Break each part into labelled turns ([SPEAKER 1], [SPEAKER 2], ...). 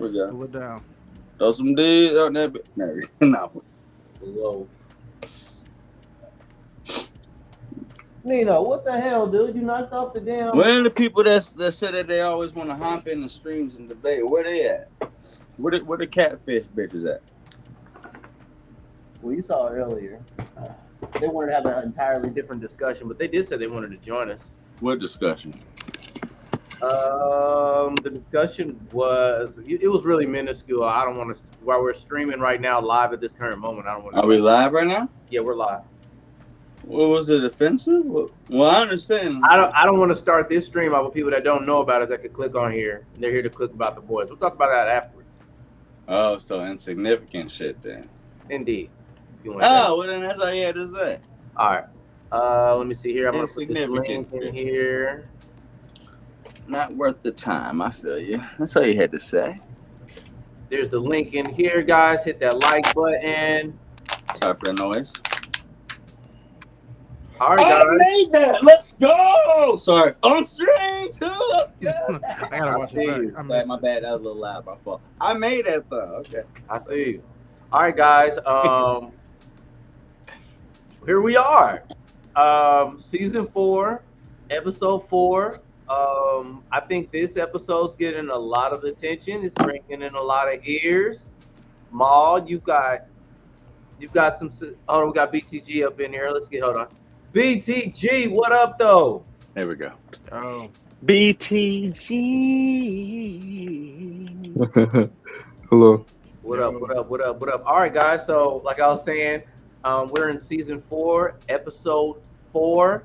[SPEAKER 1] we go.
[SPEAKER 2] Pull it down.
[SPEAKER 1] Throw some D's on that. No.
[SPEAKER 3] Low. Nino, what the hell, dude? You knocked off the damn.
[SPEAKER 1] When the people that say that they always want to hop in the streams and debate, where they at? Where the catfish bitches at?
[SPEAKER 3] Well, you saw earlier. They wanted to have an entirely different discussion, but they did say they wanted to join us.
[SPEAKER 1] What discussion?
[SPEAKER 3] The discussion was really minuscule. I don't want to. While we're streaming right now, live at this current moment, I don't want to.
[SPEAKER 1] Are we live right now?
[SPEAKER 3] Yeah, we're live.
[SPEAKER 1] What was it offensive? Well, I understand.
[SPEAKER 3] I don't want to start this stream out with people that don't know about us that could click on here. They're here to click about the boys. We'll talk about that afterwards.
[SPEAKER 1] Oh, so insignificant shit then.
[SPEAKER 3] Indeed. If you want
[SPEAKER 1] well then that's all you had to say.
[SPEAKER 3] All right. Let me see here. I'm gonna put this link in here.
[SPEAKER 1] Not worth the time. I feel you. That's all you had to say.
[SPEAKER 3] There's the link in here, guys. Hit that like button.
[SPEAKER 1] Sorry for the noise.
[SPEAKER 3] All right, guys.
[SPEAKER 1] I made that. Let's go. Sorry. On stream too. Let's go.
[SPEAKER 2] I gotta watch it back.
[SPEAKER 1] My bad. That was a little loud. My fault. I made that though. Okay.
[SPEAKER 3] I see you. All right, guys. Here we are. Season 4, episode 4. I think this episode's getting a lot of attention. It's bringing in a lot of ears. Maul, you've got some. Oh, we got BTG up in here. Hold on. BTG, what up though?
[SPEAKER 1] There we go.
[SPEAKER 2] Oh,
[SPEAKER 1] BTG.
[SPEAKER 4] Hello.
[SPEAKER 3] What up? All right, guys. So, like I was saying, we're in season 4, episode 4.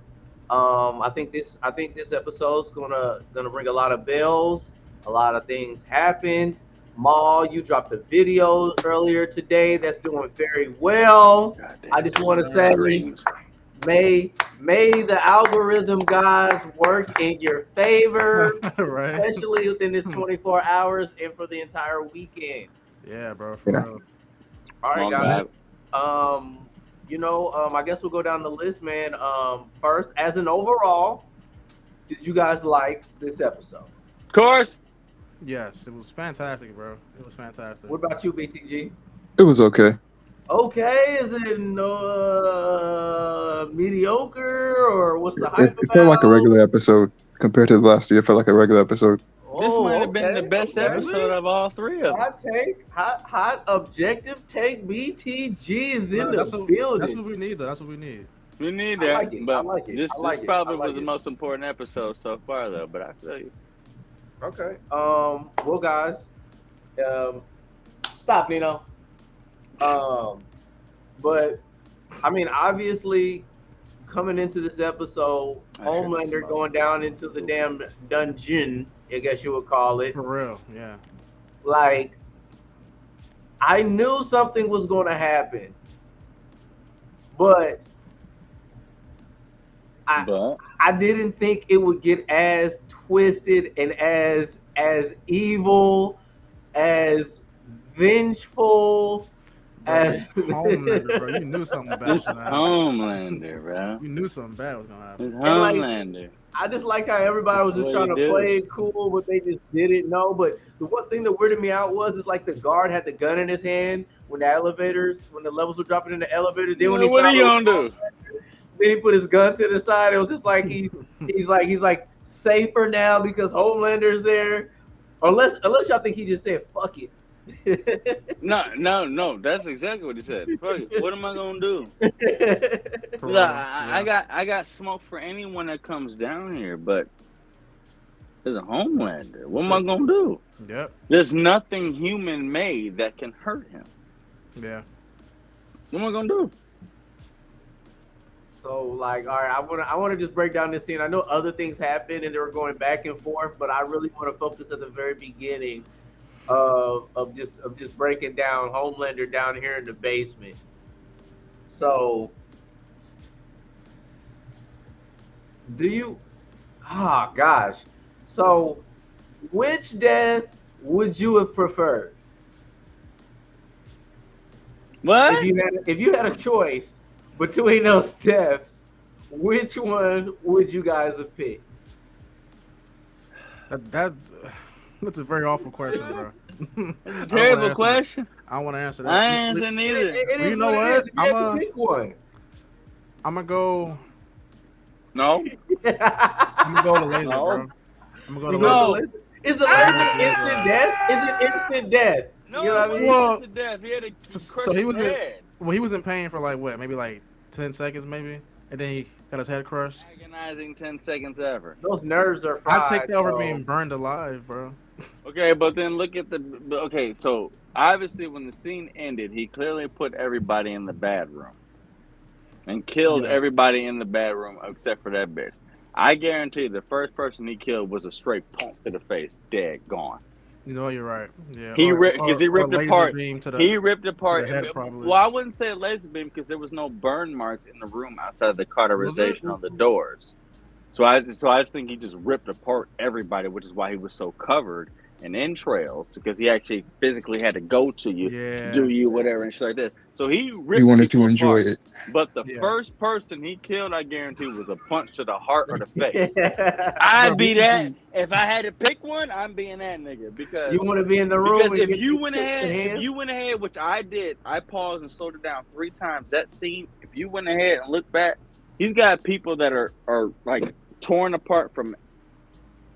[SPEAKER 3] I think this episode's gonna bring a lot of bells. A lot of things happened. Maul, you dropped a video earlier today that's doing very well. I just want to say, may the algorithm guys work in your favor,
[SPEAKER 2] right.
[SPEAKER 3] especially within this 24 hours and for the entire weekend.
[SPEAKER 2] Yeah, bro. For real.
[SPEAKER 3] All right, guys. I guess we'll go down the list, man. First, as an overall, did you guys like this episode?
[SPEAKER 1] Of course.
[SPEAKER 2] Yes, it was fantastic, bro. It was fantastic.
[SPEAKER 3] What about you, BTG?
[SPEAKER 4] It was okay.
[SPEAKER 3] Okay, is it mediocre or what's the hype
[SPEAKER 4] It felt like a regular episode compared to the last year. It felt like a regular episode.
[SPEAKER 1] This might have been the best episode of all three of them.
[SPEAKER 3] Hot objective take. BTG is in the building.
[SPEAKER 2] That's what we need, though. That's what we need.
[SPEAKER 1] We need that, this probably was the
[SPEAKER 3] it.
[SPEAKER 1] most important episode so far, though. But I feel you.
[SPEAKER 3] Okay. Well, guys, stop, Nino. But I mean, obviously, coming into this episode, Homelander going down into the damn dungeon, I guess you would call it.
[SPEAKER 2] For real, yeah.
[SPEAKER 3] Like, I knew something was going to happen, but I didn't think it would get as twisted and as evil, as vengeful, as
[SPEAKER 2] Homelander, bro. You knew something bad was gonna happen.
[SPEAKER 1] Homelander, bro.
[SPEAKER 2] You knew something bad was gonna happen.
[SPEAKER 1] It's Homelander.
[SPEAKER 3] I just like how everybody was just trying to play it cool, but they just didn't know. But the one thing that weirded me out was like the guard had the gun in his hand when the levels were dropping in the elevators. Then when
[SPEAKER 1] what are you gonna do?
[SPEAKER 3] Then he put his gun to the side. It was just like he's like safer now because Homelander's there. Unless y'all think he just said fuck it.
[SPEAKER 1] No. That's exactly what he said. Fuck it. What am I gonna do? I got smoke for anyone that comes down here, but there's a Homelander. What am I gonna do?
[SPEAKER 2] Yep.
[SPEAKER 1] There's nothing human made that can hurt him.
[SPEAKER 2] Yeah.
[SPEAKER 1] What am I gonna do?
[SPEAKER 3] So, like, all right, I want to just break down this scene. I know other things happened and they were going back and forth, but I really want to focus at the very beginning of just breaking down Homelander down here in the basement. So, gosh. So, which death would you have preferred?
[SPEAKER 1] What?
[SPEAKER 3] If you had a choice between those deaths, which one would you guys have picked?
[SPEAKER 2] That's That's a very awful question, bro.
[SPEAKER 1] That's a terrible question.
[SPEAKER 2] I don't want to answer that.
[SPEAKER 1] I ain't answering either.
[SPEAKER 3] It
[SPEAKER 2] Well, you
[SPEAKER 3] is
[SPEAKER 2] know
[SPEAKER 3] what it
[SPEAKER 2] what?
[SPEAKER 3] is. You have to pick one.
[SPEAKER 2] I'm gonna go.
[SPEAKER 1] No.
[SPEAKER 2] I'm gonna go to laser,
[SPEAKER 1] No.
[SPEAKER 2] bro. I'm gonna go to
[SPEAKER 1] No.
[SPEAKER 2] laser.
[SPEAKER 3] Is the laser instant death? Is it instant death?
[SPEAKER 1] No,
[SPEAKER 3] You know what I mean?
[SPEAKER 2] Well,
[SPEAKER 1] to death. He had a
[SPEAKER 2] So he was in,
[SPEAKER 1] head.
[SPEAKER 2] well, he was in pain for like what, maybe like 10 seconds, maybe, and then he got his head crushed.
[SPEAKER 1] Agonizing 10 seconds ever.
[SPEAKER 3] Those nerves are fried.
[SPEAKER 2] I'd take that over
[SPEAKER 3] so-
[SPEAKER 2] being burned alive, bro.
[SPEAKER 1] Okay, but then look at the. Okay, so obviously when the scene ended, he clearly put everybody in the bad room and killed
[SPEAKER 2] Yeah.
[SPEAKER 1] everybody in the bad room except for that bitch. I guarantee the first person he killed was a straight pump to the face, dead, gone.
[SPEAKER 2] You know, you're right. Yeah.
[SPEAKER 1] He ripped because he ripped
[SPEAKER 2] laser
[SPEAKER 1] apart.
[SPEAKER 2] beam to the,
[SPEAKER 1] He ripped apart.
[SPEAKER 2] to the head, probably.
[SPEAKER 1] Well, I wouldn't say a laser beam because there was no burn marks in the room outside of the cauterization on the doors. So I just think he just ripped apart everybody, which is why he was so covered in entrails, because he actually physically had to go to you,
[SPEAKER 2] Yeah.
[SPEAKER 1] do you whatever and shit like this. So he ripped.
[SPEAKER 4] He wanted to
[SPEAKER 1] people
[SPEAKER 4] enjoy
[SPEAKER 1] apart.
[SPEAKER 4] it.
[SPEAKER 1] But the
[SPEAKER 2] Yes.
[SPEAKER 1] first person he killed, I guarantee, was a punch to the heart or the face.
[SPEAKER 3] you
[SPEAKER 1] I'd be that. If I had to pick one, I'm being that nigga because
[SPEAKER 3] want to be in the room
[SPEAKER 1] because
[SPEAKER 3] and
[SPEAKER 1] if
[SPEAKER 3] get
[SPEAKER 1] you
[SPEAKER 3] your
[SPEAKER 1] went
[SPEAKER 3] hands?
[SPEAKER 1] ahead, which I did, I paused and slowed it down 3 times. That scene, if you went ahead and looked back, he's got people that are like torn apart from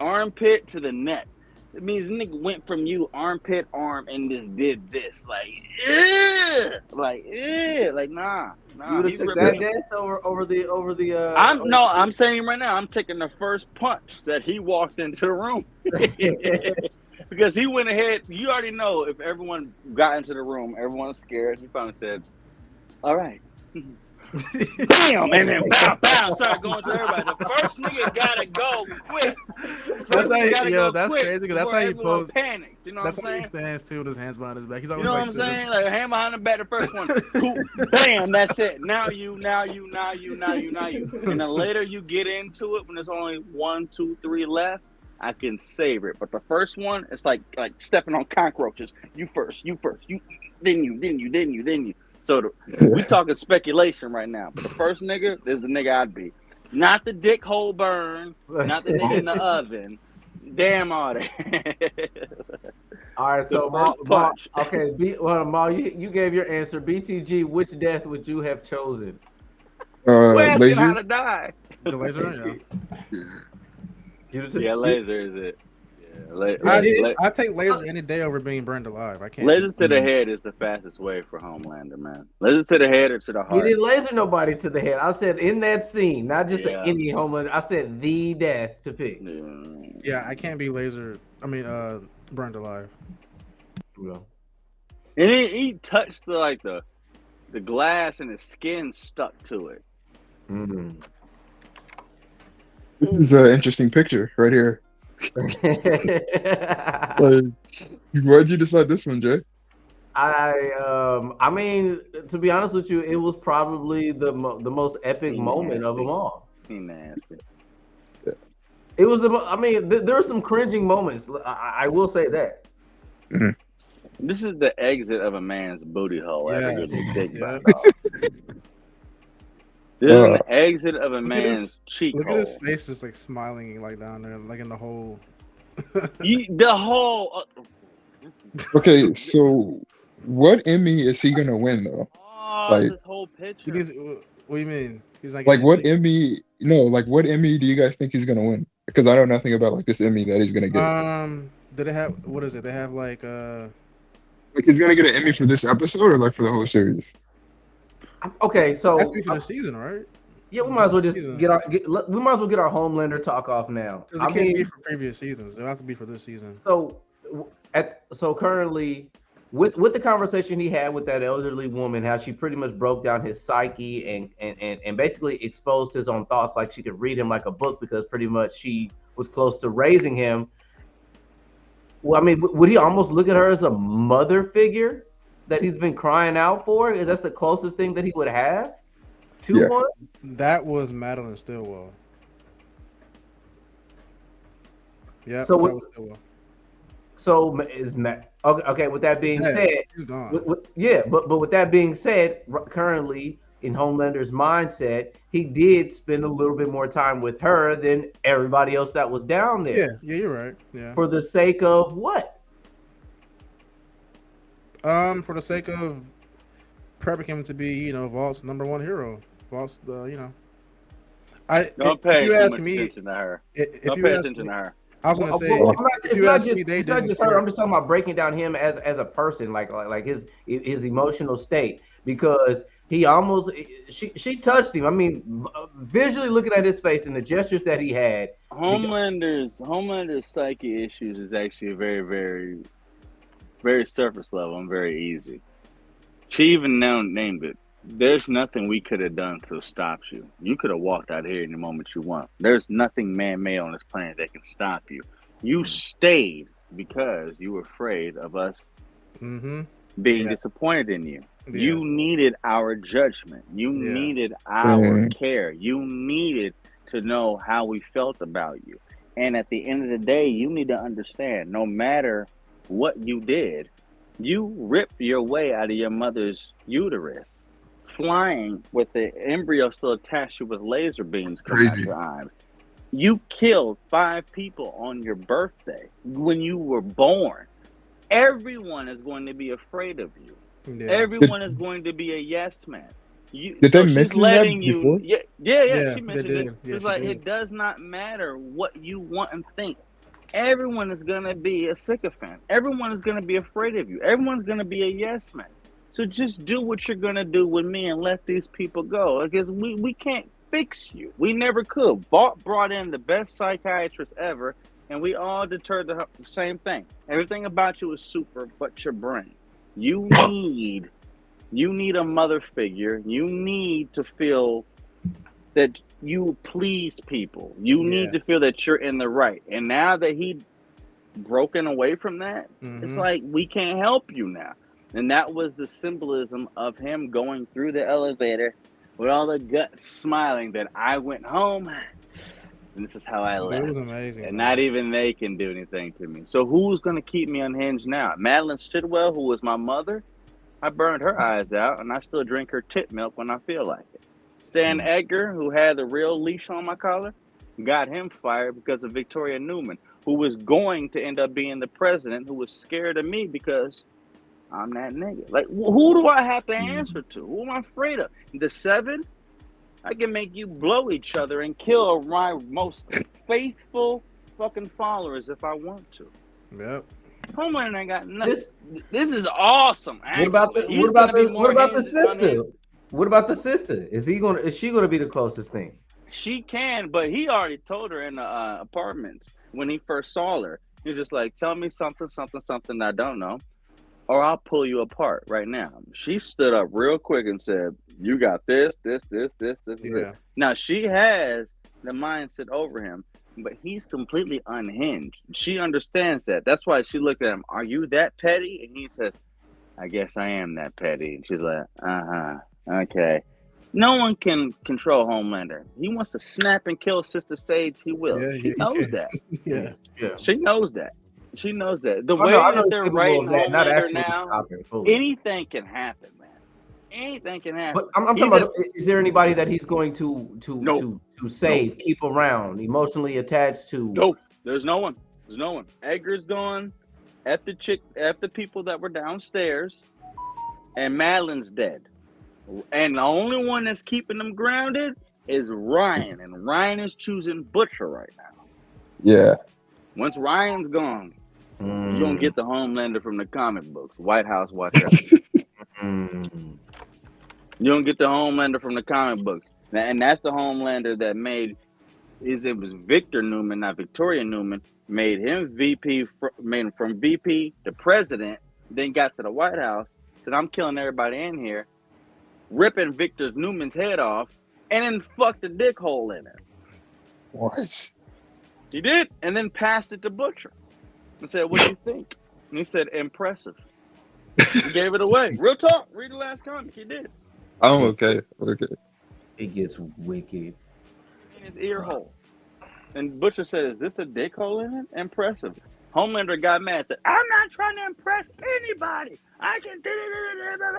[SPEAKER 1] armpit to the neck. It means nigga went from you armpit, arm, and just did this, like nah.
[SPEAKER 3] You would have
[SPEAKER 1] he
[SPEAKER 3] took
[SPEAKER 1] ripped
[SPEAKER 3] that
[SPEAKER 1] me.
[SPEAKER 3] death over the.
[SPEAKER 1] I'm saying right now, I'm taking the first punch that he walked into the room. Because he went ahead, you already know if everyone got into the room, everyone was scared. He finally said, all right. Bam! And then bow, bow, started going to everybody. The first nigga gotta go quick.
[SPEAKER 2] That's how he-
[SPEAKER 1] Gotta
[SPEAKER 2] yo,
[SPEAKER 1] go
[SPEAKER 2] that's
[SPEAKER 1] quick
[SPEAKER 2] crazy, 'cause that's
[SPEAKER 1] before
[SPEAKER 2] how he
[SPEAKER 1] everyone
[SPEAKER 2] posed-
[SPEAKER 1] panics. You know
[SPEAKER 2] That's
[SPEAKER 1] what
[SPEAKER 2] how
[SPEAKER 1] I'm
[SPEAKER 2] he
[SPEAKER 1] saying?
[SPEAKER 2] stands too with his hands behind his back. He's
[SPEAKER 1] You
[SPEAKER 2] always
[SPEAKER 1] know
[SPEAKER 2] like
[SPEAKER 1] what I'm
[SPEAKER 2] this.
[SPEAKER 1] saying? Like hand behind the back, the first one. Cool. Bam, that's it. Now you. And the later you get into it, when there's only 1, 2, 3 left, I can savor it. But the first one, it's like stepping on cockroaches. You first, you, then you. So we talking speculation right now. But the first nigga is the nigga I'd be. Not the dick hole burn, not the nigga in the oven. Damn all that.
[SPEAKER 3] All right, so
[SPEAKER 1] The first
[SPEAKER 3] Ma,
[SPEAKER 1] punch.
[SPEAKER 3] okay, Ma, you gave your answer. BTG, which death would you have chosen?
[SPEAKER 1] We're asking how
[SPEAKER 4] Laser.
[SPEAKER 1] to die.
[SPEAKER 2] The laser, yeah.
[SPEAKER 1] Yeah, laser is it. Yeah,
[SPEAKER 2] I take laser any day over being burned alive. I can't.
[SPEAKER 1] laser to the head is the fastest way for Homelander, man. Laser to the head or to the
[SPEAKER 3] He
[SPEAKER 1] heart.
[SPEAKER 3] didn't laser nobody to the head. I said in that scene, not just
[SPEAKER 1] Yeah.
[SPEAKER 3] any Homeland. I said the death to pick.
[SPEAKER 2] Yeah, I can't be burned alive.
[SPEAKER 3] Yeah.
[SPEAKER 1] And he touched the glass and his skin stuck to it.
[SPEAKER 3] Mm-hmm.
[SPEAKER 4] This is an interesting picture right here. Like, why'd you decide this one, Jay?
[SPEAKER 3] I mean, to be honest with you, it was probably the most epic moment of them all.
[SPEAKER 1] He nasty.
[SPEAKER 3] It was I mean, there were some cringing moments. I will say that.
[SPEAKER 1] This is the exit of a man's booty hole after
[SPEAKER 2] Yes.
[SPEAKER 1] getting his dick
[SPEAKER 2] Yeah.
[SPEAKER 1] bite off. This is the exit of a
[SPEAKER 2] Look at
[SPEAKER 1] man's
[SPEAKER 2] his-
[SPEAKER 1] cheek
[SPEAKER 2] Look
[SPEAKER 1] hole.
[SPEAKER 2] at his face, just like smiling, like down there, like in the hole.
[SPEAKER 1] The whole.
[SPEAKER 4] Okay, so what Emmy is he gonna win though? Like-
[SPEAKER 1] This whole picture.
[SPEAKER 2] What do you mean? He's like
[SPEAKER 4] Like what Emmy? No, like what Emmy do you guys think he's gonna win? Because I know nothing about like this Emmy that he's gonna get.
[SPEAKER 2] Did they have what is it? They have like
[SPEAKER 4] Like he's gonna get an Emmy for this episode or like for the whole series?
[SPEAKER 3] Okay, so
[SPEAKER 2] that's for the season, right?
[SPEAKER 3] yeah, we might as well just
[SPEAKER 2] Season.
[SPEAKER 3] we might as well get our Homelander talk off now.
[SPEAKER 2] Because it can't be for previous seasons. It'll have to be for this season.
[SPEAKER 3] So currently with the conversation he had with that elderly woman, how she pretty much broke down his psyche and basically exposed his own thoughts, like she could read him like a book because pretty much she was close to raising him. Well, I mean, would he almost look at her as a mother figure that he's been crying out for? Is that the closest thing that he would have to
[SPEAKER 4] Yeah.
[SPEAKER 3] one?
[SPEAKER 2] That was Madeline Stillwell. Yeah.
[SPEAKER 3] So
[SPEAKER 2] that
[SPEAKER 3] what-
[SPEAKER 2] was Stillwell.
[SPEAKER 3] So is Matt? Okay. With that being
[SPEAKER 2] She's dead.
[SPEAKER 3] said,
[SPEAKER 2] She's gone.
[SPEAKER 3] but with that being said, currently in Homelander's mindset, he did spend a little bit more time with her than everybody else that was down there.
[SPEAKER 2] Yeah, you're right. Yeah.
[SPEAKER 3] For the sake of what?
[SPEAKER 2] For the sake of prepping him to be, Vault's #1 hero. Vault's
[SPEAKER 1] Don't pay too much attention to her. Don't pay attention to her.
[SPEAKER 2] I was gonna say,
[SPEAKER 3] it's not just her. I'm just talking about breaking down him as a person, like his emotional state, because he almost she touched him. I mean, visually looking at his face and the gestures that he had.
[SPEAKER 1] Homelander's psyche issues is actually very, very, very surface level and very easy. She even now named it. There's nothing we could have done to stop you. You could have walked out here in the moment you want. There's nothing man-made on this planet that can stop you. You stayed because you were afraid of us being disappointed in you. Yeah. You needed our judgment. You needed our care. You needed to know how we felt about you. And at the end of the day, you need to understand, no matter what you did, you ripped your way out of your mother's uterus, flying with the embryo still attached to you with laser beams coming out your eyes. You killed 5 people on your birthday when you were born. Everyone is going to be afraid of you. Yeah. Everyone is going to be a yes man.
[SPEAKER 4] Did they mention that before?
[SPEAKER 1] Yeah, she mentioned it. It's like, it does not matter what you want and think. Everyone is going to be a sycophant. Everyone is going to be afraid of you. Everyone's going to be a yes man. So just do what you're going to do with me and let these people go. Because we can't fix you. We never could. Vault brought in the best psychiatrist ever, and we all deterred the same thing. Everything about you is super but your brain. You need a mother figure. You need to feel that you please people. You need to feel that you're in the right. And now that he broken away from that, it's like, we can't help you now. And that was the symbolism of him going through the elevator with all the guts smiling that I went home and this is how I left.
[SPEAKER 2] It was amazing.
[SPEAKER 1] And not even they can do anything to me. So who's going to keep me unhinged now? Madeline Stidwell, who was my mother, I burned her eyes out and I still drink her tit milk when I feel like it. Stan Edgar, who had the real leash on my collar, got him fired because of Victoria Newman, who was going to end up being the president, who was scared of me because I'm that nigga. Like, who do I have to answer to? Who am I afraid of? The 7? I can make you blow each other and kill my most faithful fucking followers if I want to.
[SPEAKER 2] Yep.
[SPEAKER 1] Homelander ain't got nothing. This is awesome.
[SPEAKER 3] Actually. What about the sister? What about the sister? Is she gonna be the closest thing?
[SPEAKER 1] She can, but he already told her in the apartments when he first saw her. He was just like, tell me something I don't know, or I'll pull you apart right now. She stood up real quick and said, you got this. Now she has the mindset over him, but he's completely unhinged. She understands that. That's why she looked at him. Are you that petty? And he says, I guess I am that petty. And she's like, okay. No one can control Homelander. He wants to snap and kill Sister Sage. He will. She knows that.
[SPEAKER 2] Yeah.
[SPEAKER 1] She knows that. She knows that. The way that they're writing Homelander now, anything can happen, man. Anything can happen.
[SPEAKER 3] But I'm talking about, is there anybody that he's going to save, keep around, emotionally attached to?
[SPEAKER 1] Nope. There's no one. There's no one. Edgar's gone. F the people that were downstairs, and Madeline's dead. And the only one that's keeping them grounded is Ryan, and Ryan is choosing Butcher right now.
[SPEAKER 4] Yeah.
[SPEAKER 1] Once Ryan's gone, you're gonna get the Homelander from the comic books. White House, watch out. You don't get the Homelander from the comic books. And that's the Homelander that made it was Victor Newman, not Victoria Newman, made him VP, made him from VP to president, then got to the White House, said, I'm killing everybody in here, ripping Victor Newman's head off, and then fucked a dick hole in it.
[SPEAKER 4] What?
[SPEAKER 1] He did, and then passed it to Butcher and said, what do you think? And he said, impressive. He gave it away. Real talk. Read the last comic. He did.
[SPEAKER 4] I'm okay.
[SPEAKER 3] It gets wicked.
[SPEAKER 1] In his ear hole. And Butcher said, is this a dick hole in it? Impressive. Homelander got mad. Said, "I'm not trying to impress anybody. I can,"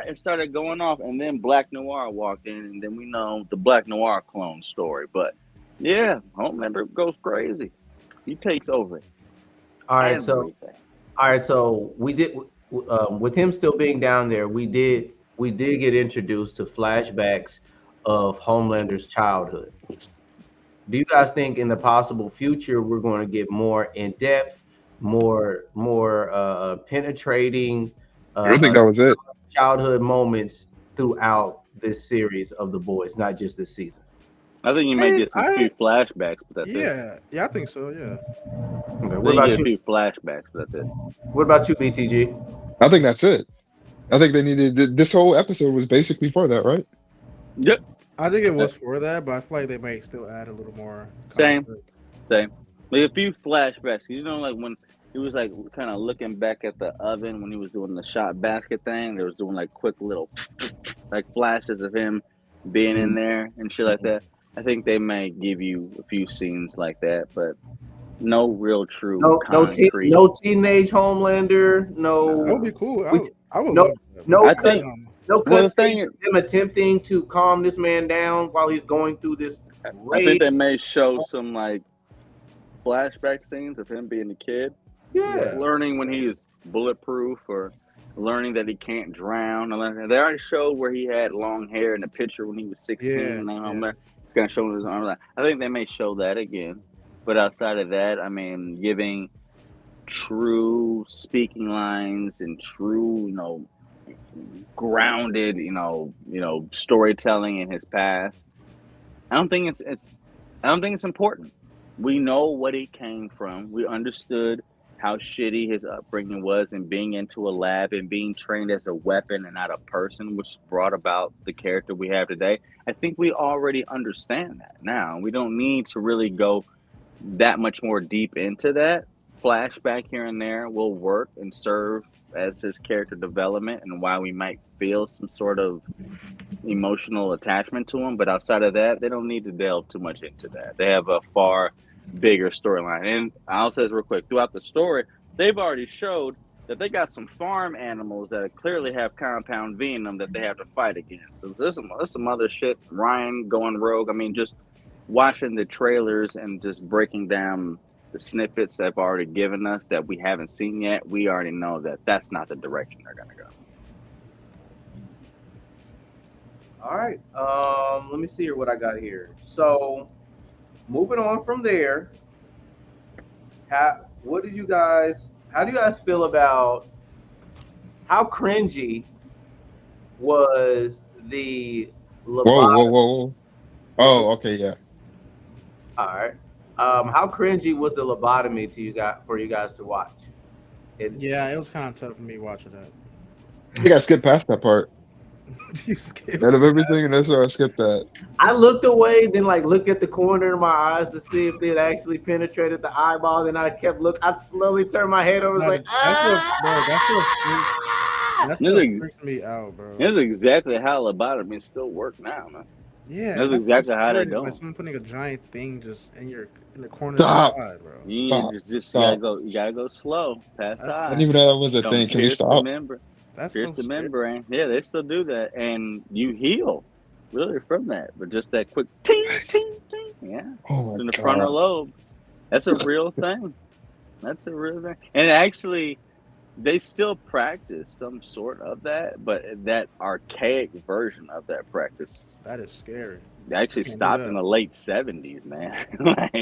[SPEAKER 1] and started going off. And then Black Noir walked in, and then we know the Black Noir clone story. But yeah, Homelander goes crazy. He takes over.
[SPEAKER 3] All right,
[SPEAKER 1] Everything.
[SPEAKER 3] so we did with him still being down there. We did get introduced to flashbacks of Homelander's childhood. Do you guys think in the possible future we're going to get more in depth, more penetrating?
[SPEAKER 4] I don't think that was it.
[SPEAKER 3] Childhood moments throughout this series of The Boys, not just this season.
[SPEAKER 1] I think you may get some few flashbacks, but that's it.
[SPEAKER 2] Yeah, I think so. Yeah.
[SPEAKER 3] Okay, what about you?
[SPEAKER 1] A few flashbacks, but that's it.
[SPEAKER 3] What about you, BTG?
[SPEAKER 4] I think that's it. I think they needed this whole episode was basically for that, right?
[SPEAKER 1] Yep.
[SPEAKER 2] I think it was for that, but I feel like they may still add a little more.
[SPEAKER 1] Same. Like a few flashbacks. You know, like when he was like kind of looking back at the oven when he was doing the shot basket thing. They was doing like quick little like flashes of him being in there and shit like that. I think they may give you a few scenes like that, but no real true concrete.
[SPEAKER 3] No teenage Homelander. No.
[SPEAKER 2] That would be cool. I would
[SPEAKER 3] no,
[SPEAKER 2] love that.
[SPEAKER 3] no,
[SPEAKER 1] I think
[SPEAKER 3] no cutscene of him attempting to calm this man down while he's going through this
[SPEAKER 1] I think they may show some like flashback scenes of him being a kid.
[SPEAKER 3] Yeah.
[SPEAKER 1] Learning when he is bulletproof or learning that he can't drown. They already showed where he had long hair in the picture when he was 16. And kind of showing his arm. I think they may show that again. But outside of that, I mean, giving true speaking lines and true, grounded, storytelling in his past. I don't think it's important. We know what he came from. We understood how shitty his upbringing was, and being into a lab and being trained as a weapon and not a person, which brought about the character we have today. I think we already understand that now. We don't need to really go that much more deep into that. Flashback here and there will work and serve as his character development and why we might feel some sort of emotional attachment to him. But outside of that, they don't need to delve too much into that. They have a far bigger storyline. And I'll say this real quick. Throughout the story, they've already showed that they got some farm animals that clearly have compound V in them that they have to fight against. So there's some other shit. Ryan going rogue. I mean, just watching the trailers and just breaking down the snippets they've already given us that we haven't seen yet, we already know that that's not the direction they're going to go.
[SPEAKER 3] All right. Let me see here what I got here. So, moving on from there, how do you guys feel about how cringy was the lobotomy?
[SPEAKER 4] Whoa. Oh, okay, yeah.
[SPEAKER 3] All right. How cringy was the lobotomy for you guys to watch?
[SPEAKER 2] Yeah, it was kind of tough for me watching that.
[SPEAKER 4] I think I skipped past that part.
[SPEAKER 2] You skipped
[SPEAKER 4] out of everything, and that's why I skipped that.
[SPEAKER 3] I looked away, then looked at the corner of my eyes to see if it actually penetrated the eyeball. Then I kept looking. I slowly turned my head over. That's
[SPEAKER 2] what freaks me out, bro.
[SPEAKER 1] That's exactly how lobotomies still work now, man.
[SPEAKER 2] Yeah,
[SPEAKER 1] that's exactly how they go.
[SPEAKER 2] Like someone putting a giant thing just in the corner
[SPEAKER 4] Stop.
[SPEAKER 2] of your eye, bro.
[SPEAKER 1] You gotta go slow past the eye.
[SPEAKER 4] I didn't even know that was a thing. Can you stop?
[SPEAKER 2] That's
[SPEAKER 1] pierce the membrane. Yeah, they still do that, and you heal really from that. But just that quick ting ting ting, yeah, in the frontal lobe. That's a real thing. That's a real thing. And actually, they still practice some sort of that, but that archaic version of that practice.
[SPEAKER 2] That is scary.
[SPEAKER 1] They actually stopped in the late 70s, man.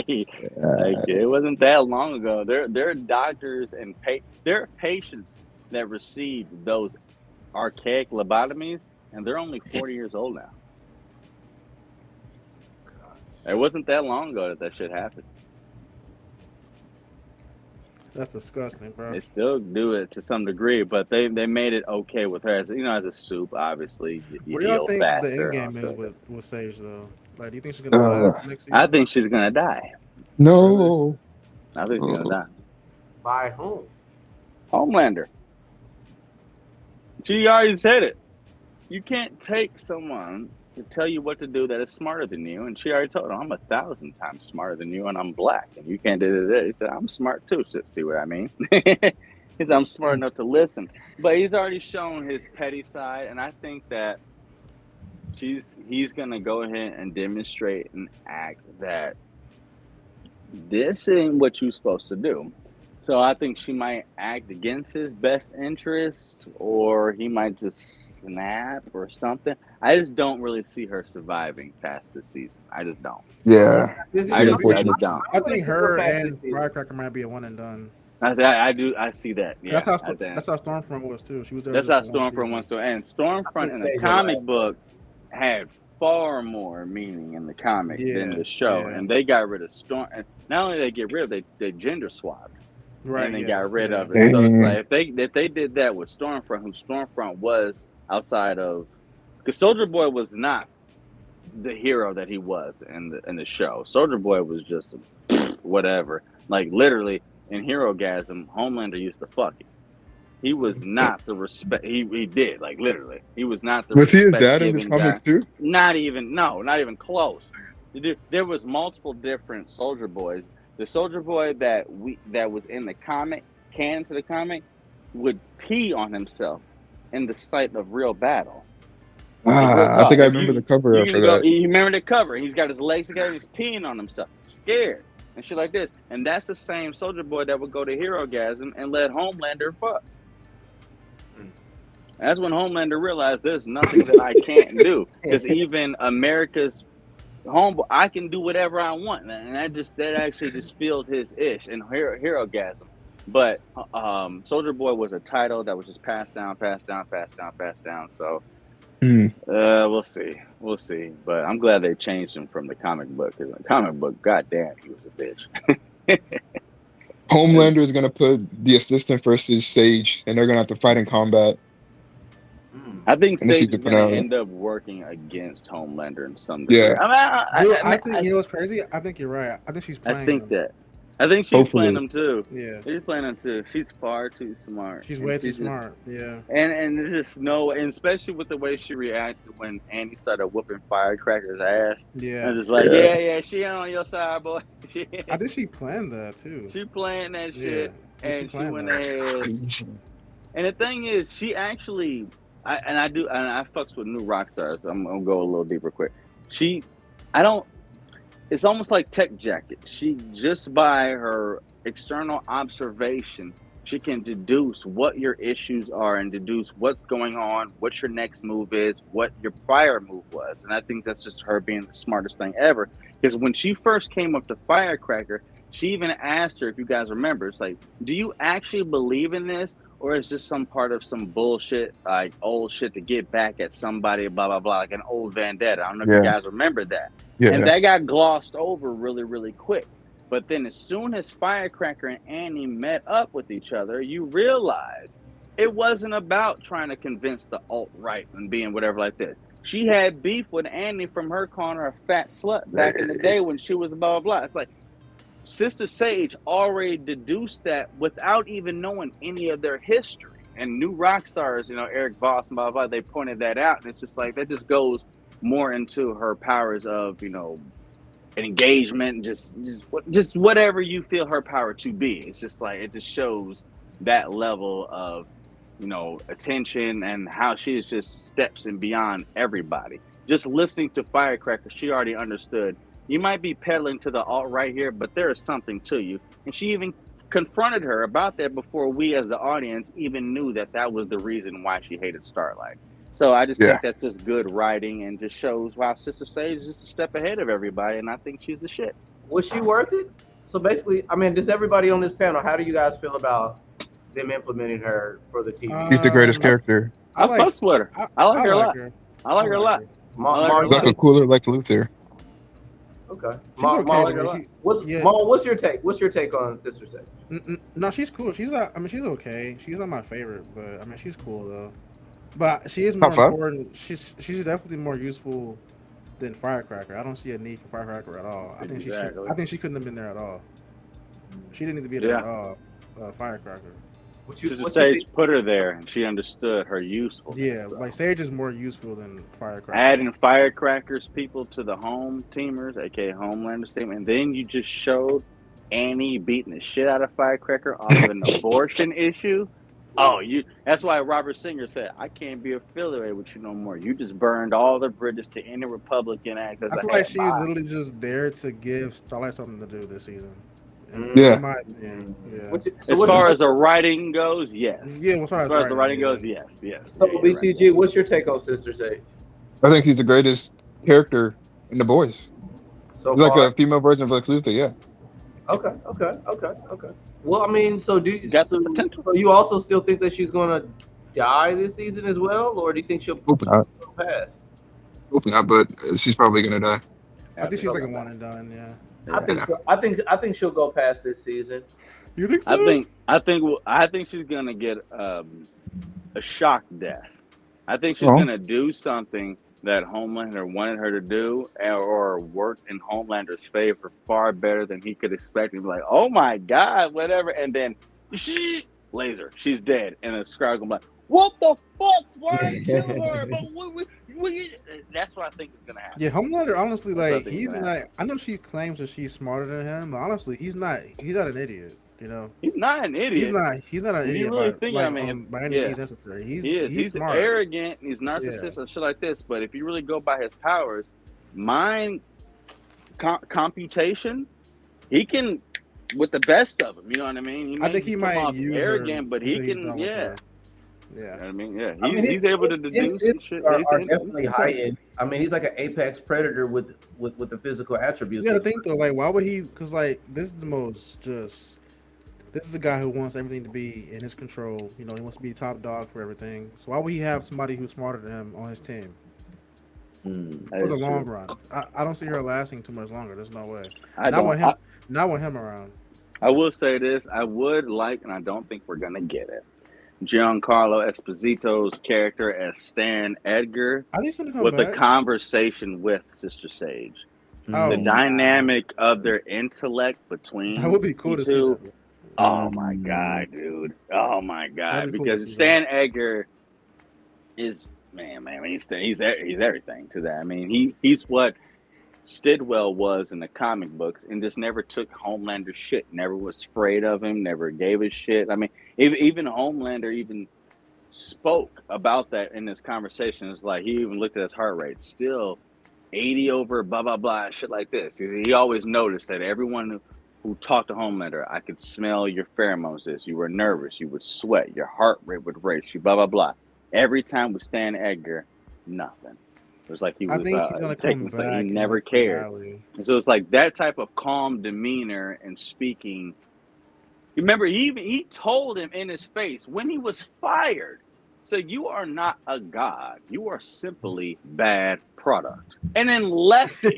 [SPEAKER 1] It wasn't that long ago. There are doctors and there are patients that received those archaic lobotomies, and they're only 40 years old now. It wasn't that long ago that shit happened.
[SPEAKER 2] That's disgusting, bro.
[SPEAKER 1] They still do it to some degree, but they made it okay with her. As a soup, obviously.
[SPEAKER 2] What do y'all think the end game is with Sage, though? Like, do you think she's gonna last next season?
[SPEAKER 1] I think she's gonna die.
[SPEAKER 4] No.
[SPEAKER 1] I think she's gonna die.
[SPEAKER 3] By whom?
[SPEAKER 1] Homelander. She already said it. You can't take someone to tell you what to do that is smarter than you. And she already told him, I'm 1,000 times smarter than you, and I'm black, and you can't do this. He said, I'm smart too. See what I mean? He said, I'm smart enough to listen. But he's already shown his petty side, and I think that he's gonna go ahead and demonstrate and act that this ain't what you're supposed to do. So I think she might act against his best interest, or he might just snap or something. I just don't really see her surviving past this season. I just don't.
[SPEAKER 4] Yeah.
[SPEAKER 1] I just don't.
[SPEAKER 2] I think her and Firecracker might be a one and done.
[SPEAKER 1] I do. I see that. Yeah,
[SPEAKER 2] that's how Stormfront was too. She was there.
[SPEAKER 1] That's how Stormfront was too. And Stormfront in the comic book had far more meaning in the comic than the show, and they got rid of Storm. And not only did they get rid of it, they gender swapped, right? And they got rid of it. So it's like if they did that with Stormfront, who Stormfront was outside of, because Soldier Boy was not the hero that he was in the show. Soldier Boy was just whatever. Like literally in Herogasm, Homelander used to fuck him. He was not the respect he did, like literally. He was not the
[SPEAKER 4] Was he his dad in his comics too?
[SPEAKER 1] Not even close. There was multiple different Soldier Boys. The Soldier Boy that was in the comic, canon to the comic, would pee on himself in the sight of real battle.
[SPEAKER 4] I think I remember the cover for that.
[SPEAKER 1] You remember the cover? He's got his legs together, he's peeing on himself, scared, and shit like this. And that's the same Soldier Boy that would go to Herogasm and let Homelander fuck. That's when Homelander realized there's nothing that I can't do. Because even America's homeboy, I can do whatever I want. And that actually just filled his ish in Herogasm. But Soldier Boy was a title that was just passed down. So we'll see. But I'm glad they changed him from the comic book. Because in the comic book, goddamn, he was a bitch.
[SPEAKER 4] Homelander is going to put the assistant versus Sage, and they're going to have to fight in combat.
[SPEAKER 1] I think Sage is going to end up working against Homelander in some degree.
[SPEAKER 2] Yeah. I think you know what's crazy? I think you're right. I think she's playing him.
[SPEAKER 1] I think she's playing him too.
[SPEAKER 2] Yeah.
[SPEAKER 1] She's playing him too. She's far too smart.
[SPEAKER 2] She's way too smart. Yeah.
[SPEAKER 1] And there's just and especially with the way she reacted when Andy started whooping Firecracker's ass.
[SPEAKER 2] Yeah.
[SPEAKER 1] And just like, yeah, she on your side, boy.
[SPEAKER 2] I think she planned that too.
[SPEAKER 1] She planned that shit. And she went ahead. And the thing is, she actually I fucks with new rock stars. I'm gonna go a little deeper quick. It's almost like Tech Jacket. She just by her external observation, she can deduce what your issues are and deduce what's going on, what your next move is, what your prior move was. And I think that's just her being the smartest thing ever. Because when she first came up to Firecracker, she even asked her, if you guys remember, it's like, do you actually believe in this? Or is this some part of some bullshit, like old shit to get back at somebody, blah, blah, blah, like an old vendetta? I don't know if you guys remember that. Yeah. And that got glossed over really, really quick. But then as soon as Firecracker and Annie met up with each other, you realize it wasn't about trying to convince the alt-right and being whatever like this. She had beef with Annie from her calling her a fat slut back in the day when she was blah, blah, blah. It's like, Sister Sage already deduced that without even knowing any of their history. And new rock stars, Eric Voss and blah, blah, blah, they pointed that out. And it's just like, that just goes more into her powers of, engagement, just whatever you feel her power to be. It's just like, it just shows that level of, attention and how she is just steps in beyond everybody. Just listening to Firecracker, she already understood. You might be peddling to the alt-right here, but there is something to you. And she even confronted her about that before we as the audience even knew that was the reason why she hated Starlight. So I just think that's just good writing and just shows why Sister Sage is just a step ahead of everybody, and I think she's the shit.
[SPEAKER 3] Was she worth it? So basically, does everybody on this panel, how do you guys feel about them implementing her for the TV?
[SPEAKER 4] She's the greatest character.
[SPEAKER 1] I fucks with her. I like her a lot. I like her a lot.
[SPEAKER 4] Like a cooler like Luther.
[SPEAKER 3] Okay.
[SPEAKER 2] Okay,
[SPEAKER 3] what's your take? What's your take on Sister Sage?
[SPEAKER 2] No, she's cool. She's okay. She's not my favorite, but she's cool though. But she is more important. She's definitely more useful than Firecracker. I don't see a need for Firecracker at all. I think she couldn't have been there at all. She didn't need to be there at all. Firecracker.
[SPEAKER 1] Sister Sage put her there, and she understood her usefulness.
[SPEAKER 2] Yeah, like Sage is more useful than Firecracker.
[SPEAKER 1] Adding Firecracker's people to the home teamers, aka Homelander statement, and then you just showed Annie beating the shit out of Firecracker off of an abortion issue. Oh, that's why Robert Singer said, I can't be affiliated with you no more. You just burned all the bridges to any Republican act.
[SPEAKER 2] I feel like she's literally just there to give Starlight something to do this season.
[SPEAKER 4] Yeah.
[SPEAKER 1] As far as the writing goes, yes.
[SPEAKER 2] Yeah, as far as
[SPEAKER 1] the writing goes, yes.
[SPEAKER 3] So, BCG, what's your take on Sister Sage?
[SPEAKER 4] I think he's the greatest character in The Boys.
[SPEAKER 3] So
[SPEAKER 4] he's like a female version of Lex Luthor, yeah.
[SPEAKER 3] Okay. Well, I mean, so you also still think that she's gonna die this season as well, or do you think she'll pass?
[SPEAKER 4] Hope not, but she's probably gonna die.
[SPEAKER 2] I think she's like a one and done. Yeah.
[SPEAKER 3] I think she'll go past this season.
[SPEAKER 2] You think so?
[SPEAKER 1] I think she's gonna get a shock death. I think she's gonna do something that Homelander wanted her to do, or work in Homelander's favor far better than he could expect. He'd be like, "Oh my God, whatever," and then laser, she's dead, and the Scribe gonna be like, "What the fuck? Why kill her?" But that's what I think is gonna happen.
[SPEAKER 2] Yeah, Homelander, honestly, like he's not. I know she claims that she's smarter than him, but honestly, he's not. He's not an idiot. You know,
[SPEAKER 1] he's not an idiot.
[SPEAKER 2] He's not an idiot.
[SPEAKER 1] You really think,
[SPEAKER 2] by any means necessary. He's smart.
[SPEAKER 1] Arrogant. He's narcissistic and shit like this. But if you really go by his powers, mind computation, he can with the best of them. You know what I mean?
[SPEAKER 2] I think he might use
[SPEAKER 1] arrogant, but he can. Yeah.
[SPEAKER 2] Yeah.
[SPEAKER 1] You know what I mean? Yeah. He's able to deduce some shit.
[SPEAKER 3] Are definitely high end. I mean, he's like an apex predator with the physical attributes.
[SPEAKER 2] Yeah, the thing though, like, why would he? Because like, this is the most just. This is a guy who wants everything to be in his control. You know, he wants to be top dog for everything. So why would he have somebody who's smarter than him on his team? For the long run, I don't see her lasting too much longer. There's no way. Not with him around.
[SPEAKER 1] I will say this: I would like, and I don't think we're gonna get it. Giancarlo Esposito's character as Stan Edgar with a conversation with Sister Sage. The dynamic of their intellect between
[SPEAKER 2] that would be cool to see.
[SPEAKER 1] Oh my God, dude! Oh my God! Because Stan Edgar is man. He's everything to that. I mean, he's what Stidwell was in the comic books, and just never took Homelander shit. Never was afraid of him. Never gave a shit. I mean, even Homelander even spoke about that in this conversation. It's like he even looked at his heart rate, still 80 over blah blah blah, shit like this. He always noticed that everyone who talked to Homelander, I could smell your pheromones. You were nervous, you would sweat, your heart rate would race, you blah blah blah. Every time with Stan Edgar, nothing. It was like he was taking something. He never cared. And so it's like that type of calm demeanor and speaking. Remember, he told him in his face when he was fired, so you are not a god. You are simply bad product. And then left him.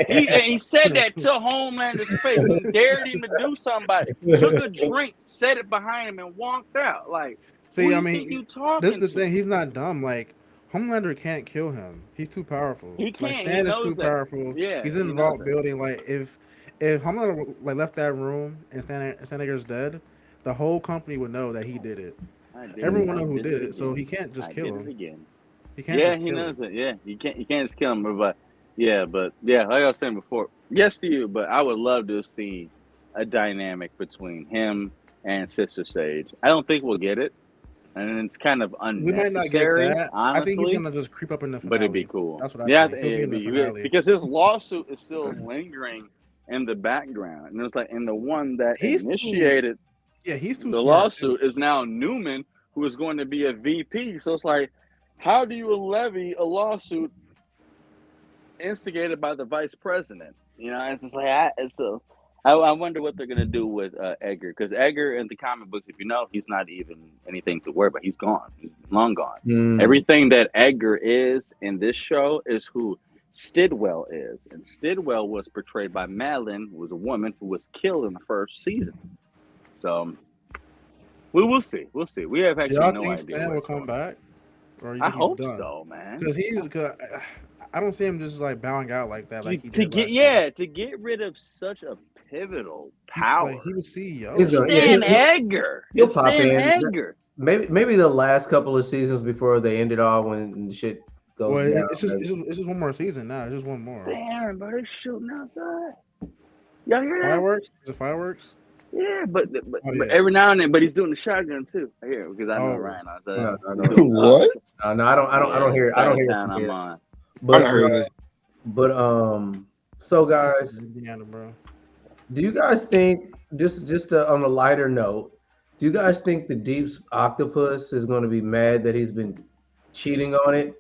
[SPEAKER 1] He said that to Homelander's face and dared him to do something. Took a drink, set it behind him, and walked out. Like,
[SPEAKER 2] see, I mean, this is the thing. He's not dumb. Like, Homelander can't kill him. He's too powerful.
[SPEAKER 1] He can't.
[SPEAKER 2] Like, Stan is too powerful.
[SPEAKER 1] Yeah,
[SPEAKER 2] he's in the vault building. Like, if Homelander left that room and Stan Edgar's dead, the whole company would know that he did it. Everyone knows who did it, so he can't just kill him. He can't.
[SPEAKER 1] Yeah, he knows it. Yeah, you can't just kill him. But like I was saying before, yes to you, but I would love to see a dynamic between him and Sister Sage. I don't think we'll get it. And it's kind of unnecessary. We might not get that. Honestly,
[SPEAKER 2] I think he's gonna just creep up in the finale.
[SPEAKER 1] But it'd be cool.
[SPEAKER 2] That's what I think.
[SPEAKER 1] Because his lawsuit is still lingering in the background, and it's like, and the one that initiated,
[SPEAKER 2] he's too.
[SPEAKER 1] The lawsuit is now Newman, who is going to be a VP. So it's like, how do you levy a lawsuit instigated by the vice president? You know, it's just like I wonder what they're gonna do with Edgar, because Edgar in the comic books, if you know, he's not even anything to worry about. He's gone. He's long gone. Everything that Edgar is in this show is who Stidwell is, and Stidwell was portrayed by Madeline, who was a woman who was killed in the first season. So we will see. We'll see. We have actually no idea.
[SPEAKER 2] Stan will come back?
[SPEAKER 1] Or I hope so, man.
[SPEAKER 2] Because I don't see him just like bowing out like that. Like he
[SPEAKER 1] to
[SPEAKER 2] did last year.
[SPEAKER 1] to get rid of such a pivotal
[SPEAKER 2] He's
[SPEAKER 1] power.
[SPEAKER 2] like, he was CEO.
[SPEAKER 3] He's gonna-
[SPEAKER 1] Stan Edgar.
[SPEAKER 3] He'll
[SPEAKER 1] It's
[SPEAKER 3] pop
[SPEAKER 1] Stan
[SPEAKER 3] in.
[SPEAKER 1] Edgar.
[SPEAKER 3] Maybe the last couple of seasons before they ended off when the shit goes
[SPEAKER 2] Well,
[SPEAKER 3] down.
[SPEAKER 2] it's just one more season now. It's just one more.
[SPEAKER 1] Damn, bro, they're shooting outside. Y'all hear that?
[SPEAKER 2] Fireworks? Is it fireworks?
[SPEAKER 1] Yeah, but
[SPEAKER 2] Oh,
[SPEAKER 1] but
[SPEAKER 2] yeah.
[SPEAKER 1] every now and then, but he's doing the shotgun too. I hear it because I know
[SPEAKER 2] Oh.
[SPEAKER 1] Ryan.
[SPEAKER 3] No,
[SPEAKER 4] What?
[SPEAKER 3] no, I don't hear. I don't hear.
[SPEAKER 1] Town I'm on.
[SPEAKER 3] But,
[SPEAKER 4] I heard it.
[SPEAKER 3] So guys,
[SPEAKER 2] Indiana, bro.
[SPEAKER 3] do you guys think just on a lighter note? Do you guys think the Deep's octopus is going to be mad that he's been cheating on it?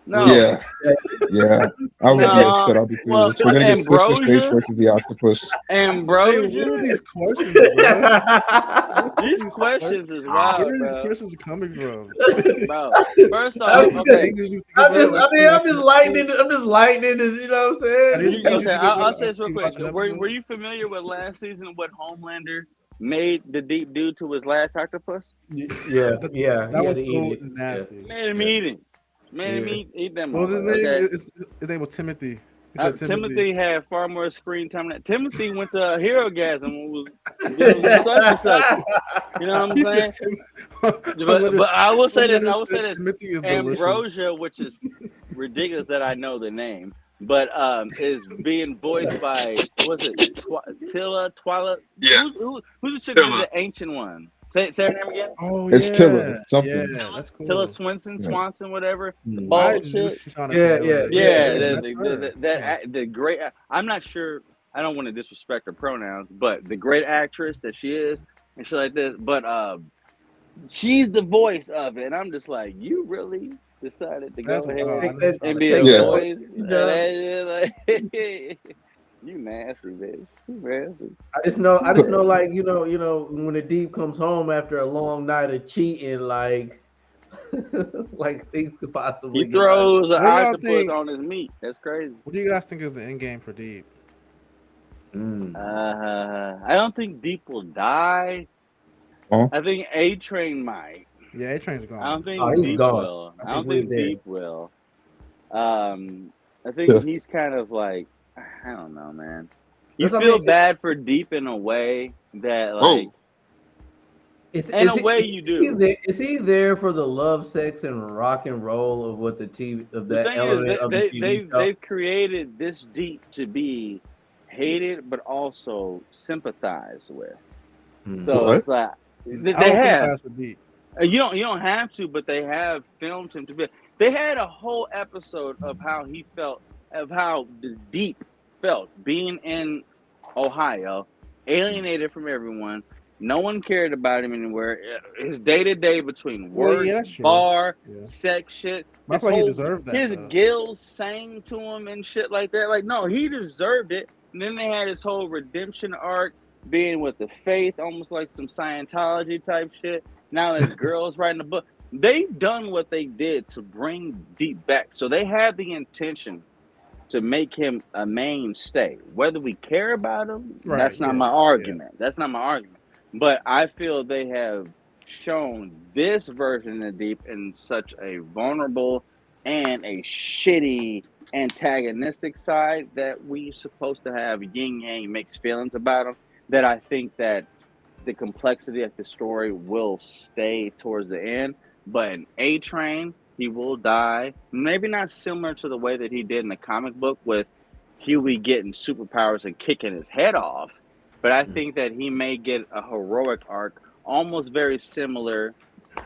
[SPEAKER 1] No.
[SPEAKER 4] Yeah. Yeah. I would be
[SPEAKER 1] No.
[SPEAKER 4] upset. I'll be
[SPEAKER 1] Well,
[SPEAKER 4] furious. We're gonna get Sister
[SPEAKER 1] Ambrosia?
[SPEAKER 4] Stage versus the octopus.
[SPEAKER 2] Hey, what are
[SPEAKER 1] Ambrosia.
[SPEAKER 2] these questions, bro?
[SPEAKER 1] These questions is wild,
[SPEAKER 2] Where are these
[SPEAKER 1] bro.
[SPEAKER 2] questions coming from?
[SPEAKER 1] Bro, first
[SPEAKER 3] I was
[SPEAKER 1] off, okay.
[SPEAKER 3] I'm just lightning. I'm just lightning. You know what I'm saying?
[SPEAKER 1] Okay, I'll say this real quick. Were you familiar with last season what Homelander made the Deep do to his last octopus?
[SPEAKER 3] Yeah.
[SPEAKER 2] That was so nasty.
[SPEAKER 1] Made him eat him. Made him eat them.
[SPEAKER 2] What was his name?
[SPEAKER 1] Okay.
[SPEAKER 2] His name was Timothy. He said
[SPEAKER 1] Timothy had far more screen time than Timothy went to Hero Gasm and was sucky. You know what I'm
[SPEAKER 2] He
[SPEAKER 1] saying?
[SPEAKER 2] said
[SPEAKER 1] But I will say this. I will say this.
[SPEAKER 2] Timothy is delicious.
[SPEAKER 1] Ambrosia, which is ridiculous that I know the name, but is being voiced by what's it? Twyla.
[SPEAKER 4] Yeah.
[SPEAKER 1] Who's the chick who's the ancient one? Say her name again.
[SPEAKER 2] Oh,
[SPEAKER 4] It's
[SPEAKER 2] yeah.
[SPEAKER 4] Tilla, something.
[SPEAKER 2] Yeah, that's cool.
[SPEAKER 1] Tilla Swanson, whatever.
[SPEAKER 3] Mm.
[SPEAKER 1] Bald chick. The great. I'm not sure. I don't want to disrespect her pronouns, but the great actress that she is and shit like this. But she's the voice of it, and I'm just like, you really decided to go ahead and be a voice? You nasty, bitch. You nasty.
[SPEAKER 3] I just know, like you know, when the Deep comes home after a long night of cheating, like, like things could possibly.
[SPEAKER 1] He throws an octopus on his meat. That's crazy.
[SPEAKER 2] What do you guys think is the end game for Deep?
[SPEAKER 1] I don't think Deep will die.
[SPEAKER 4] Huh?
[SPEAKER 1] I think A-Train might.
[SPEAKER 2] Yeah, A-Train's gone.
[SPEAKER 1] I don't think
[SPEAKER 3] he's
[SPEAKER 1] Deep
[SPEAKER 3] gone.
[SPEAKER 1] will. I don't think Deep will. I think
[SPEAKER 4] Yeah.
[SPEAKER 1] he's kind of like, I don't know, man. You feel bad for Deep in a way that, like, in a way you do.
[SPEAKER 3] Is he there for the love, sex, and rock and roll of what the TV of that element of the TV show?
[SPEAKER 1] They've created this Deep to be hated, but also sympathized with. So it's like they have. You don't have to, but they have filmed him to be. They had a whole episode of how he felt, of how the Deep felt being in Ohio, alienated from everyone. No one cared about him anywhere. His day-to-day between work, bar, sex shit.
[SPEAKER 2] I feel like he deserved that.
[SPEAKER 1] His gills sang to him and shit like that. Like, no, he deserved it. And then they had his whole redemption arc, being with the faith, almost like some Scientology type shit. Now his girl's writing a book. They've done what they did to bring Deep back. So they had the intention to make him a mainstay. Whether we care about him, that's not my argument. That's not my argument. But I feel they have shown this version of Deep in such a vulnerable and a shitty antagonistic side that we're supposed to have yin-yang mixed feelings about him, that I think that the complexity of the story will stay towards the end. But in A-Train, he will die. Maybe not similar to the way that he did in the comic book with Huey getting superpowers and kicking his head off. But I think that he may get a heroic arc almost very similar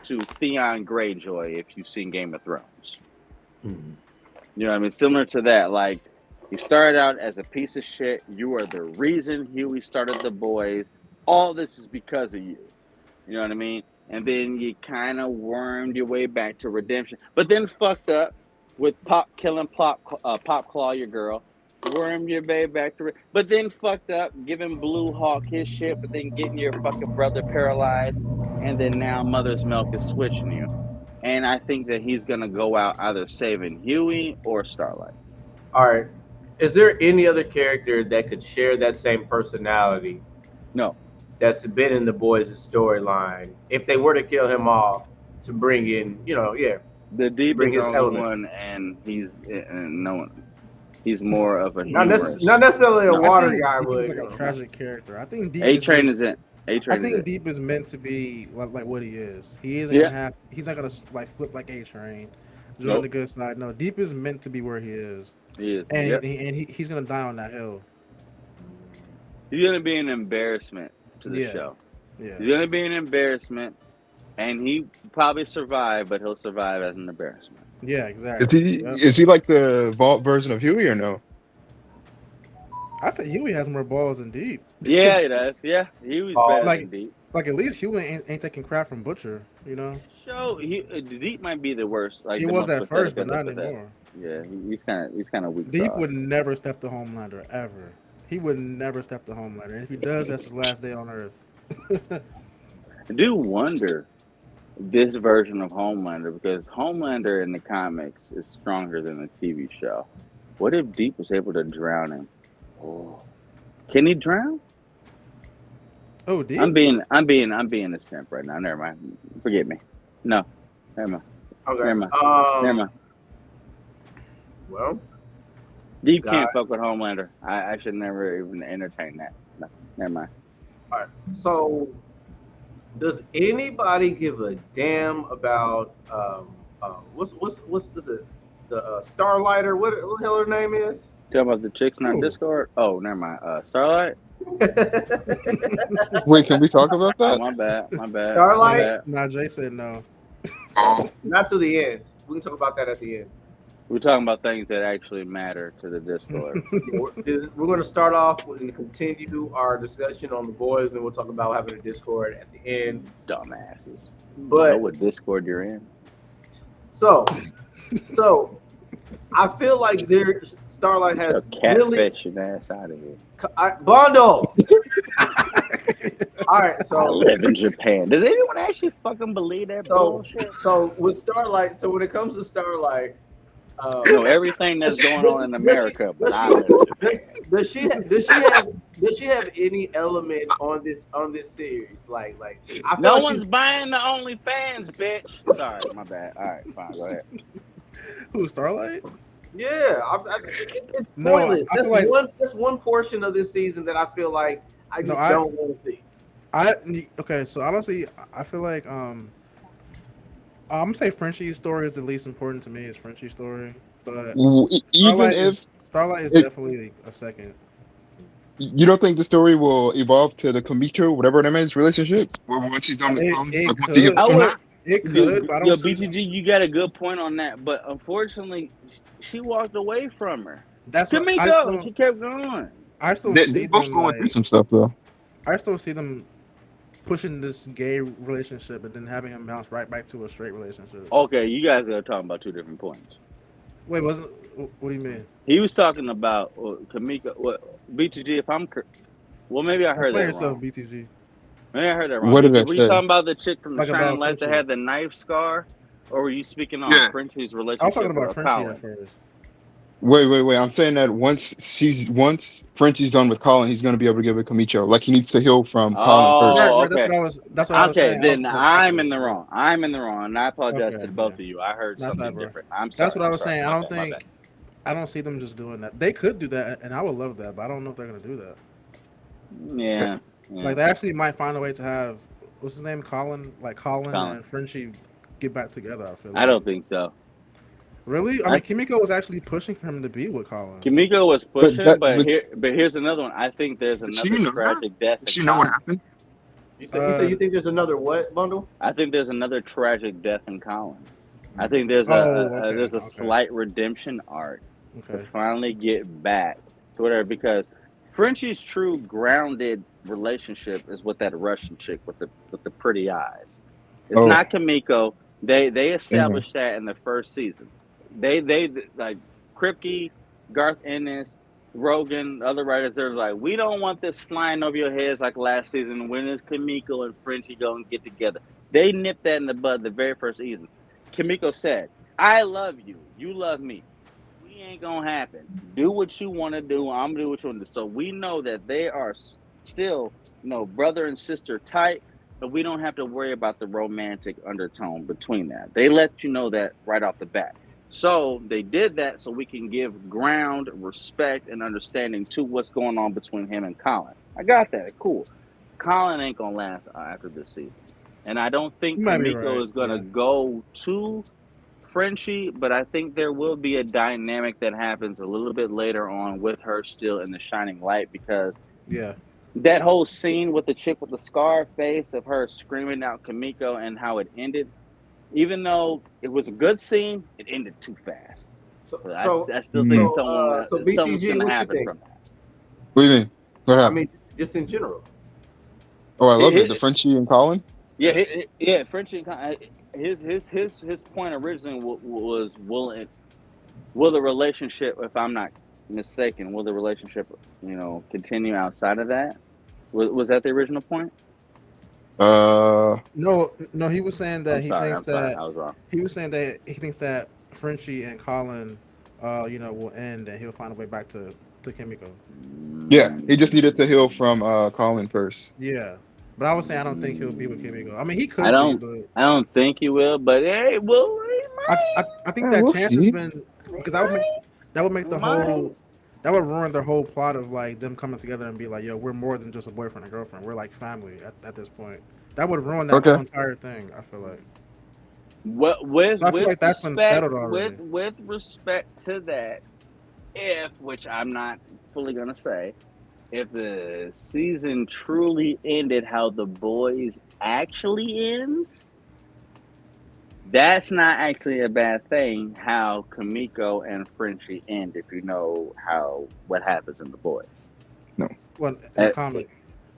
[SPEAKER 1] to Theon Greyjoy if you've seen Game of Thrones. You know what I mean? Similar to that. Like, you started out as a piece of shit. You are the reason Huey started the boys. All this is because of you. You know what I mean? And then you kind of wormed your way back to redemption. But then fucked up with killing Pop Claw, your girl. Wormed your way back to but then fucked up, giving Blue Hawk his shit, but then getting your fucking brother paralyzed. And then now Mother's Milk is switching you. And I think that he's going to go out either saving Huey or Starlight.
[SPEAKER 3] All right. Is there any other character that could share that same personality?
[SPEAKER 1] No.
[SPEAKER 3] That's been in the boys' storyline. If they were to kill him off, to bring in,
[SPEAKER 1] The Deep
[SPEAKER 3] bring
[SPEAKER 1] is
[SPEAKER 3] his
[SPEAKER 1] the only
[SPEAKER 3] element.
[SPEAKER 1] one, and no one. He's more of a
[SPEAKER 3] Not,
[SPEAKER 1] humorist.
[SPEAKER 3] not necessarily a
[SPEAKER 1] No.
[SPEAKER 3] water
[SPEAKER 2] I think
[SPEAKER 3] guy,
[SPEAKER 2] Deep
[SPEAKER 3] but
[SPEAKER 2] is like
[SPEAKER 3] you
[SPEAKER 2] a
[SPEAKER 3] know.
[SPEAKER 2] tragic character. I think Deep
[SPEAKER 1] A
[SPEAKER 2] is
[SPEAKER 1] Train
[SPEAKER 2] just.
[SPEAKER 1] is it. A
[SPEAKER 2] I
[SPEAKER 1] Train is
[SPEAKER 2] think
[SPEAKER 1] it.
[SPEAKER 2] Deep is meant to be like what he is. He isn't
[SPEAKER 1] Yeah.
[SPEAKER 2] gonna have. He's not gonna like flip like A Train, join
[SPEAKER 1] Nope.
[SPEAKER 2] the good side. No, Deep is meant to be where he is,
[SPEAKER 1] He is.
[SPEAKER 2] and
[SPEAKER 1] Yep.
[SPEAKER 2] he's gonna die on that hill.
[SPEAKER 1] He's gonna be an embarrassment to the
[SPEAKER 2] Yeah,
[SPEAKER 1] show.
[SPEAKER 2] yeah,
[SPEAKER 1] He's gonna be an embarrassment, and he probably survive, but he'll survive as an embarrassment.
[SPEAKER 2] yeah.
[SPEAKER 4] Is
[SPEAKER 2] Exactly.
[SPEAKER 4] he
[SPEAKER 2] Yep.
[SPEAKER 4] is he like the vault version of Huey or no?
[SPEAKER 2] I say Huey has more balls than Deep.
[SPEAKER 1] Yeah, he does. Yeah, he was
[SPEAKER 3] Oh,
[SPEAKER 1] better
[SPEAKER 2] like,
[SPEAKER 1] than Deep.
[SPEAKER 2] like at least Huey ain't taking crap from Butcher. You know,
[SPEAKER 1] Show Deep might be the worst. Like
[SPEAKER 2] he
[SPEAKER 1] the
[SPEAKER 2] was
[SPEAKER 1] most
[SPEAKER 2] at
[SPEAKER 1] pathetic
[SPEAKER 2] first, but
[SPEAKER 1] of the
[SPEAKER 2] not
[SPEAKER 1] pathetic.
[SPEAKER 2] anymore.
[SPEAKER 1] Yeah, he's kind of weak.
[SPEAKER 2] Deep
[SPEAKER 1] sauce.
[SPEAKER 2] would never step to Homelander ever. He would never step to Homelander, and if he does, that's his last day on Earth.
[SPEAKER 1] I do wonder this version of Homelander because Homelander in the comics is stronger than the TV show. What if Deep was able to drown him? Oh, can he drown?
[SPEAKER 2] Oh, Deep.
[SPEAKER 1] I'm being a simp right now. Never mind. Forget me. No, never mind.
[SPEAKER 3] Okay.
[SPEAKER 1] Never mind. Never mind.
[SPEAKER 3] Well,
[SPEAKER 1] Deep
[SPEAKER 3] God.
[SPEAKER 1] can't fuck with Homelander. I should never even entertain that. No, never mind.
[SPEAKER 3] all right. So, does anybody give a damn about what's this? The Starlighter? What the hell her name is?
[SPEAKER 1] Talking about the chicks on
[SPEAKER 2] Who?
[SPEAKER 1] Discord? Oh, never mind. Starlight?
[SPEAKER 4] Wait, can we talk about
[SPEAKER 1] Oh,
[SPEAKER 4] that?
[SPEAKER 1] my bad. My bad.
[SPEAKER 3] Starlight?
[SPEAKER 1] My bad.
[SPEAKER 2] Nah, Jay said no.
[SPEAKER 4] Oh,
[SPEAKER 3] Not to the end. We can talk about that at the end.
[SPEAKER 1] We're talking about things that actually matter to the Discord.
[SPEAKER 3] We're going to start off and continue our discussion on the boys, and then we'll talk about having a Discord at the end.
[SPEAKER 1] Dumbasses.
[SPEAKER 3] But
[SPEAKER 1] Know what Discord you're in?
[SPEAKER 3] so I feel like Starlight has really
[SPEAKER 1] Catfishing ass out of here.
[SPEAKER 3] Bondo. All right,
[SPEAKER 1] I
[SPEAKER 3] so
[SPEAKER 1] live in Japan. Does anyone actually fucking believe that bullshit?
[SPEAKER 3] so with Starlight, so when it comes to Starlight,
[SPEAKER 1] You know everything that's going on in America, but I live in Japan.
[SPEAKER 3] does she have any element on this series? Like I feel
[SPEAKER 1] No
[SPEAKER 3] like
[SPEAKER 1] one's
[SPEAKER 3] she's-
[SPEAKER 1] buying the OnlyFans, bitch. Sorry, my bad. All right, fine, go ahead.
[SPEAKER 2] Who, Starlight?
[SPEAKER 3] Yeah, it's
[SPEAKER 2] No,
[SPEAKER 3] pointless.
[SPEAKER 2] I feel
[SPEAKER 3] That's
[SPEAKER 2] like-
[SPEAKER 3] that's one portion of this season that I feel like I just don't want to see.
[SPEAKER 2] Okay, so honestly, I feel like I'm gonna say Frenchie's story is the least important to me. Is Frenchie's story, but
[SPEAKER 4] even
[SPEAKER 2] Starlight is
[SPEAKER 4] it-
[SPEAKER 2] definitely a second.
[SPEAKER 4] you don't think the story will evolve to the Kamiko, whatever her name is, relationship? Or once he's done with
[SPEAKER 2] It-
[SPEAKER 4] Tom,
[SPEAKER 2] it
[SPEAKER 4] like once he
[SPEAKER 2] could.
[SPEAKER 4] gets
[SPEAKER 1] I
[SPEAKER 4] from
[SPEAKER 1] would.
[SPEAKER 4] her?
[SPEAKER 2] It could, but I don't
[SPEAKER 1] Yo,
[SPEAKER 2] see.
[SPEAKER 1] BGG, you got a good point on that, but unfortunately, she walked away from her.
[SPEAKER 2] That's what I
[SPEAKER 1] Kamiko, she kept going.
[SPEAKER 2] still
[SPEAKER 4] They
[SPEAKER 2] see
[SPEAKER 4] both
[SPEAKER 2] them.
[SPEAKER 4] going through
[SPEAKER 2] Like,
[SPEAKER 4] some stuff though.
[SPEAKER 2] I still see them pushing this gay relationship, but then having him bounce right back to a straight relationship.
[SPEAKER 1] Okay, you guys are talking about two different points.
[SPEAKER 2] Wait, wasn't? What do you mean?
[SPEAKER 1] He was talking about Kamiko. What BGG? If I'm, well, maybe I heard
[SPEAKER 2] Explain
[SPEAKER 1] that
[SPEAKER 2] yourself,
[SPEAKER 1] wrong.
[SPEAKER 2] BTG.
[SPEAKER 1] Maybe I heard that wrong.
[SPEAKER 4] What did I
[SPEAKER 1] Were you
[SPEAKER 4] say?
[SPEAKER 1] talking about the chick from the
[SPEAKER 2] Like
[SPEAKER 1] Shining
[SPEAKER 2] about
[SPEAKER 1] Light that
[SPEAKER 2] Frenchie.
[SPEAKER 1] had the knife scar, or were you speaking on
[SPEAKER 4] Yeah.
[SPEAKER 1] Frenchie's relationship?
[SPEAKER 2] I was talking
[SPEAKER 1] with
[SPEAKER 2] about Frenchie
[SPEAKER 1] Colin?
[SPEAKER 2] at first.
[SPEAKER 4] Wait. I'm saying that once Frenchie's done with Colin, he's gonna be able to give it Kamicho. Like he needs to heal from Colin first.
[SPEAKER 2] Right,
[SPEAKER 1] Oh,
[SPEAKER 2] right,
[SPEAKER 1] okay.
[SPEAKER 2] That's what I was
[SPEAKER 1] Okay,
[SPEAKER 2] saying.
[SPEAKER 1] then
[SPEAKER 2] That's
[SPEAKER 1] I'm
[SPEAKER 2] it.
[SPEAKER 1] in the wrong. I'm in the wrong, and I apologize
[SPEAKER 2] Okay,
[SPEAKER 1] to both
[SPEAKER 2] yeah.
[SPEAKER 1] of you. I heard
[SPEAKER 2] That's
[SPEAKER 1] something
[SPEAKER 2] fine, bro.
[SPEAKER 1] different. I'm sorry.
[SPEAKER 2] That's what I
[SPEAKER 1] I'm
[SPEAKER 2] was
[SPEAKER 1] sorry.
[SPEAKER 2] saying.
[SPEAKER 1] My
[SPEAKER 2] I don't
[SPEAKER 1] bad, my
[SPEAKER 2] think
[SPEAKER 1] bad.
[SPEAKER 2] I don't see them just doing that. They could do that, and I would love that, but I don't know if they're gonna do that.
[SPEAKER 1] Yeah.
[SPEAKER 2] Like they actually might find a way to have what's his name, Colin
[SPEAKER 1] Colin.
[SPEAKER 2] and Frenchie get back together. I feel. Like.
[SPEAKER 1] I don't think so.
[SPEAKER 2] Really. I mean, Kimiko was actually pushing for him to be with Colin.
[SPEAKER 1] Kimiko was pushing,
[SPEAKER 4] that
[SPEAKER 1] but
[SPEAKER 4] was-
[SPEAKER 1] here's another one. I think there's
[SPEAKER 4] Does she
[SPEAKER 1] another
[SPEAKER 4] know
[SPEAKER 1] tragic death.
[SPEAKER 4] Does she
[SPEAKER 1] in
[SPEAKER 4] know what
[SPEAKER 1] Colin.
[SPEAKER 4] happened?
[SPEAKER 3] You said you think there's another what bundle?
[SPEAKER 1] I think there's another tragic death in Colin. I think there's
[SPEAKER 2] okay.
[SPEAKER 1] a slight redemption arc to
[SPEAKER 2] Okay.
[SPEAKER 1] finally get back to whatever, because Frenchie's true grounded relationship is with that Russian chick with the pretty eyes. It's
[SPEAKER 4] Oh.
[SPEAKER 1] not Kamiko. They established that in the first season. They like Kripke, Garth Ennis, Rogan, other writers. They're like, we don't want this flying over your heads like last season. When is Kamiko and Frenchie going to get together? They nipped that in the bud the very first season. Kamiko said, "I love you. You love me. We ain't gonna happen. Do what you want to do. I'm gonna do what you want to do." So we know that they are still, brother and sister tight. but we don't have to worry about the romantic undertone between that. They let you know that right off the bat. So they did that so we can give ground, respect, and understanding to what's going on between him and Colin. I got that. Cool. Colin ain't gonna last after this season, and I don't think
[SPEAKER 2] You might be
[SPEAKER 1] Kamiko
[SPEAKER 2] right.
[SPEAKER 1] is gonna
[SPEAKER 2] Yeah.
[SPEAKER 1] go to Frenchie, but I think there will be a dynamic that happens a little bit later on with her still in the shining light, because
[SPEAKER 2] Yeah.
[SPEAKER 1] that whole scene with the chick with the scar face of her screaming out Kamiko and how it ended, even though it was a good scene, it ended too fast.
[SPEAKER 3] So,
[SPEAKER 1] So
[SPEAKER 3] so,
[SPEAKER 1] I still think
[SPEAKER 3] so
[SPEAKER 1] something's
[SPEAKER 3] BTG,
[SPEAKER 1] going to
[SPEAKER 3] what you
[SPEAKER 1] happen
[SPEAKER 3] think?
[SPEAKER 1] from that.
[SPEAKER 4] What do you mean? What
[SPEAKER 3] I
[SPEAKER 4] happened?
[SPEAKER 3] mean, just in general.
[SPEAKER 4] Oh, I love it.
[SPEAKER 1] It-
[SPEAKER 4] The Frenchie and Colin.
[SPEAKER 1] yeah, Frenchie. His point originally was will the relationship, if I'm not mistaken, will the relationship continue outside of that? Was that the original point?
[SPEAKER 2] No, he was saying that
[SPEAKER 1] I'm sorry. I was wrong.
[SPEAKER 2] he was saying that he thinks that Frenchie and Colin, will end and he'll find a way back to Kimiko.
[SPEAKER 4] Yeah, he just needed to heal from Colin first.
[SPEAKER 2] Yeah, but I was saying I don't think he'll be with Kimiko. I mean, he could
[SPEAKER 1] I don't.
[SPEAKER 2] be, but
[SPEAKER 1] I don't think he will. But hey, well, he might.
[SPEAKER 2] I think
[SPEAKER 4] Yeah,
[SPEAKER 2] that
[SPEAKER 4] we'll
[SPEAKER 2] chance has
[SPEAKER 4] see.
[SPEAKER 2] been because that would make the whole that would ruin their whole plot of like them coming together and be like, yo, we're more than just a boyfriend and girlfriend. We're like family at this point. That would ruin that
[SPEAKER 4] Okay.
[SPEAKER 2] whole entire thing. I feel like.
[SPEAKER 1] With
[SPEAKER 2] So I feel
[SPEAKER 1] with
[SPEAKER 2] like that's been
[SPEAKER 1] respect,
[SPEAKER 2] settled already.
[SPEAKER 1] with respect to that, which I'm not fully gonna say, if the season truly ended how The Boys actually ends, that's not actually a bad thing. How Kamiko and Frenchie end, if you know what happens in The Boys.
[SPEAKER 2] Well, in
[SPEAKER 1] Uh,
[SPEAKER 2] the comic.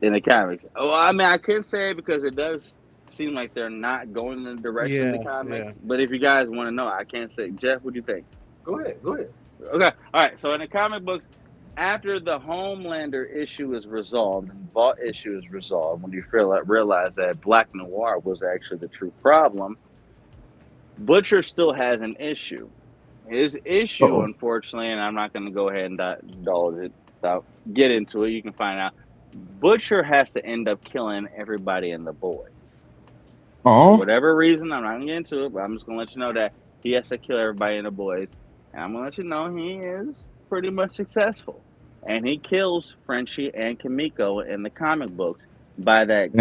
[SPEAKER 1] In the comics. Oh, I mean, I couldn't say it because it does seem like they're not going in the direction of the
[SPEAKER 2] Yeah,
[SPEAKER 1] comics.
[SPEAKER 2] yeah.
[SPEAKER 1] But if you guys want to know, I can't say. Jeff, what do you think?
[SPEAKER 3] Go ahead.
[SPEAKER 1] Okay, all right. So in the comic books, after the Homelander issue is resolved and Vought issue is resolved, when you realize that Black Noir was actually the true problem, Butcher still has an issue. His issue,
[SPEAKER 4] Uh-oh.
[SPEAKER 1] unfortunately, and I'm not going to go ahead and get into it. You can find out. Butcher has to end up killing everybody in The Boys.
[SPEAKER 4] Oh,
[SPEAKER 1] For whatever reason, I'm not going to get into it, but I'm just going to let you know that he has to kill everybody in The Boys. And I'm going to let you know he is pretty much successful. And he kills Frenchie and Kamiko in the comic books by that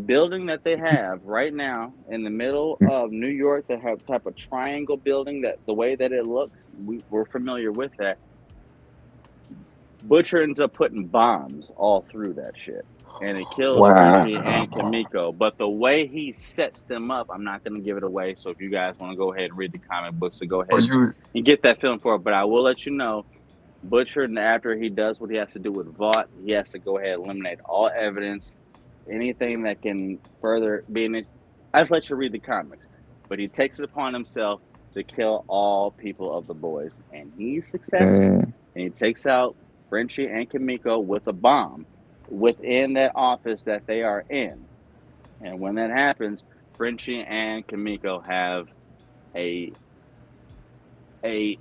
[SPEAKER 1] building that they have right now in the middle of New York, that have type of triangle building, that the way that it looks, we're familiar with that. Butcher ends up putting bombs all through that shit. And it kills Frenchie and Kamiko. But the way he sets them up, I'm not going to give it away. So if you guys want to go ahead and read the comic books, so go ahead and get that feeling for it. But I will let you know, Butcher, after he does what he has to do with Vought, he has to go ahead and eliminate all evidence, anything that can further be in it. I just let you read the comics. But he takes it upon himself to kill all people of The Boys. And he's successful. And he takes out Frenchie and Kamiko with a bomb within that office that they are in. And when that happens, Frenchie and Kamiko have a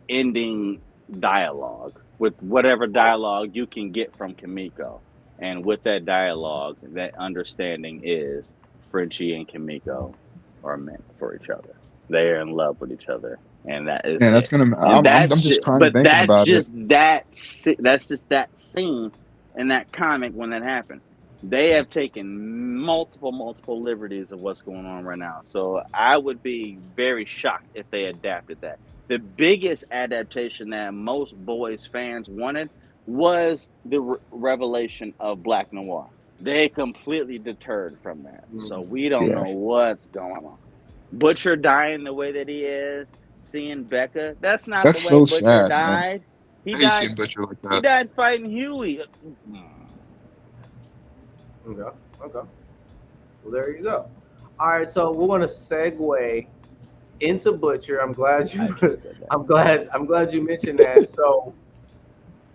[SPEAKER 1] ending dialogue with whatever dialogue you can get from Kamiko. And with that dialogue, that understanding is Frenchie and Kamiko are meant for each other. They are in love with each other. And that is
[SPEAKER 4] that's gonna. I'm just kind of thinking about it.
[SPEAKER 1] That's just that scene in that comic when that happened. They have taken multiple liberties of what's going on right now. So I would be very shocked if they adapted that. The biggest adaptation that most Boys fans wanted was the revelation of Black Noir. They completely deterred from that. So we don't know what's going on. Butcher dying the way that he is, seeing Becca, that's not the way
[SPEAKER 4] so
[SPEAKER 1] Butcher
[SPEAKER 4] sad,
[SPEAKER 1] died.
[SPEAKER 4] Man. He died. Butcher like that.
[SPEAKER 1] He died fighting Huey.
[SPEAKER 3] Okay. Well, there you go. All right, so we're gonna segue into Butcher. I'm glad you mentioned that. So,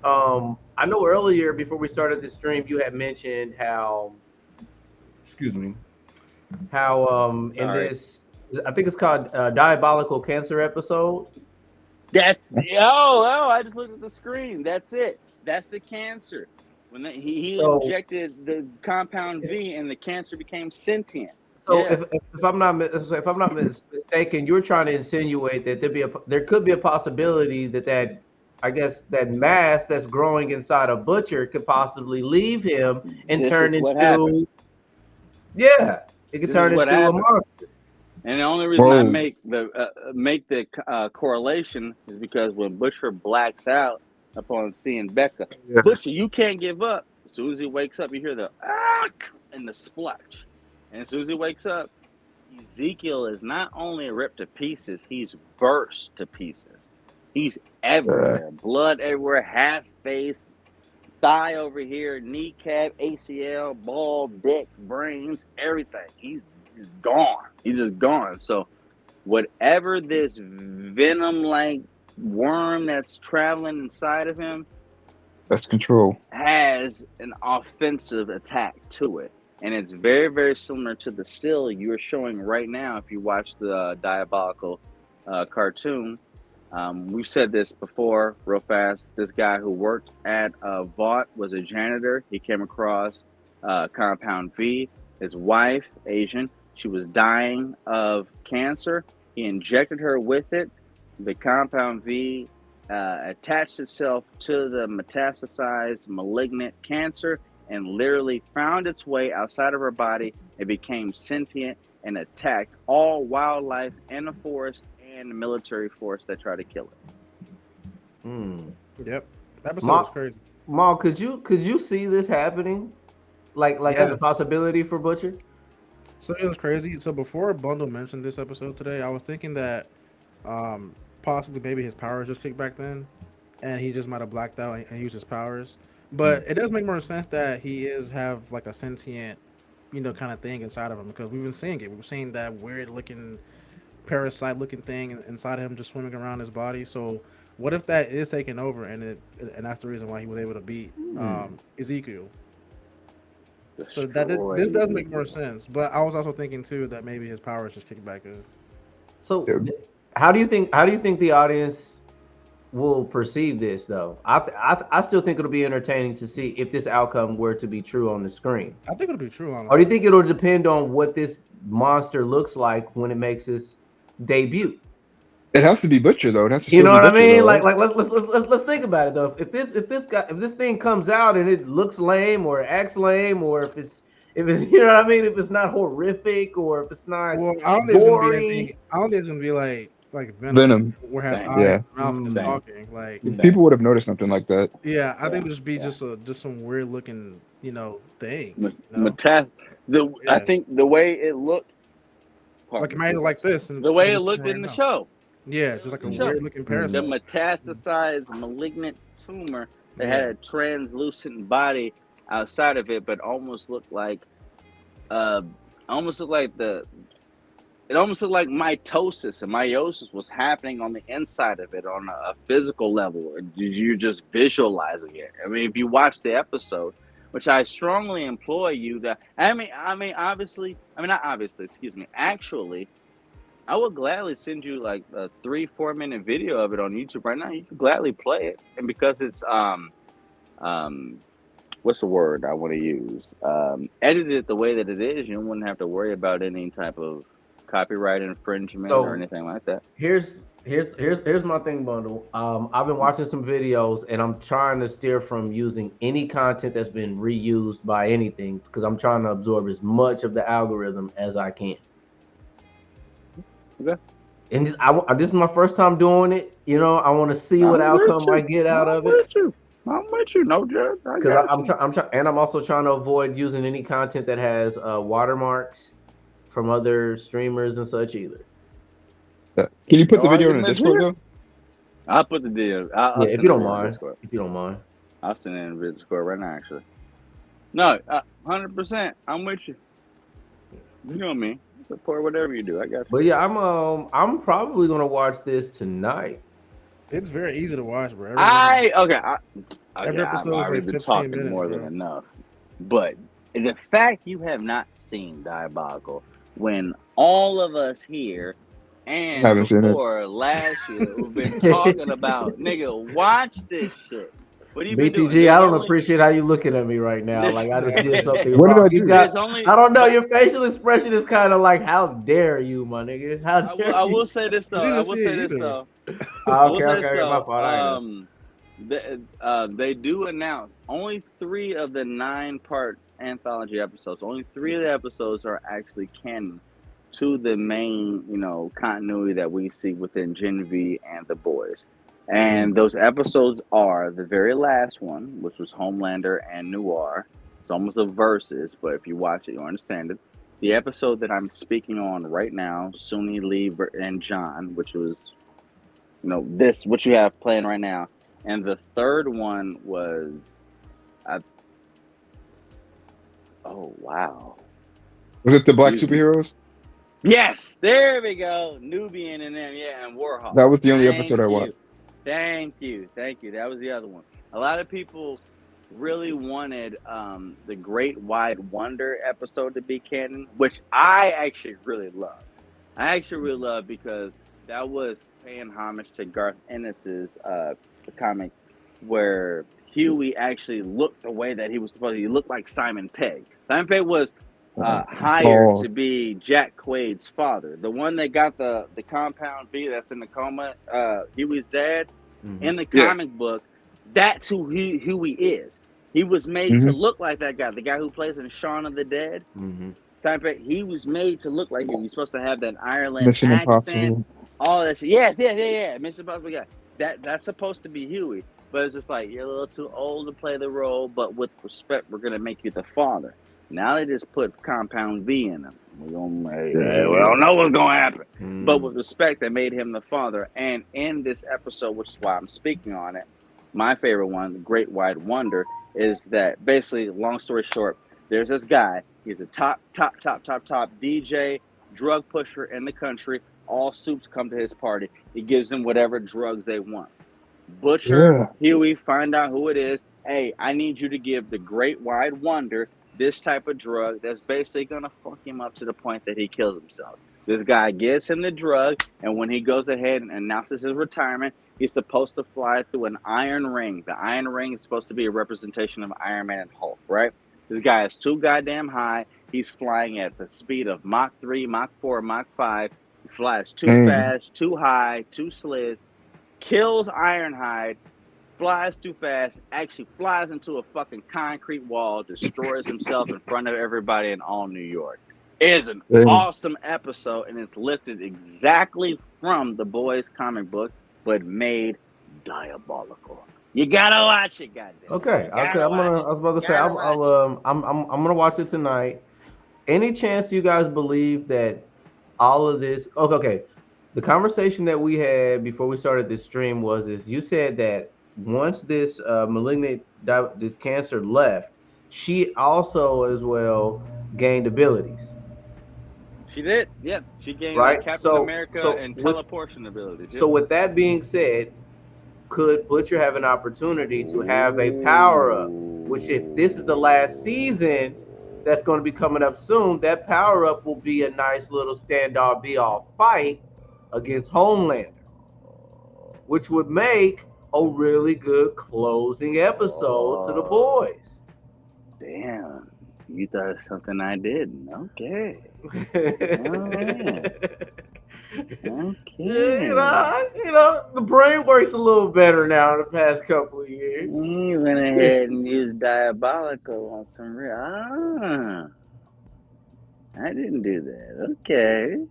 [SPEAKER 3] I know earlier before we started the stream, you had mentioned how, in this, I think it's called Diabolical Cancer episode.
[SPEAKER 1] I just looked at the screen. That's it. That's the cancer. When he
[SPEAKER 3] So-
[SPEAKER 1] injected the compound V and the cancer became sentient.
[SPEAKER 3] So
[SPEAKER 1] Yeah.
[SPEAKER 3] if I'm not mistaken, you're trying to insinuate that there could be a possibility that I guess that mass that's growing inside a Butcher could possibly leave him and
[SPEAKER 1] This
[SPEAKER 3] turn
[SPEAKER 1] is what happened.
[SPEAKER 3] into it could
[SPEAKER 1] This
[SPEAKER 3] turn
[SPEAKER 1] is what
[SPEAKER 3] into a
[SPEAKER 1] happened.
[SPEAKER 3] monster.
[SPEAKER 1] And the only reason I
[SPEAKER 4] Whoa.
[SPEAKER 1] make the correlation is because when Butcher blacks out upon seeing Becca,
[SPEAKER 4] Yeah.
[SPEAKER 1] Butcher, you can't give up. As soon as he wakes up, you hear the and the splash. And as soon as he wakes up, Ezekiel is not only ripped to pieces, he's burst to pieces. He's everywhere. Blood everywhere, half face, thigh over here, kneecap, ACL, ball, dick, brains, everything. He's gone. He's just gone. So whatever this venom-like worm that's traveling inside of him
[SPEAKER 4] That's control.
[SPEAKER 1] has an offensive attack to it. And it's very, very similar to the still you're showing right now if you watch the Diabolical cartoon. We've said this before real fast. This guy who worked at Vought was a janitor. He came across Compound V. His wife, Asian, she was dying of cancer. He injected her with it. The Compound V attached itself to the metastasized malignant cancer and literally found its way outside of her body. It became sentient and attacked all wildlife in the forest and the military force that tried to kill it.
[SPEAKER 2] Yep. That episode was crazy.
[SPEAKER 3] Maul, could you see this happening? Like as a possibility for Butcher?
[SPEAKER 2] So it was crazy. So before Bundle mentioned this episode today, I was thinking that possibly maybe his powers just kicked back then, and he just might have blacked out and used his powers. But it does make more sense that he have like a sentient, kind of thing inside of him, because we've been seeing it. We've seen that weird looking parasite looking thing inside of him just swimming around his body. So what if that is taking over and that's the reason why he was able to beat Ezekiel? So this does make more sense. But I was also thinking too that maybe his powers just kicked back in.
[SPEAKER 3] So how do you think the audience will perceive this though? I still think it'll be entertaining to see if this outcome were to be true on the screen.
[SPEAKER 2] I think it'll be true on.
[SPEAKER 3] Or do you think it'll depend on what this monster looks like when it makes its debut?
[SPEAKER 4] It has to be Butcher though. It has to
[SPEAKER 3] You know what I
[SPEAKER 4] Butcher,
[SPEAKER 3] mean?
[SPEAKER 4] though,
[SPEAKER 3] Like
[SPEAKER 4] right?
[SPEAKER 3] let's think about it though. If this thing comes out and it looks lame or acts lame, or if it's you know what I mean, if it's not horrific or if it's not
[SPEAKER 2] I don't think it's gonna be anything. I don't think it's gonna be like Venom. Where has eyes, mouth, and is talking. Like
[SPEAKER 4] people would have noticed something like that.
[SPEAKER 2] Yeah, I think it would just be just some weird looking thing.
[SPEAKER 1] I think the way it looked,
[SPEAKER 2] like it might look like this, and
[SPEAKER 1] the way it looked in the show.
[SPEAKER 2] Yeah, just like a weird looking parasite.
[SPEAKER 1] The metastasized malignant tumor that had a translucent body outside of it, but almost looked like mitosis, and meiosis was happening on the inside of it on a physical level. You're just visualizing it. I mean, if you watch the episode, which I strongly implore you to, actually, I would gladly send you like a 3-4 minute video of it on YouTube right now. You can gladly play it. And because it's, what's the word I want to use? Edited the way that it is, you wouldn't have to worry about any type of copyright infringement or anything like that.
[SPEAKER 3] Here's my thing, Bundle. I've been watching some videos and I'm trying to steer from using any content that's been reused by anything because I'm trying to absorb as much of the algorithm as I can.
[SPEAKER 1] Okay.
[SPEAKER 3] And this is my first time doing it. I want to see what outcome I get out of it.
[SPEAKER 1] I'm with you, no judge.
[SPEAKER 3] Because I'm also trying to avoid using any content that has watermarks from other streamers and such either.
[SPEAKER 4] Can you put the video in the Discord though?
[SPEAKER 1] I'll put the video.
[SPEAKER 3] If you don't mind. If you don't mind.
[SPEAKER 1] I'll send it in the Discord right now, actually. No, 100%. I'm with you. You know me. Support whatever you do. I got you.
[SPEAKER 3] But yeah, I'm probably gonna watch this tonight.
[SPEAKER 2] It's very easy to watch, bro.
[SPEAKER 1] Every
[SPEAKER 2] episode
[SPEAKER 1] I've
[SPEAKER 2] is
[SPEAKER 1] already
[SPEAKER 2] like
[SPEAKER 1] been
[SPEAKER 2] 15
[SPEAKER 1] talking
[SPEAKER 2] minutes,
[SPEAKER 1] more
[SPEAKER 2] bro.
[SPEAKER 1] than enough. But the fact you have not seen Diabolical when all of us here and
[SPEAKER 4] Haven't seen it.
[SPEAKER 1] before last year we've been talking about, nigga, watch this shit. What have you been doing?
[SPEAKER 3] BTG, I don't appreciate how you looking at me right now. Like I just did something
[SPEAKER 4] What did
[SPEAKER 3] wrong.
[SPEAKER 4] I do?
[SPEAKER 1] There's only.
[SPEAKER 3] I don't know. Your facial expression is kind of like, "How dare you, my nigga? How dare
[SPEAKER 1] I
[SPEAKER 3] you?"
[SPEAKER 1] will say this though.
[SPEAKER 2] You
[SPEAKER 1] I
[SPEAKER 2] didn't
[SPEAKER 1] will
[SPEAKER 2] see
[SPEAKER 1] say
[SPEAKER 2] it
[SPEAKER 1] this
[SPEAKER 2] either.
[SPEAKER 1] though.
[SPEAKER 3] Okay, my fault.
[SPEAKER 1] They do announce only 3 of the 9-part anthology episodes. Only 3 of the episodes are actually canon to the main, continuity that we see within Gen V and the boys. And those episodes are the very last one, which was Homelander and Noir. It's almost a versus, but if you watch it, you'll understand it. The episode that I'm speaking on right now, Suni, Lee, and John, which was, this, what you have playing right now. And the third one was, oh, wow.
[SPEAKER 4] Was it the Black Superheroes?
[SPEAKER 1] Yes, there we go. Nubian and them, yeah, and Warhawk.
[SPEAKER 4] That was the only episode I watched.
[SPEAKER 1] Thank you. That was the other one. A lot of people really wanted the Great Wide Wonder episode to be canon, which I actually really love. Because that was paying homage to Garth Ennis's comic where Huey actually looked the way that he was supposed to. He looked like Simon Pegg. Simon Pegg was hired to be Jack Quaid's father, the one that got the compound V that's in the coma, Huey's dad. In the comic book, that's who Huey is. He was made to look like that guy, the guy who plays in Shaun of the Dead. Simon Pegg, he was made to look like him. He's supposed to have that Ireland
[SPEAKER 4] Mission
[SPEAKER 1] accent,
[SPEAKER 4] Impossible.
[SPEAKER 1] all that shit. Yeah. Mission Impossible guy. That's supposed to be Huey, but it's just like, you're a little too old to play the role, but with respect, we're gonna make you the father. Now they just put Compound V in him. We don't know what's gonna happen. But with respect, they made him the father. And in this episode, which is why I'm speaking on it, my favorite one, The Great Wide Wonder, is that basically, long story short, there's this guy. He's a top DJ, drug pusher in the country. All soups come to his party. He gives them whatever drugs they want. Butcher, Huey, find out who it is. Hey, I need you to give the Great Wide Wonder this type of drug that's basically going to fuck him up to the point that he kills himself. This guy gives him the drug, and when he goes ahead and announces his retirement, he's supposed to fly through an iron ring. The iron ring is supposed to be a representation of Iron Man and Hulk, right? This guy is too goddamn high. He's flying at the speed of Mach 3, Mach 4, Mach 5. He flies too fast, too high, too sliz, kills Ironhide, flies too fast, actually flies into a fucking concrete wall, destroys himself in front of everybody in all New York. It is an awesome episode, and it's lifted exactly from the boys' comic book, but made diabolical. You gotta watch it, goddamn.
[SPEAKER 3] Okay. I was about to say I'm gonna watch it tonight. Any chance you guys believe that all of this? Okay. The conversation that we had before we started this stream is you said that once this this cancer left, she also as well gained abilities.
[SPEAKER 1] She did, yeah. She gained Captain America and teleportation abilities. Yeah.
[SPEAKER 3] So with that being said, could Butcher have an opportunity to have a power up? Which, if this is the last season that's going to be coming up soon, that power up will be a nice little stand-all be-all fight against Homelander, which would make a really good closing episode to the boys.
[SPEAKER 1] Damn, you thought of something I didn't. Okay.
[SPEAKER 3] Okay. The brain works a little better now in the past couple of years.
[SPEAKER 1] You went ahead and used diabolical on some real. I didn't do that. Okay.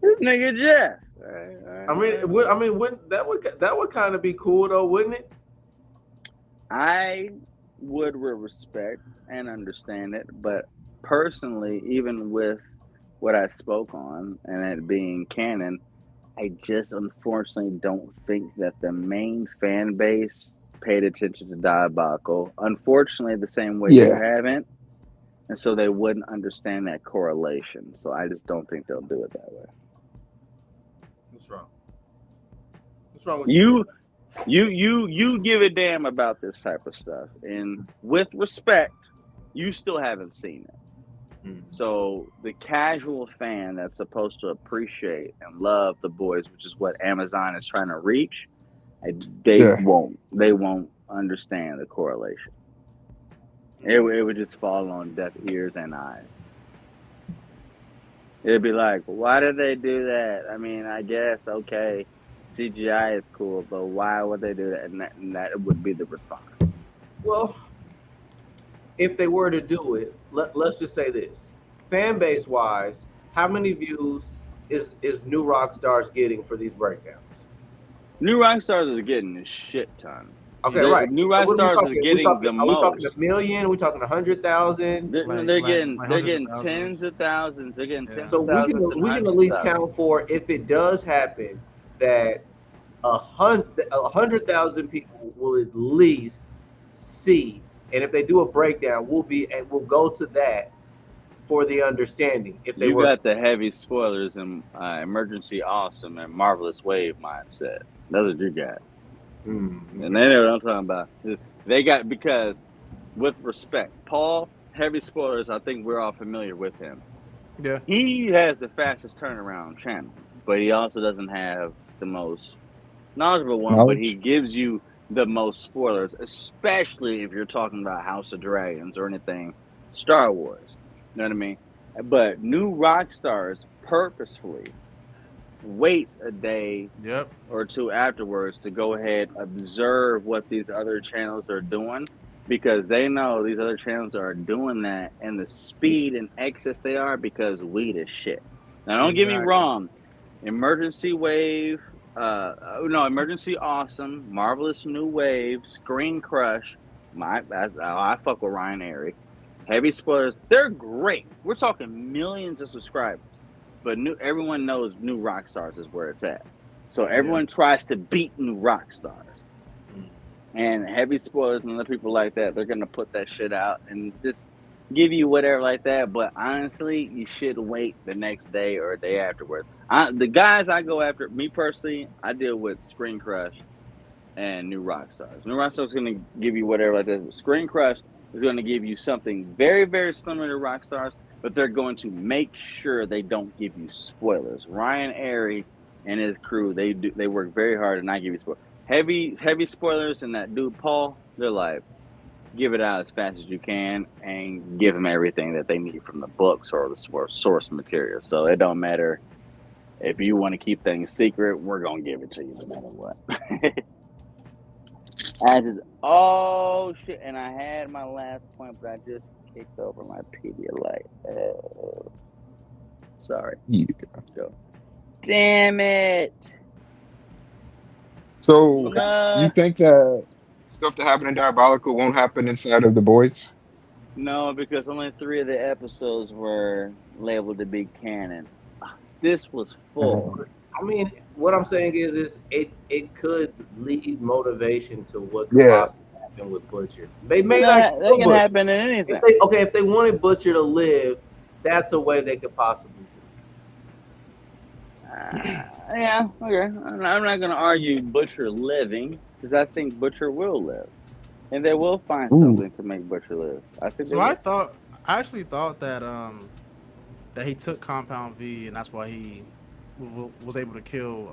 [SPEAKER 1] This nigga Jeff.
[SPEAKER 3] That would kind of be cool though, wouldn't it?
[SPEAKER 1] I would respect and understand it, but personally, even with what I spoke on and it being canon, I just unfortunately don't think that the main fan base paid attention to Diabolical. Unfortunately, the same way you haven't, and so they wouldn't understand that correlation. So I just don't think they'll do it that way.
[SPEAKER 3] What's wrong? What's wrong with
[SPEAKER 1] you? You give a damn about this type of stuff, and with respect, you still haven't seen it. So the casual fan that's supposed to appreciate and love the boys, which is what Amazon is trying to reach, they won't understand the correlation. It would just fall on deaf ears and eyes. It'd be like, why did they do that? I mean, I guess, okay, CGI is cool, but why would they do that? And that would be the response.
[SPEAKER 3] Well, if they were to do it, let's just say this. Fan base wise, how many views is New Rockstars getting for these breakdowns?
[SPEAKER 1] New Rockstars is getting a shit ton.
[SPEAKER 3] Okay, right.
[SPEAKER 1] New Rockstars is getting the most.
[SPEAKER 3] Are we talking a million? Are we talking 100,000?
[SPEAKER 1] They're getting tens of thousands. They're getting tens
[SPEAKER 3] so
[SPEAKER 1] of thousands.
[SPEAKER 3] we can at least count for, if it does happen, that 100,000 people will at least see, and if they do a breakdown, we'll go to that for the understanding. If they
[SPEAKER 1] got the heavy spoilers and Emergency Awesome and Marvelous Wave mindset. That's what you got.
[SPEAKER 3] Mm-hmm.
[SPEAKER 1] And they know what I'm talking about. They got, because with respect, Paul, heavy spoilers, I think we're all familiar with him.
[SPEAKER 2] Yeah.
[SPEAKER 1] He has the fastest turnaround channel, but he also doesn't have the most knowledgeable one, but he gives you the most spoilers, especially if you're talking about House of Dragons or anything Star Wars. You know what I mean? But New Rockstars purposefully waits a day or two afterwards to go ahead observe what these other channels are doing, because they know these other channels are doing that and the speed and excess they are, because weed is shit. Now don't get me wrong, Emergency Awesome, Marvelous New Wave, Screen Crush, I fuck with Ryan Airy, heavy spoilers, they're great. We're talking millions of subscribers. But everyone knows New Rockstars is where it's at. So everyone tries to beat New Rockstars. And heavy spoilers and other people like that, they're going to put that shit out and just give you whatever like that. But honestly, you should wait the next day or a day afterwards. The guys I go after, me personally, I deal with Screen Crush and New Rockstars. New Rockstars is going to give you whatever like that. Screen Crush is going to give you something very, very similar to Rockstars, but they're going to make sure they don't give you spoilers. Ryan Airy and his crew, they work very hard to not give you spoilers. Heavy spoilers, and that dude Paul, they're like, give it out as fast as you can and give them everything that they need from the books or the source material. So it don't matter if you want to keep things secret, we're gonna give it to you no matter what. Oh shit! And I had my last point, but I just kicked over my Pedialyte. Oh, sorry.
[SPEAKER 4] Yeah.
[SPEAKER 1] So, damn it.
[SPEAKER 4] So you think that stuff that happened in Diabolical won't happen inside of The Boys?
[SPEAKER 1] No, because only 3 of the episodes were labeled to be canon. This was full.
[SPEAKER 3] I mean, what I'm saying is it could lead motivation to what could possibly happen with Butcher. They may not.
[SPEAKER 1] They can happen in anything.
[SPEAKER 3] If they wanted Butcher to live, that's a way they could possibly do it.
[SPEAKER 1] Yeah, okay. I'm not going to argue Butcher living, because I think Butcher will live, and they will find something to make Butcher live. I think.
[SPEAKER 2] So I actually thought that that he took Compound V, and that's why he was able to kill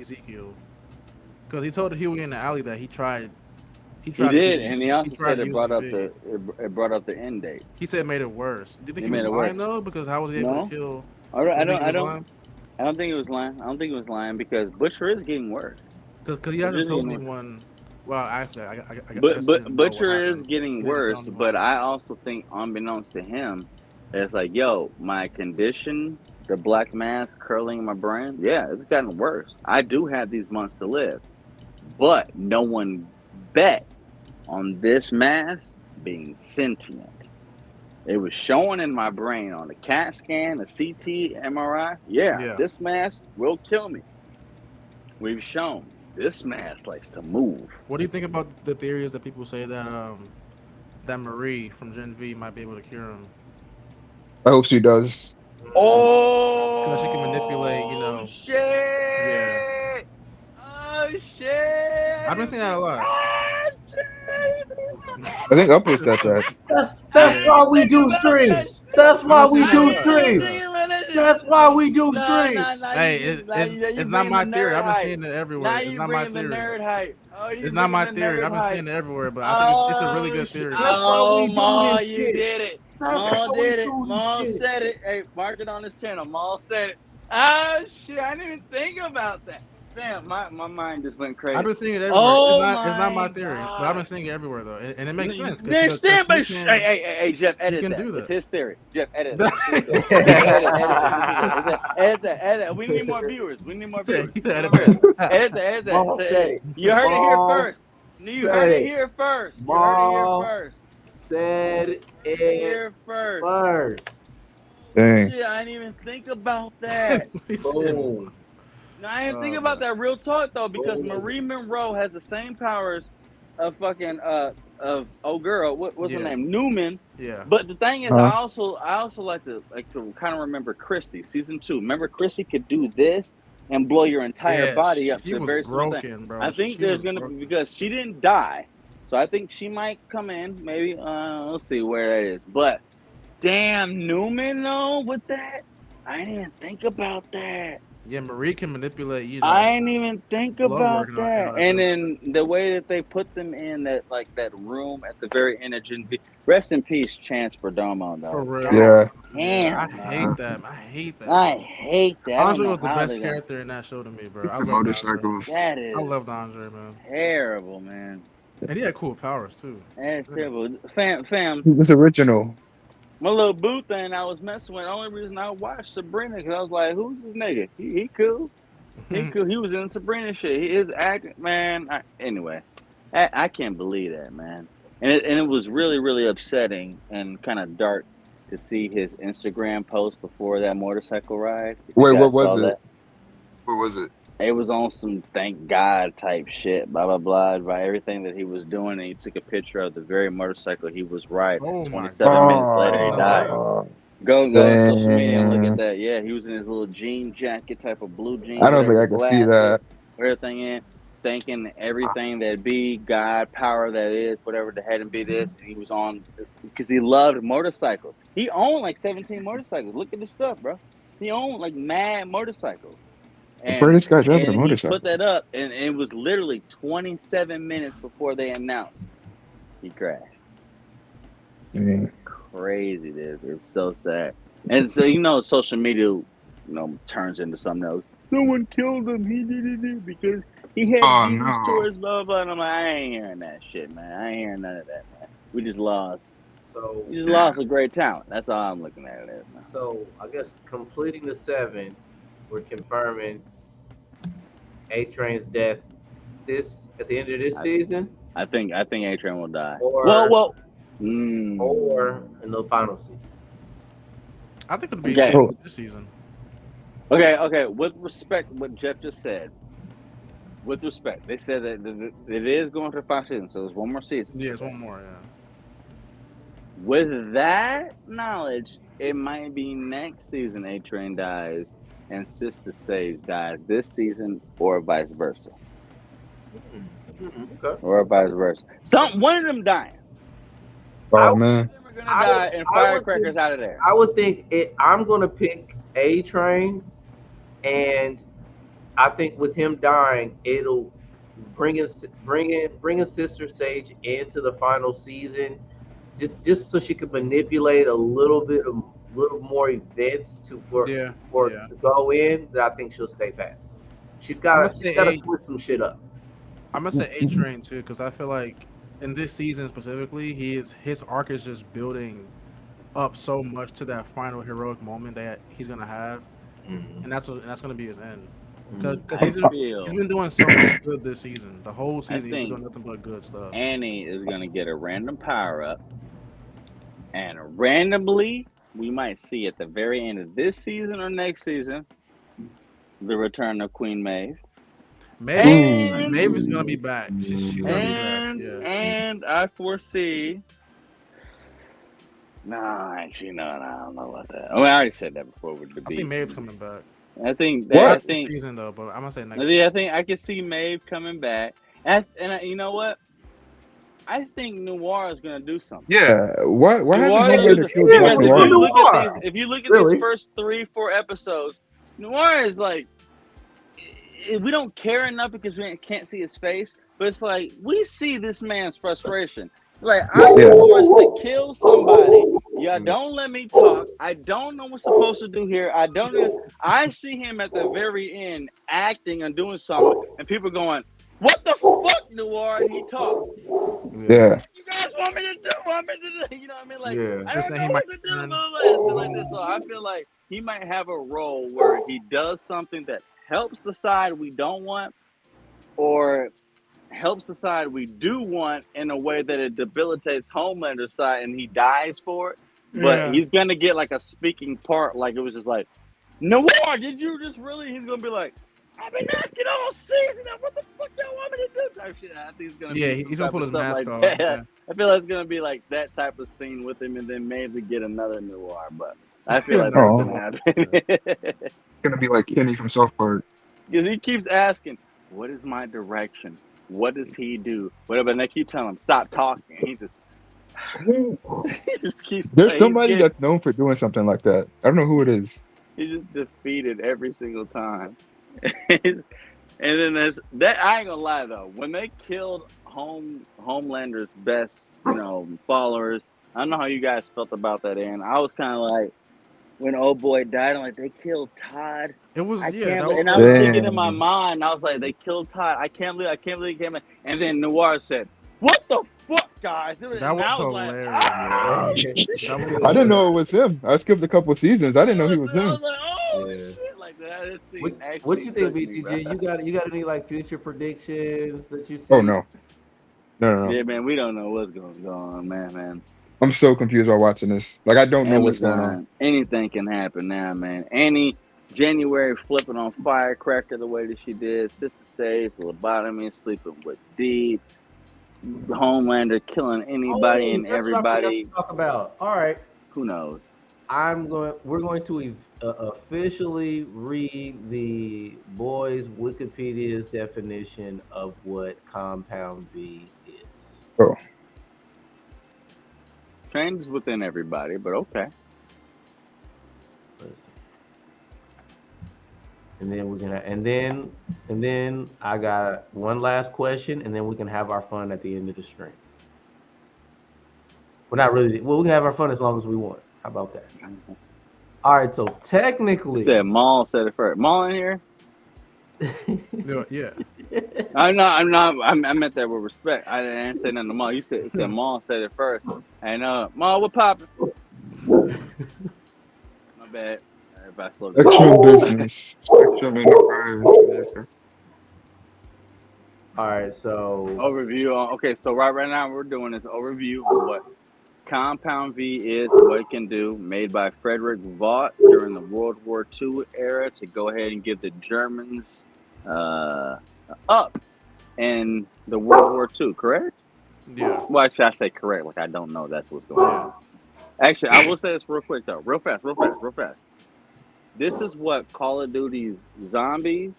[SPEAKER 2] Ezekiel, because he told Huey in the alley that he tried. He did,
[SPEAKER 1] and he also said it brought up the end date.
[SPEAKER 2] He said it made it worse. Do you think he was lying though? Because how was he able to kill?
[SPEAKER 1] I don't think it was lying. I don't think it was lying, because Butcher is getting worse.
[SPEAKER 2] Because he hasn't told anyone. Well, actually,
[SPEAKER 1] Butcher is getting worse, but I also think, unbeknownst to him, it's like, yo, my condition, the black mass curling in my brain, yeah, it's gotten worse. I do have these months to live, but no one bet on this mass being sentient. It was showing in my brain on the CAT scan, the CT, MRI. Yeah, this mass will kill me. We've shown this mass likes to move.
[SPEAKER 2] What do you think about the theories that people say that that Marie from Gen V might be able to cure him?
[SPEAKER 4] I hope she does.
[SPEAKER 1] Oh,
[SPEAKER 2] because she can manipulate, you know.
[SPEAKER 1] Shit! Yeah. Oh shit!
[SPEAKER 2] I've been seeing that a lot.
[SPEAKER 4] I think Upward said that.
[SPEAKER 3] That's why we do streams. That's why we do streams. That's why we do streams.
[SPEAKER 2] Hey, it's not my theory. I've been seeing it everywhere.
[SPEAKER 1] Now
[SPEAKER 2] It's
[SPEAKER 1] you
[SPEAKER 2] not my
[SPEAKER 1] bringing the
[SPEAKER 2] theory.
[SPEAKER 1] nerd hype. Oh, you
[SPEAKER 2] It's not my
[SPEAKER 1] bringing the
[SPEAKER 2] theory.
[SPEAKER 1] nerd
[SPEAKER 2] I've been seeing
[SPEAKER 1] hype.
[SPEAKER 2] it everywhere, but I think it's a really good theory.
[SPEAKER 3] That's why we do
[SPEAKER 1] Maul,
[SPEAKER 3] this
[SPEAKER 1] you
[SPEAKER 3] shit.
[SPEAKER 1] did it.
[SPEAKER 3] That's
[SPEAKER 1] Maul
[SPEAKER 3] why we
[SPEAKER 1] did it.
[SPEAKER 3] do this
[SPEAKER 1] Maul
[SPEAKER 3] shit.
[SPEAKER 1] said it. Hey, mark it on this channel. Maul said it. Oh shit! I didn't even think about that. Damn, my mind just went crazy.
[SPEAKER 2] I've been seeing it everywhere.
[SPEAKER 1] Oh
[SPEAKER 2] it's not my
[SPEAKER 1] my
[SPEAKER 2] theory,
[SPEAKER 1] God.
[SPEAKER 2] but I've been seeing it everywhere though, and it makes sense.
[SPEAKER 1] Next time, but hey, Jeff, edit
[SPEAKER 2] can
[SPEAKER 1] that.
[SPEAKER 2] do that.
[SPEAKER 1] It's his theory. Jeff, edit that. Edit that. We need more viewers.
[SPEAKER 2] Edit
[SPEAKER 1] Edit
[SPEAKER 3] Maul
[SPEAKER 1] that.
[SPEAKER 3] said it.
[SPEAKER 1] You heard it here
[SPEAKER 3] Maul
[SPEAKER 1] first. You heard it here first. You
[SPEAKER 3] Maul
[SPEAKER 1] heard
[SPEAKER 3] said
[SPEAKER 1] it
[SPEAKER 3] it
[SPEAKER 1] here first.
[SPEAKER 3] first.
[SPEAKER 4] Dang.
[SPEAKER 1] Yeah, I didn't even think about that.
[SPEAKER 3] Boom.
[SPEAKER 1] No, I didn't think about that. Real talk though, because Marie Monroe has the same powers of fucking of girl. What's her name? Newman.
[SPEAKER 2] Yeah.
[SPEAKER 1] But the thing is,
[SPEAKER 4] Huh?
[SPEAKER 1] I also like to kind of remember Christy season 2. Remember, Christy could do this and blow your entire body up.
[SPEAKER 2] She
[SPEAKER 1] to the
[SPEAKER 2] was
[SPEAKER 1] very same thing.
[SPEAKER 2] broken, bro.
[SPEAKER 1] I think
[SPEAKER 2] She
[SPEAKER 1] there's
[SPEAKER 2] was
[SPEAKER 1] gonna
[SPEAKER 2] broken.
[SPEAKER 1] be, because she didn't die, so I think she might come in. Maybe let's see where that is. But damn, Newman though with that, I didn't think about that.
[SPEAKER 2] Yeah, Marie can manipulate you.
[SPEAKER 1] I didn't even think
[SPEAKER 2] Love
[SPEAKER 1] about
[SPEAKER 2] working on
[SPEAKER 1] that.
[SPEAKER 2] it.
[SPEAKER 1] And then the way that they put them in that room at the very end of Gen V. Rest in peace, Chance Perdomo, though.
[SPEAKER 2] For real.
[SPEAKER 4] Yeah.
[SPEAKER 1] Damn,
[SPEAKER 2] I hate that. I hate that.
[SPEAKER 1] I hate that. I don't
[SPEAKER 2] Andre
[SPEAKER 1] know
[SPEAKER 2] was the
[SPEAKER 1] how
[SPEAKER 2] best
[SPEAKER 1] they got-
[SPEAKER 2] character in that show to me, bro. I
[SPEAKER 4] The
[SPEAKER 2] loved
[SPEAKER 4] motorcycles.
[SPEAKER 1] That is
[SPEAKER 2] I loved Andre, man.
[SPEAKER 1] terrible, man.
[SPEAKER 2] And he had cool powers too.
[SPEAKER 1] That's terrible. Fam,
[SPEAKER 4] It was original.
[SPEAKER 1] my little boo thing I was messing with. The only reason I watched Sabrina because I was like, who's this nigga? He cool. He cool. He was in Sabrina shit. He is acting, man. Anyway, I can't believe that, man. And it was really, really upsetting and kind of dark to see his Instagram post before that motorcycle ride. If you
[SPEAKER 4] Wait,
[SPEAKER 1] guys
[SPEAKER 4] what was
[SPEAKER 1] saw
[SPEAKER 4] it?
[SPEAKER 1] that.
[SPEAKER 4] What was it?
[SPEAKER 1] It was on some thank God type shit, blah, blah, blah, by everything that he was doing. And he took a picture of the very motorcycle he was riding.
[SPEAKER 2] Oh my
[SPEAKER 1] 27 minutes later, he died.
[SPEAKER 4] Oh,
[SPEAKER 1] Go to social media and look
[SPEAKER 4] Damn.
[SPEAKER 1] at that. Yeah, he was in his little jean jacket, type of blue jeans.
[SPEAKER 4] I don't think I
[SPEAKER 1] whatever,
[SPEAKER 4] can see
[SPEAKER 1] glasses,
[SPEAKER 4] that.
[SPEAKER 1] everything in, thinking everything that be God, power that is, whatever the head and be this. And he was on, because he loved motorcycles. He owned like 17 motorcycles. Look at this stuff, bro. He owned like mad motorcycles.
[SPEAKER 4] Where this guy driving a
[SPEAKER 1] and he
[SPEAKER 4] motorcycle?
[SPEAKER 1] put that up, and it was literally 27 minutes before they announced he crashed.
[SPEAKER 4] Dang.
[SPEAKER 1] Crazy, dude. It was so sad. And so, social media, turns into something else. No one killed him. He did it because he had
[SPEAKER 4] Oh,
[SPEAKER 1] views
[SPEAKER 4] no.
[SPEAKER 1] towards blah, blah, blah. And I'm like, I ain't hearing that shit, man. I ain't hearing none of that, man. We just lost a great talent. That's all I'm looking at it as, man.
[SPEAKER 3] So I guess completing the 7, we're confirming A-Train's death at the end of this season,
[SPEAKER 1] I think A-Train will die.
[SPEAKER 3] Or-
[SPEAKER 1] Well.
[SPEAKER 3] or in the final season.
[SPEAKER 2] I think it'll be
[SPEAKER 1] Okay.
[SPEAKER 2] good this season.
[SPEAKER 1] Okay. With respect to what Jeff just said, with respect, they said that it is going to the final season, so there's one more season.
[SPEAKER 2] Yeah, it's one more. Yeah.
[SPEAKER 1] With that knowledge, it might be next season A-Train dies and Sister Sage dies this season, or vice versa.
[SPEAKER 3] Okay.
[SPEAKER 1] Or vice versa. One of them dying.
[SPEAKER 4] Oh, man.
[SPEAKER 1] They're gonna die and Firecracker's out of there.
[SPEAKER 3] I would think I'm gonna pick A-Train, and I think with him dying, it'll bring Sister Sage into the final season, just so she could manipulate a little more events to go in. That I think she'll stay past. She's got to twist some shit up.
[SPEAKER 2] I'm gonna say A-Train too, because I feel like in this season specifically, his arc is just building up so much to that final heroic moment that he's gonna have, and that's gonna be his end. Because he's been doing so much good this season. The whole season he's been doing nothing but good stuff.
[SPEAKER 1] Annie is gonna get a random power up, and randomly we might see at the very end of this season or next season the return of Queen Maeve.
[SPEAKER 2] Maeve is gonna be back. She's gonna be back. Yeah.
[SPEAKER 1] And I foresee. Nah, actually, no, I don't know about that. I already said that before with the beat.
[SPEAKER 2] I think Maeve's coming back.
[SPEAKER 1] I think
[SPEAKER 2] season though, but I'm gonna say next.
[SPEAKER 1] I think I could see Maeve coming back, and you know what? I think Noir is gonna do something.
[SPEAKER 4] Yeah. Why hasn't
[SPEAKER 1] Noir
[SPEAKER 3] Yeah,
[SPEAKER 1] is
[SPEAKER 4] Homelander killed
[SPEAKER 3] yeah,
[SPEAKER 4] Black
[SPEAKER 1] because
[SPEAKER 3] what
[SPEAKER 1] if
[SPEAKER 3] you
[SPEAKER 1] you
[SPEAKER 4] Noir
[SPEAKER 3] do
[SPEAKER 4] yet?
[SPEAKER 1] look at
[SPEAKER 3] more?
[SPEAKER 1] these, if you look at these
[SPEAKER 3] Really?
[SPEAKER 1] first 3-4 episodes, Noir is like, we don't care enough because we can't see his face, but it's like we see this man's frustration. Like, I'm
[SPEAKER 4] Yeah.
[SPEAKER 1] forced to kill somebody. Yeah, don't let me talk. I don't know what's supposed to do here. I don't know. I see him at the very end acting and doing something, and people going, "What the fuck, Noir?" And he talks.
[SPEAKER 4] Yeah.
[SPEAKER 1] What you guys want me to do? Want me to do? You know what I mean? Like,
[SPEAKER 3] Yeah.
[SPEAKER 1] I
[SPEAKER 2] They're
[SPEAKER 1] don't
[SPEAKER 2] saying
[SPEAKER 1] know
[SPEAKER 2] he might
[SPEAKER 1] what to do,
[SPEAKER 2] turn.
[SPEAKER 1] blah, blah, blah, shit like this. So I feel like he might have a role where he does something that helps the side we don't want, or helps the side we do want in a way that it debilitates Homelander's side and he dies for it. But
[SPEAKER 2] Yeah.
[SPEAKER 1] he's gonna get like a speaking part, like it was just like, Noir, did you just really? He's gonna be like, I've been asking all season, what the fuck y'all want me to do? Type shit. I think it's gonna
[SPEAKER 2] Yeah,
[SPEAKER 1] be some
[SPEAKER 2] he's gonna
[SPEAKER 1] type
[SPEAKER 2] pull
[SPEAKER 1] of
[SPEAKER 2] his
[SPEAKER 1] stuff
[SPEAKER 2] mask
[SPEAKER 1] like
[SPEAKER 2] off.
[SPEAKER 1] that.
[SPEAKER 2] Yeah.
[SPEAKER 1] I feel like it's gonna be like that type of scene with him, and then maybe get another Noir. But I feel like that's
[SPEAKER 4] Oh.
[SPEAKER 1] gonna happen
[SPEAKER 4] It's gonna be like Kenny from South Park.
[SPEAKER 1] because he keeps asking, "What is my direction? What does he do? Whatever." And they keep telling him, "Stop talking." And he just keeps.
[SPEAKER 4] There's
[SPEAKER 1] He's
[SPEAKER 4] somebody
[SPEAKER 1] getting,
[SPEAKER 4] that's known for doing something like that. I don't know who it is.
[SPEAKER 1] he's just defeated every single time. And then there's that. I ain't gonna lie though. When they killed Homelander's best, followers, I don't know how you guys felt about that. And I was kind of like, when old boy died, I'm like, they killed Todd.
[SPEAKER 2] It was
[SPEAKER 1] I
[SPEAKER 2] yeah.
[SPEAKER 1] can't
[SPEAKER 2] That
[SPEAKER 1] believe,
[SPEAKER 2] was
[SPEAKER 1] and I was
[SPEAKER 2] so.
[SPEAKER 1] thinking in my
[SPEAKER 4] Damn.
[SPEAKER 1] mind, I was like, they killed Todd. I can't believe he came in. And then Noir said, "What the fuck, guys?" And
[SPEAKER 2] That was
[SPEAKER 1] I was like,
[SPEAKER 2] hilarious.
[SPEAKER 1] "Ah!"
[SPEAKER 2] That was
[SPEAKER 4] I didn't
[SPEAKER 2] hilarious.
[SPEAKER 4] know it was him. I skipped a couple seasons. I didn't know he was
[SPEAKER 1] I
[SPEAKER 4] him.
[SPEAKER 1] was like, "Oh
[SPEAKER 3] Yeah.
[SPEAKER 1] shit!" Like that. That scene
[SPEAKER 3] What
[SPEAKER 1] actually
[SPEAKER 3] you think,
[SPEAKER 1] took me, bro.
[SPEAKER 3] BTG? You got any like future predictions that you see?
[SPEAKER 4] Oh no. No.
[SPEAKER 1] Yeah, man, we don't know what's going on, man.
[SPEAKER 4] I'm so confused while watching this. Like I don't know what's going on.
[SPEAKER 1] Amazon, anything can happen now, man. Any January flipping on Firecracker the way that she did, Sister Sage, lobotomy, sleeping with Deep, Homelander killing anybody and
[SPEAKER 3] That's what I forgot
[SPEAKER 1] everybody.
[SPEAKER 3] to talk about. All right,
[SPEAKER 1] Who knows?
[SPEAKER 3] we're going to officially read the boys' Wikipedia's definition of what Compound V is.
[SPEAKER 4] Oh.
[SPEAKER 1] Changes within everybody, but okay.
[SPEAKER 3] Let's see. And then we're gonna, and then I got one last question, and then we can have our fun at the end of the stream. Well, not really. Well, we can have our fun as long as we want. How about that? All right. So technically,
[SPEAKER 1] You said Maul said it first. Maul in here?
[SPEAKER 2] Yeah.
[SPEAKER 1] I'm not. I meant that with respect. I didn't say nothing to Maul. You said Maul said it first. I know. Maul, what poppin'? My bad. Everybody slow down.
[SPEAKER 4] Spectrum business. Spectrum enterprise.
[SPEAKER 3] all right. So
[SPEAKER 1] Overview on. Okay, so right now we're doing this overview of what Compound V is, what it can do. Made by Frederick Vought during the World War II era to go ahead and give the Germans up in the World War II. Correct?
[SPEAKER 2] Yeah.
[SPEAKER 1] Well, actually, I say correct. Like I don't know. That's what's going on. Actually, I will say this real quick though, real fast. This is what Call of Duty's zombies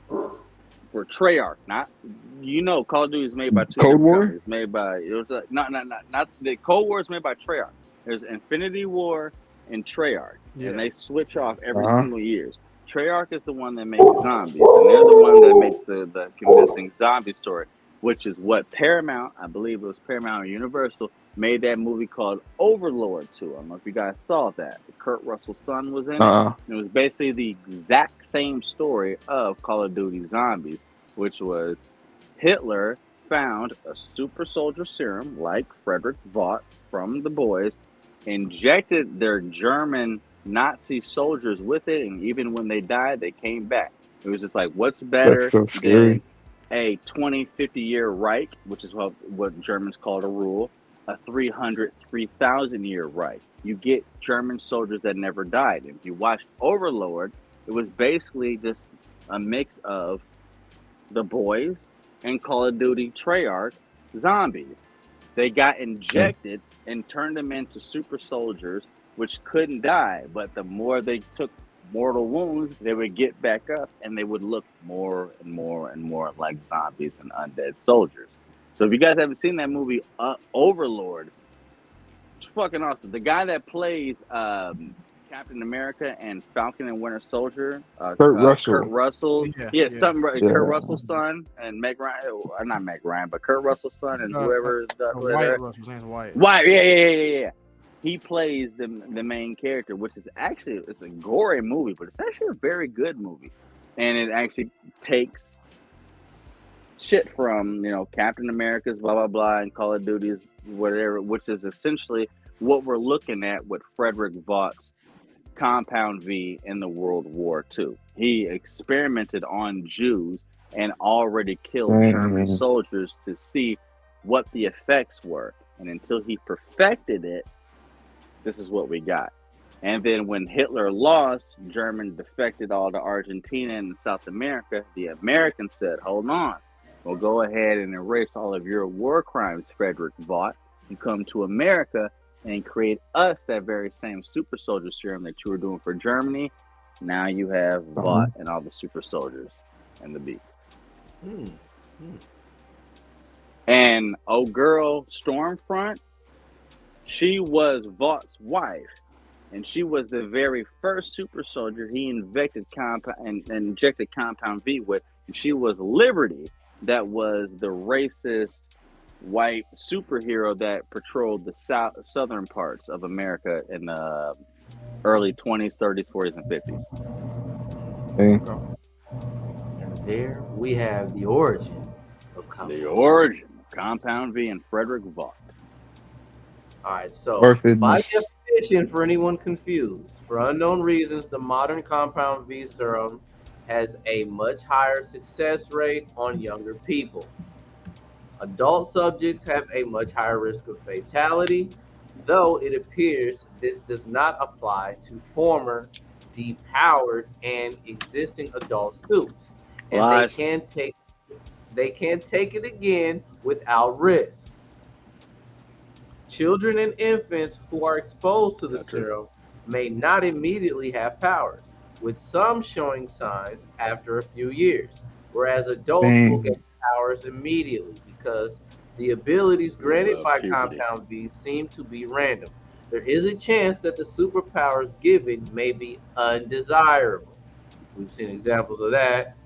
[SPEAKER 1] for Treyarch. Not Call of Duty is made by two
[SPEAKER 4] Cold
[SPEAKER 1] different
[SPEAKER 4] War?
[SPEAKER 1] companies. Made by not the Cold War is made by Treyarch. There's Infinity War and Treyarch, and they switch off every single year. Treyarch is the one that makes zombies, and they're the one that makes the convincing zombie story, which is what Paramount, I believe it was Paramount or Universal, made that movie called Overlord to. I don't know if you guys saw that. Kurt Russell's son was in it. It was basically the exact same story of Call of Duty Zombies, which was Hitler found a super soldier serum like Frederick Vought from the boys, injected their German Nazi soldiers with it, and even when they died, they came back. It was just like, what's better
[SPEAKER 4] That's so scary.
[SPEAKER 1] than a 20-50-year Reich, which is what Germans called a rule, a 3,000 year Reich. You get German soldiers that never died. And if you watched Overlord, it was basically just a mix of the boys and Call of Duty Treyarch zombies. They got injected and turned them into super soldiers, which couldn't die. But the more they took mortal wounds, they would get back up and they would look more and more and more like zombies and undead soldiers. So if you guys haven't seen that movie, Overlord, it's fucking awesome. The guy that plays Captain America and Falcon and Winter Soldier,
[SPEAKER 4] Kurt Russell.
[SPEAKER 1] Kurt Russell,
[SPEAKER 2] Yeah.
[SPEAKER 1] something.
[SPEAKER 4] Yeah.
[SPEAKER 1] Kurt Russell's son and Meg Ryan, not Meg Ryan, but Kurt Russell's son and whoever.
[SPEAKER 2] White Russell, his name's White.
[SPEAKER 1] White, yeah. He plays the main character, which is actually it's a gory movie, but it's actually a very good movie, and it actually takes shit from Captain America's blah blah blah and Call of Duty's whatever, which is essentially what we're looking at with Frederick Vaught's Compound V in the World War II. He experimented on Jews and already killed German soldiers to see what the effects were, and until he perfected it, this is what we got. And then when Hitler lost, Germany defected all to Argentina and South America. The Americans said, hold on, we'll go ahead and erase all of your war crimes, Frederick Vaught, and come to America and create us that very same super soldier serum that you were doing for Germany. Now you have Vaught and all the super soldiers and the beat. And old girl Stormfront, she was Vaught's wife, and she was the very first super soldier he injected Compound V with, and she was Liberty, that was the racist white superhero that patrolled the southern parts of America in the early 20s, 30s, 40s, and 50s.
[SPEAKER 3] And there we have the origin of
[SPEAKER 1] Compound V and Frederick Vaught.
[SPEAKER 3] All right, so by definition, for anyone confused, for unknown reasons, the modern Compound V serum has a much higher success rate on younger people. Adult subjects have a much higher risk of fatality, though it appears this does not apply to former depowered and existing adult suits, and they can take it again without risk. Children and infants who are exposed to the serum may not immediately have powers, with some showing signs after a few years, whereas adults will get powers immediately because the abilities granted by Compound V seem to be random. There is a chance that the superpowers given may be undesirable. We've seen examples of that.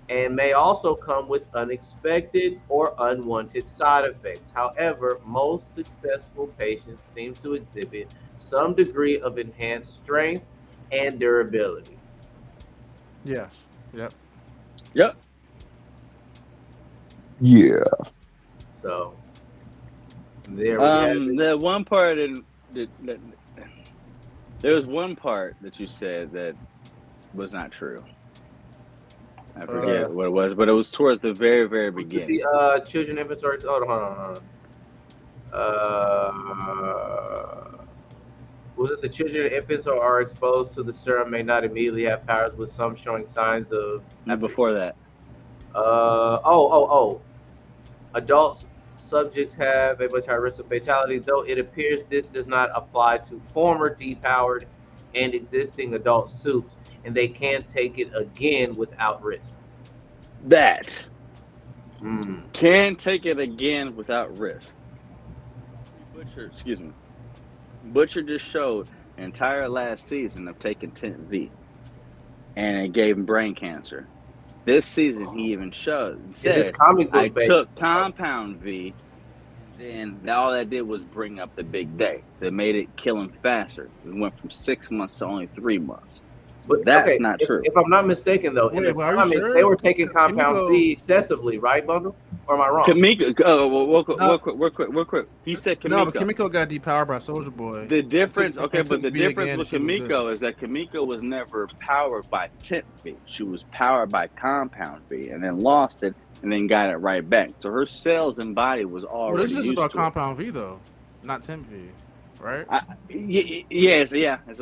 [SPEAKER 3] And may also come with unexpected or unwanted side effects. However, most successful patients seem to exhibit some degree of enhanced strength and durability.
[SPEAKER 2] Yes. Yep.
[SPEAKER 4] Yeah.
[SPEAKER 3] So there we have it.
[SPEAKER 1] The one part there was one part that you said that was not true. I forget what it was, but it was towards the very, very beginning.
[SPEAKER 3] The children, infants, or hold on. Was it the children and infants who are exposed to the serum may not immediately have powers, with some showing signs of?
[SPEAKER 1] And before that.
[SPEAKER 3] Adults subjects have a much higher risk of fatality, though it appears this does not apply to former depowered and existing adult suits, and they can take it again without risk.
[SPEAKER 1] Can take it again without risk. Butcher just showed an entire last season of taking Tent V, and it gave him brain cancer. This season, he even said, I took Compound V, then all that did was bring up the big day. So it made it kill him faster. It went from 6 months to only 3 months. But that's not true.
[SPEAKER 3] If I'm not mistaken, though, they were taking Compound V excessively, right, Bundle? Or am I wrong?
[SPEAKER 1] Kimiko, real quick. He said Kimiko.
[SPEAKER 2] No, but Kimiko got depowered by Soldier Boy.
[SPEAKER 1] The difference, but the difference with Kimiko is that Kimiko was never powered by Tent V. She was powered by Compound V, and then lost it, and then got it right back. So her cells and body was already.
[SPEAKER 2] Well, this is about Compound V though, not Tent V. Right?
[SPEAKER 1] It's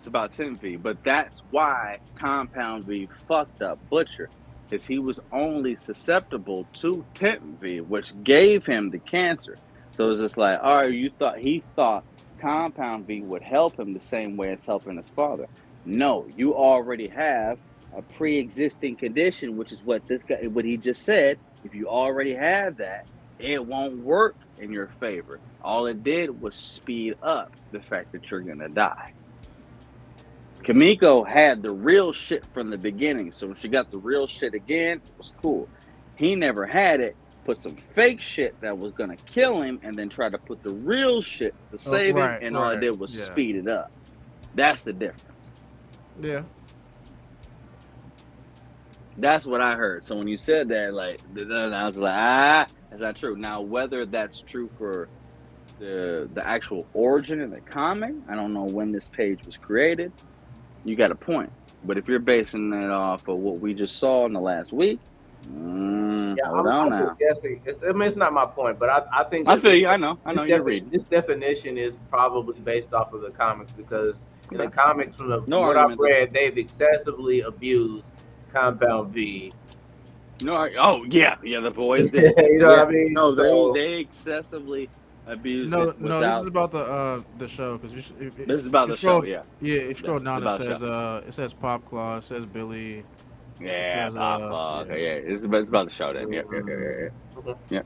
[SPEAKER 1] about Tent V, but that's why Compound V fucked up Butcher, because he was only susceptible to Tent V, which gave him the cancer. So it's just like, all right, he thought Compound V would help him the same way it's helping his father. No, you already have a pre-existing condition, which is what he just said, If you already have that, it won't work in your favor. All it did was speed up the fact that you're gonna die. Kimiko had the real shit from the beginning, so when she got the real shit again, it was cool. He never had it, put some fake shit that was gonna kill him, and then try to put the real shit to save him, and all it did was speed it up. That's the difference.
[SPEAKER 2] Yeah.
[SPEAKER 1] That's what I heard. So when you said that, like, I was like, that's not true. Now, whether that's true for the actual origin of the comic, I don't know when this page was created. You got a point. But if you're basing it off of what we just saw in the last week, hold on now.
[SPEAKER 3] Guessing. It's not my point, but I think
[SPEAKER 1] I feel you. I know you're reading.
[SPEAKER 3] This definition is probably based off of the comics, because in the comics, from what I've read, they've excessively abused Compound V.
[SPEAKER 1] The boys did.
[SPEAKER 3] You know what I mean?
[SPEAKER 1] No, they excessively abused.
[SPEAKER 2] No, this is about the show, because
[SPEAKER 1] this is about the show. Yeah.
[SPEAKER 2] Yeah, if you scroll down, it says Pop Claw, it says Billy.
[SPEAKER 1] Yeah, Pop Claw. Okay, yeah, it's about the show then. Yeah.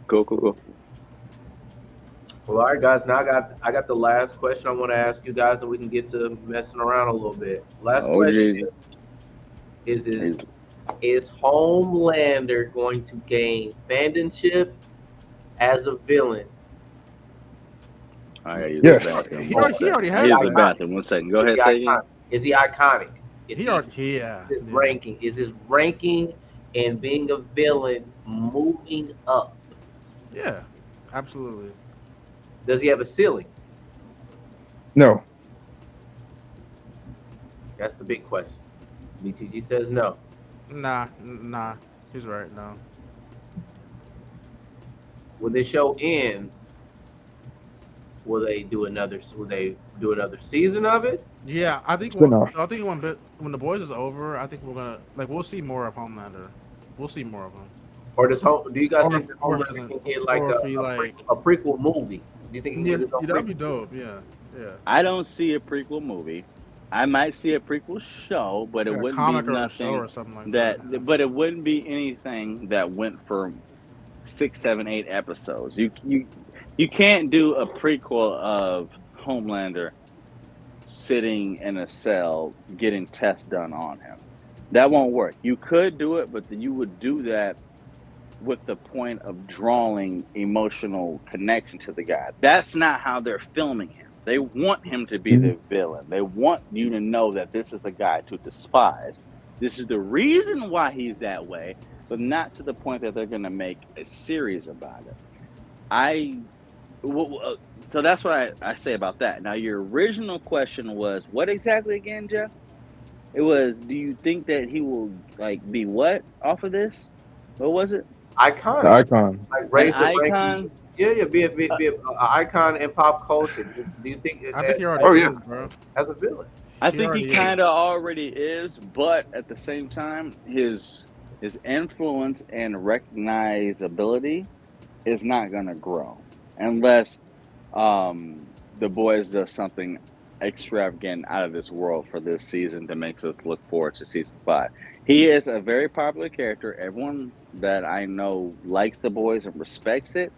[SPEAKER 1] Cool.
[SPEAKER 3] Well, all right, guys. Now I got the last question I want to ask you guys, and we can get to messing around a little bit. Last question is Homelander going to gain fandomship as a villain?
[SPEAKER 4] Yes.
[SPEAKER 2] He already has
[SPEAKER 1] the bathroom. 1 second. Go ahead, say again.
[SPEAKER 3] Is he iconic? Is his ranking and being a villain moving up?
[SPEAKER 2] Yeah, absolutely.
[SPEAKER 3] Does he have a ceiling?
[SPEAKER 4] No.
[SPEAKER 3] That's the big question. BTG says no.
[SPEAKER 2] Nah. He's right. No.
[SPEAKER 3] When this show ends, will they do another season of it?
[SPEAKER 2] Yeah, I think when The Boys is over, I think we'll see more of Homelander. We'll see more of him.
[SPEAKER 3] Or do you guys think that Homelander can get a prequel movie? Do you think
[SPEAKER 2] that'd be dope? Yeah.
[SPEAKER 1] I don't see a prequel movie. I might see a prequel show, but it wouldn't be nothing or something like that. But it wouldn't be anything that went for 6, 7, 8 episodes. You can't do a prequel of Homelander sitting in a cell getting tests done on him. That won't work. You could do it, but you would do that with the point of drawing emotional connection to the guy. That's not how they're filming him. They want him to be the villain. They want you to know that this is a guy to despise. This is the reason why he's that way, but not to the point that they're going to make a series about it. So that's what I say about that. Now, your original question was, what exactly again, Jeff? It was, do you think that he will be what off of this? What was it?
[SPEAKER 3] Icon. Like raise the icon. Yeah, be an icon in pop culture. Do you think?
[SPEAKER 2] I think he already is, bro.
[SPEAKER 3] As a villain,
[SPEAKER 1] I think he kind of already is, but at the same time, his influence and recognizability is not gonna grow unless The Boys does something extravagant out of this world for this season that makes us look forward to season 5. He is a very popular character. Everyone that I know likes The Boys and respects it.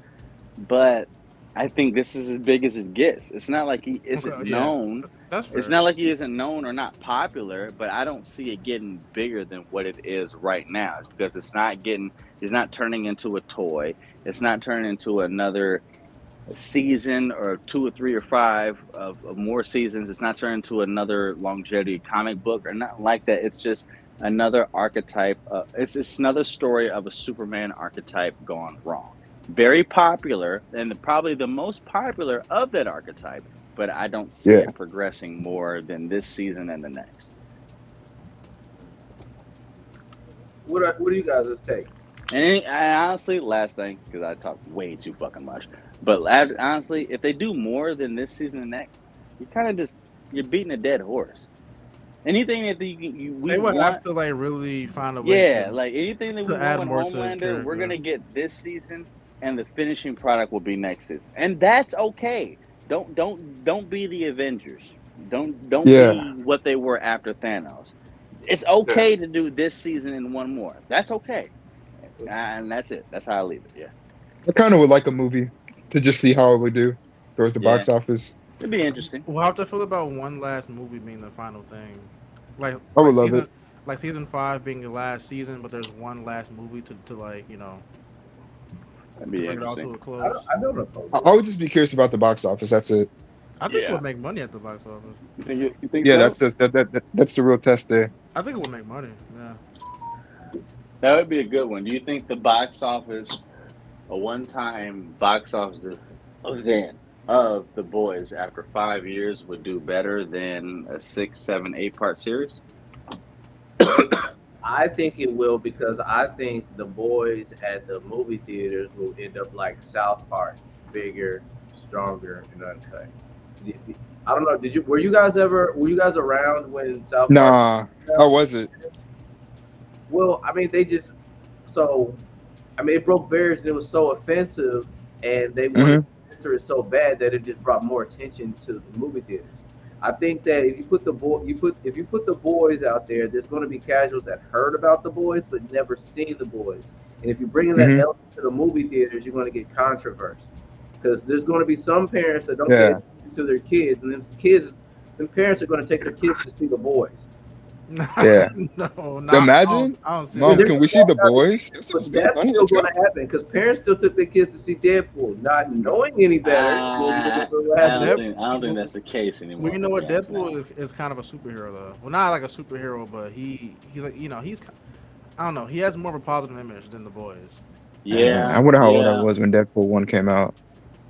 [SPEAKER 1] But I think this is as big as it gets. It's not like he isn't known.
[SPEAKER 2] That's fair.
[SPEAKER 1] It's not like he isn't known or not popular, but I don't see it getting bigger than what it is right now. It's because it's not turning into a toy. It's not turning into another season or 2 or 3 or 5 of more seasons. It's not turning into another longevity comic book or nothing like that. It's just another archetype. It's another story of a Superman archetype gone wrong. Very popular, and probably the most popular of that archetype, but I don't see it progressing more than this season and the next.
[SPEAKER 3] What do you guys take?
[SPEAKER 1] And honestly, last thing, because I talk way too fucking much, but honestly, if they do more than this season and next, you're beating a dead horse. Anything that they would
[SPEAKER 2] have to really find a way.
[SPEAKER 1] Yeah, anything that we want with Homelander, we're gonna get this season. And the finishing product will be next season, and that's okay. Don't be the Avengers. Don't be what they were after Thanos. It's okay to do this season and one more. That's okay. And that's it. That's how I leave it. Yeah.
[SPEAKER 4] I kind of would like a movie to just see how it would do towards the
[SPEAKER 1] Yeah.
[SPEAKER 4] box office.
[SPEAKER 1] It'd be interesting.
[SPEAKER 2] Well, how do you feel about one last movie being the final thing? Like,
[SPEAKER 4] I would
[SPEAKER 2] like
[SPEAKER 4] love it.
[SPEAKER 2] Like season 5 being the last season, but there's one last movie to like,
[SPEAKER 1] That'd
[SPEAKER 2] to
[SPEAKER 1] be
[SPEAKER 2] bring it all to
[SPEAKER 1] interesting.
[SPEAKER 2] a close.
[SPEAKER 3] I don't oppose
[SPEAKER 4] I
[SPEAKER 3] it.
[SPEAKER 4] would just be curious about the box office. That's it.
[SPEAKER 2] I think it
[SPEAKER 1] Yeah.
[SPEAKER 2] would make money at the box office.
[SPEAKER 1] You think
[SPEAKER 4] Yeah,
[SPEAKER 1] so?
[SPEAKER 4] that's the real test there.
[SPEAKER 2] I think it would make money. Yeah.
[SPEAKER 1] That would be a good one. Do you think the box office, a one-time box office event of The Boys after 5 years, would do better than a 6, 7, 8-part series?
[SPEAKER 3] I think it will because I think the boys at the movie theaters will end up like South Park, bigger, stronger, and uncut. I don't know. Were you guys around when South Park?
[SPEAKER 4] Nah, how was it?
[SPEAKER 3] Well, I mean, it broke barriers and it was so offensive, and they wanted to censor it so bad that it just brought more attention to the movie theaters. I think that if you put the boys out there, there's going to be casuals that heard about the boys but never seen the boys. And if you're bringing that element to the movie theaters, you're going to get controversy because there's going to be some parents that don't pay attention to their kids, and them parents are going to take their kids to see the boys.
[SPEAKER 4] Yeah.
[SPEAKER 2] No,
[SPEAKER 4] Imagine,
[SPEAKER 2] I don't see
[SPEAKER 4] Mom,
[SPEAKER 2] that.
[SPEAKER 4] can we see the boys?
[SPEAKER 3] But that's still going to happen because parents still took their kids to see Deadpool, not knowing any better.
[SPEAKER 1] I don't think that's the case anymore.
[SPEAKER 2] Well, you know what?
[SPEAKER 1] Yeah,
[SPEAKER 2] Deadpool is kind of a superhero, though. Well, not like a superhero, but he's like, I don't know. He has more of a positive image than the boys.
[SPEAKER 1] Yeah.
[SPEAKER 4] I wonder how old I was when Deadpool 1 came out.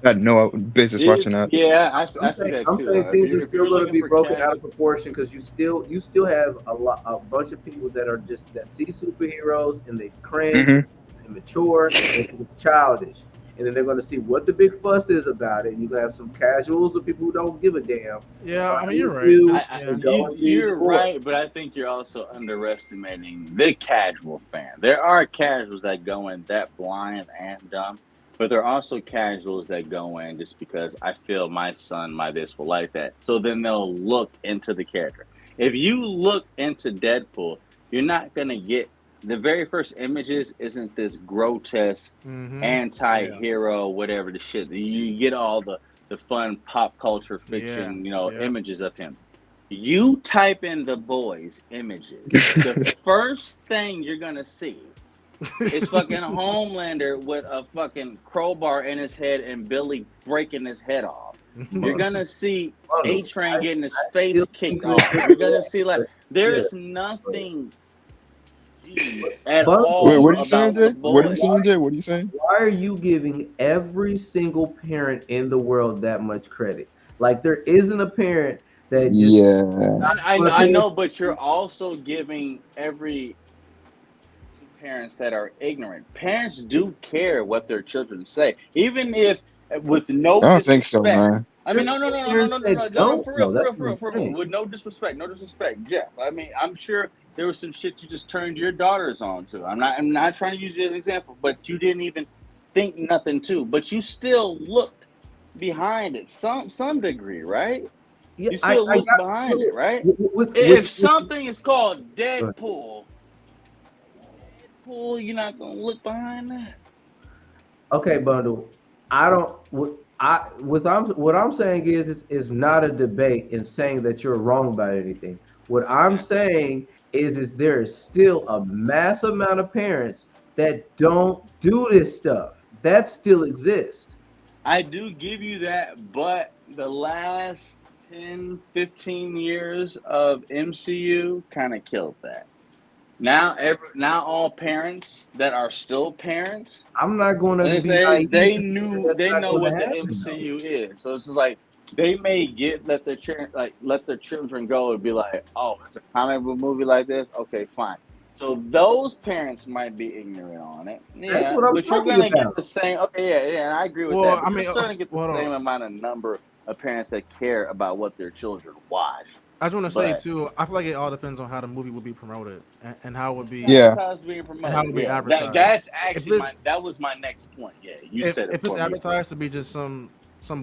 [SPEAKER 4] I had no business watching that.
[SPEAKER 1] Yeah, I see
[SPEAKER 3] I'm
[SPEAKER 1] that too.
[SPEAKER 3] I'm saying things are
[SPEAKER 1] If you're
[SPEAKER 3] still going to
[SPEAKER 1] looking
[SPEAKER 3] be
[SPEAKER 1] for
[SPEAKER 3] broken
[SPEAKER 1] casual-
[SPEAKER 3] out of proportion because you still have a bunch of people that see superheroes and they cringe and mature and it's childish, and then they're going to see what the big fuss is about it. And you're going to have some casuals or people who don't give a damn.
[SPEAKER 2] Yeah, I mean, you're right.
[SPEAKER 1] You're right, but I think you're also underestimating the casual fan. There are casuals that go in that blind and dumb. But there are also casuals that go in just because I feel my son, my this will like that. So then they'll look into the character. If you look into Deadpool, you're not going to get the very first images isn't this grotesque anti-hero, whatever the shit. You get all the fun pop culture fiction, images of him. You type in the boys images. The first thing you're going to see it's fucking Homelander with a fucking crowbar in his head and Billy breaking his head off. You're gonna see A-Train getting his face kicked off. You're gonna see there is nothing at all.
[SPEAKER 4] Wait, what are you saying, Jay? What are you saying?
[SPEAKER 3] Why are you giving every single parent in the world that much credit? Like there isn't a parent that just
[SPEAKER 1] I know, but you're also giving every parents that are ignorant. Parents do care what their children say, even if with no.
[SPEAKER 4] I don't think so, man.
[SPEAKER 1] I mean, no, for real. With no disrespect, Jeff. I mean, I'm sure there was some shit you just turned your daughters on to. I'm not trying to use you as an example, but you didn't even think nothing to. But you still looked behind it, some degree, right?
[SPEAKER 3] Yeah,
[SPEAKER 1] you still looked behind it, right? If something is called Deadpool. You're not gonna look behind that.
[SPEAKER 3] Okay, Bundle. What I'm saying is not a debate in saying that you're wrong about anything. What I'm saying is there is still a mass amount of parents that don't do this stuff. That still exists.
[SPEAKER 1] I do give you that, but the last 10, 15 years of MCU kind of killed that. Now all parents that are still parents,
[SPEAKER 3] I'm not going to be
[SPEAKER 1] they know what the MCU is. So it's just like they may let their children go and be like, oh, it's a comic book movie like this. Okay, fine. So those parents might be ignorant on it. Yeah,
[SPEAKER 3] that's what I'm
[SPEAKER 1] but you're
[SPEAKER 3] gonna
[SPEAKER 1] get the same. Okay, yeah, and I agree with that. But you're still gonna get the same amount of number of parents that care about what their children watch.
[SPEAKER 2] I just want to say too. I feel like it all depends on how the movie would be promoted and how it would be.
[SPEAKER 1] Yeah, how it's being promoted.
[SPEAKER 2] And how it would be advertised.
[SPEAKER 1] That's actually that was my next point. Yeah, you said it.
[SPEAKER 2] If it's advertised to be just some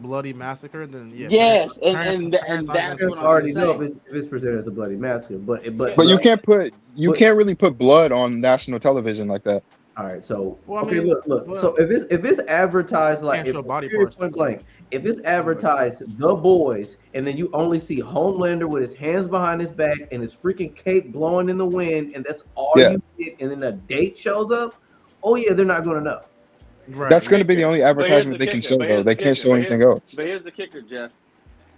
[SPEAKER 2] bloody massacre, then yeah.
[SPEAKER 1] Yes, and that's what I'm
[SPEAKER 3] already
[SPEAKER 1] saying.
[SPEAKER 3] know if it's presented as a bloody massacre, but
[SPEAKER 4] you can't really put blood on national television like that.
[SPEAKER 3] All right, so
[SPEAKER 2] Well, I
[SPEAKER 3] okay,
[SPEAKER 2] mean,
[SPEAKER 3] look.
[SPEAKER 2] but-
[SPEAKER 3] So if it's advertised like
[SPEAKER 2] Can't
[SPEAKER 3] if
[SPEAKER 2] show body
[SPEAKER 3] period
[SPEAKER 2] parts.
[SPEAKER 3] point blank, if it's advertised The Boys, and then you only see Homelander with his hands behind his back and his freaking cape blowing in the wind, and that's all
[SPEAKER 4] Yeah.
[SPEAKER 3] you get, and then a date shows up, oh yeah, they're not gonna know.
[SPEAKER 2] Right.
[SPEAKER 4] That's going to be the only
[SPEAKER 1] But here's
[SPEAKER 4] advertisement
[SPEAKER 1] the
[SPEAKER 4] they can
[SPEAKER 1] kicker,
[SPEAKER 4] show,
[SPEAKER 1] but here's
[SPEAKER 4] though.
[SPEAKER 1] the
[SPEAKER 4] They can't
[SPEAKER 1] kicker,
[SPEAKER 4] show
[SPEAKER 1] but
[SPEAKER 4] anything
[SPEAKER 1] here-
[SPEAKER 4] else.
[SPEAKER 1] But here's the kicker, Jeff.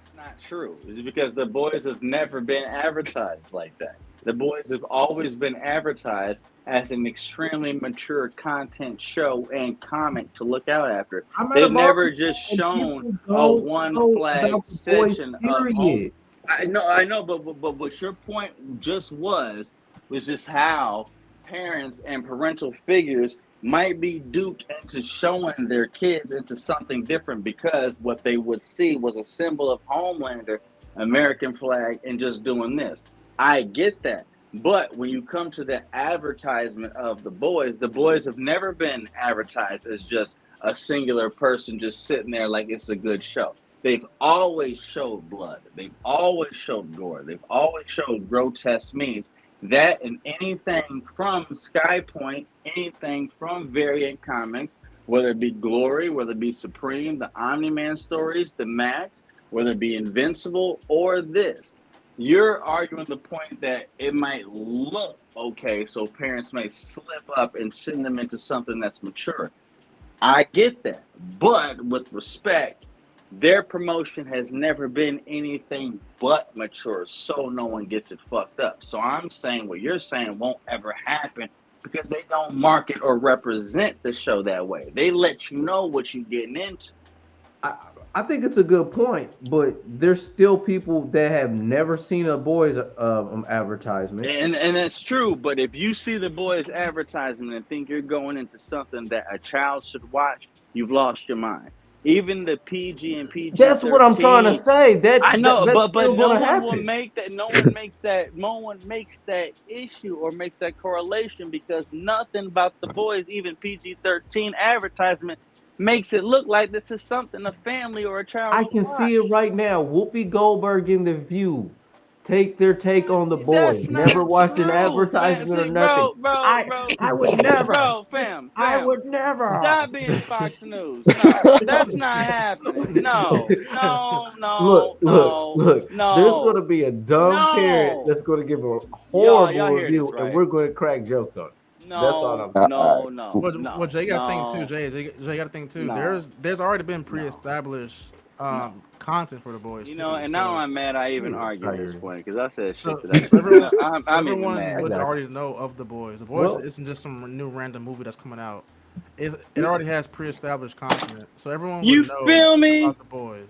[SPEAKER 1] That's not true. Is because The Boys have never been advertised like that. The Boys have always been advertised as an extremely mature content show and comic to look out after.
[SPEAKER 3] I'm at
[SPEAKER 1] They've
[SPEAKER 3] a bar
[SPEAKER 1] never just
[SPEAKER 3] and
[SPEAKER 1] shown
[SPEAKER 3] people
[SPEAKER 1] a
[SPEAKER 3] don't
[SPEAKER 1] one
[SPEAKER 3] know
[SPEAKER 1] flag
[SPEAKER 3] about The Boys,
[SPEAKER 1] section of home.
[SPEAKER 3] period.
[SPEAKER 1] I know, but what your point just was just how parents and parental figures might be duped into showing their kids into something different because what they would see was a symbol of Homelander, American flag, and just doing this. I get that. But when you come to the advertisement of The Boys have never been advertised as just a singular person just sitting there like it's a good show. They've always showed blood. They've always showed gore. They've always showed grotesque means. That and anything from Sky Point, anything from Variant Comics, whether it be Glory, whether it be Supreme, the Omni-Man stories, the Max, whether it be Invincible or this. You're arguing the point that it might look okay, so parents may slip up and send them into something that's mature. I get that. But with respect, their promotion has never been anything but mature, so no one gets it fucked up. So I'm saying what you're saying won't ever happen because they don't market or represent the show that way. They let you know what you're getting into.
[SPEAKER 3] I think it's a good point, but there's still people that have never seen a Boys advertisement.
[SPEAKER 1] And that's true, but if you see The Boys advertisement and think you're going into something that a child should watch, you've lost your mind. Even the PG and PG.
[SPEAKER 3] That's what I'm trying to say.
[SPEAKER 1] I know,
[SPEAKER 3] that's
[SPEAKER 1] but
[SPEAKER 3] still
[SPEAKER 1] no
[SPEAKER 3] gonna
[SPEAKER 1] one
[SPEAKER 3] happen.
[SPEAKER 1] will make that. No one makes that issue or makes that correlation because nothing about The Boys, even PG-13 advertisement, makes it look like this is something a family or a child.
[SPEAKER 3] I can see it right now. Whoopi Goldberg in The View. Take their take on The Boys.
[SPEAKER 1] That's not
[SPEAKER 3] Never watched an
[SPEAKER 1] true,
[SPEAKER 3] advertisement
[SPEAKER 1] fam.
[SPEAKER 3] or
[SPEAKER 1] See,
[SPEAKER 3] nothing.
[SPEAKER 1] bro,
[SPEAKER 3] I would never.
[SPEAKER 1] Bro, fam,
[SPEAKER 3] I would never.
[SPEAKER 1] Stop being Fox News. No, that's not happening. No.
[SPEAKER 3] Look.
[SPEAKER 1] No.
[SPEAKER 3] There's gonna be a dumb parent that's gonna give a horrible
[SPEAKER 1] y'all hear
[SPEAKER 3] review,
[SPEAKER 1] this, right?
[SPEAKER 3] and we're gonna crack jokes on it.
[SPEAKER 1] No,
[SPEAKER 3] That's all I'm
[SPEAKER 1] no.
[SPEAKER 2] Well, Jay got to think too. Jay got to think too.
[SPEAKER 1] No.
[SPEAKER 2] There's already been pre-established content for The Boys.
[SPEAKER 1] You know, and now I'm mad I even argued this point because I said
[SPEAKER 2] So,
[SPEAKER 1] shit.
[SPEAKER 2] everyone,
[SPEAKER 1] I'm even
[SPEAKER 2] everyone
[SPEAKER 1] mad.
[SPEAKER 2] would already know of The Boys. The Boys
[SPEAKER 3] Well-
[SPEAKER 2] isn't just some new random movie that's coming out. It already has pre-established content, so everyone
[SPEAKER 1] You
[SPEAKER 2] would know
[SPEAKER 1] feel me?
[SPEAKER 2] about The Boys,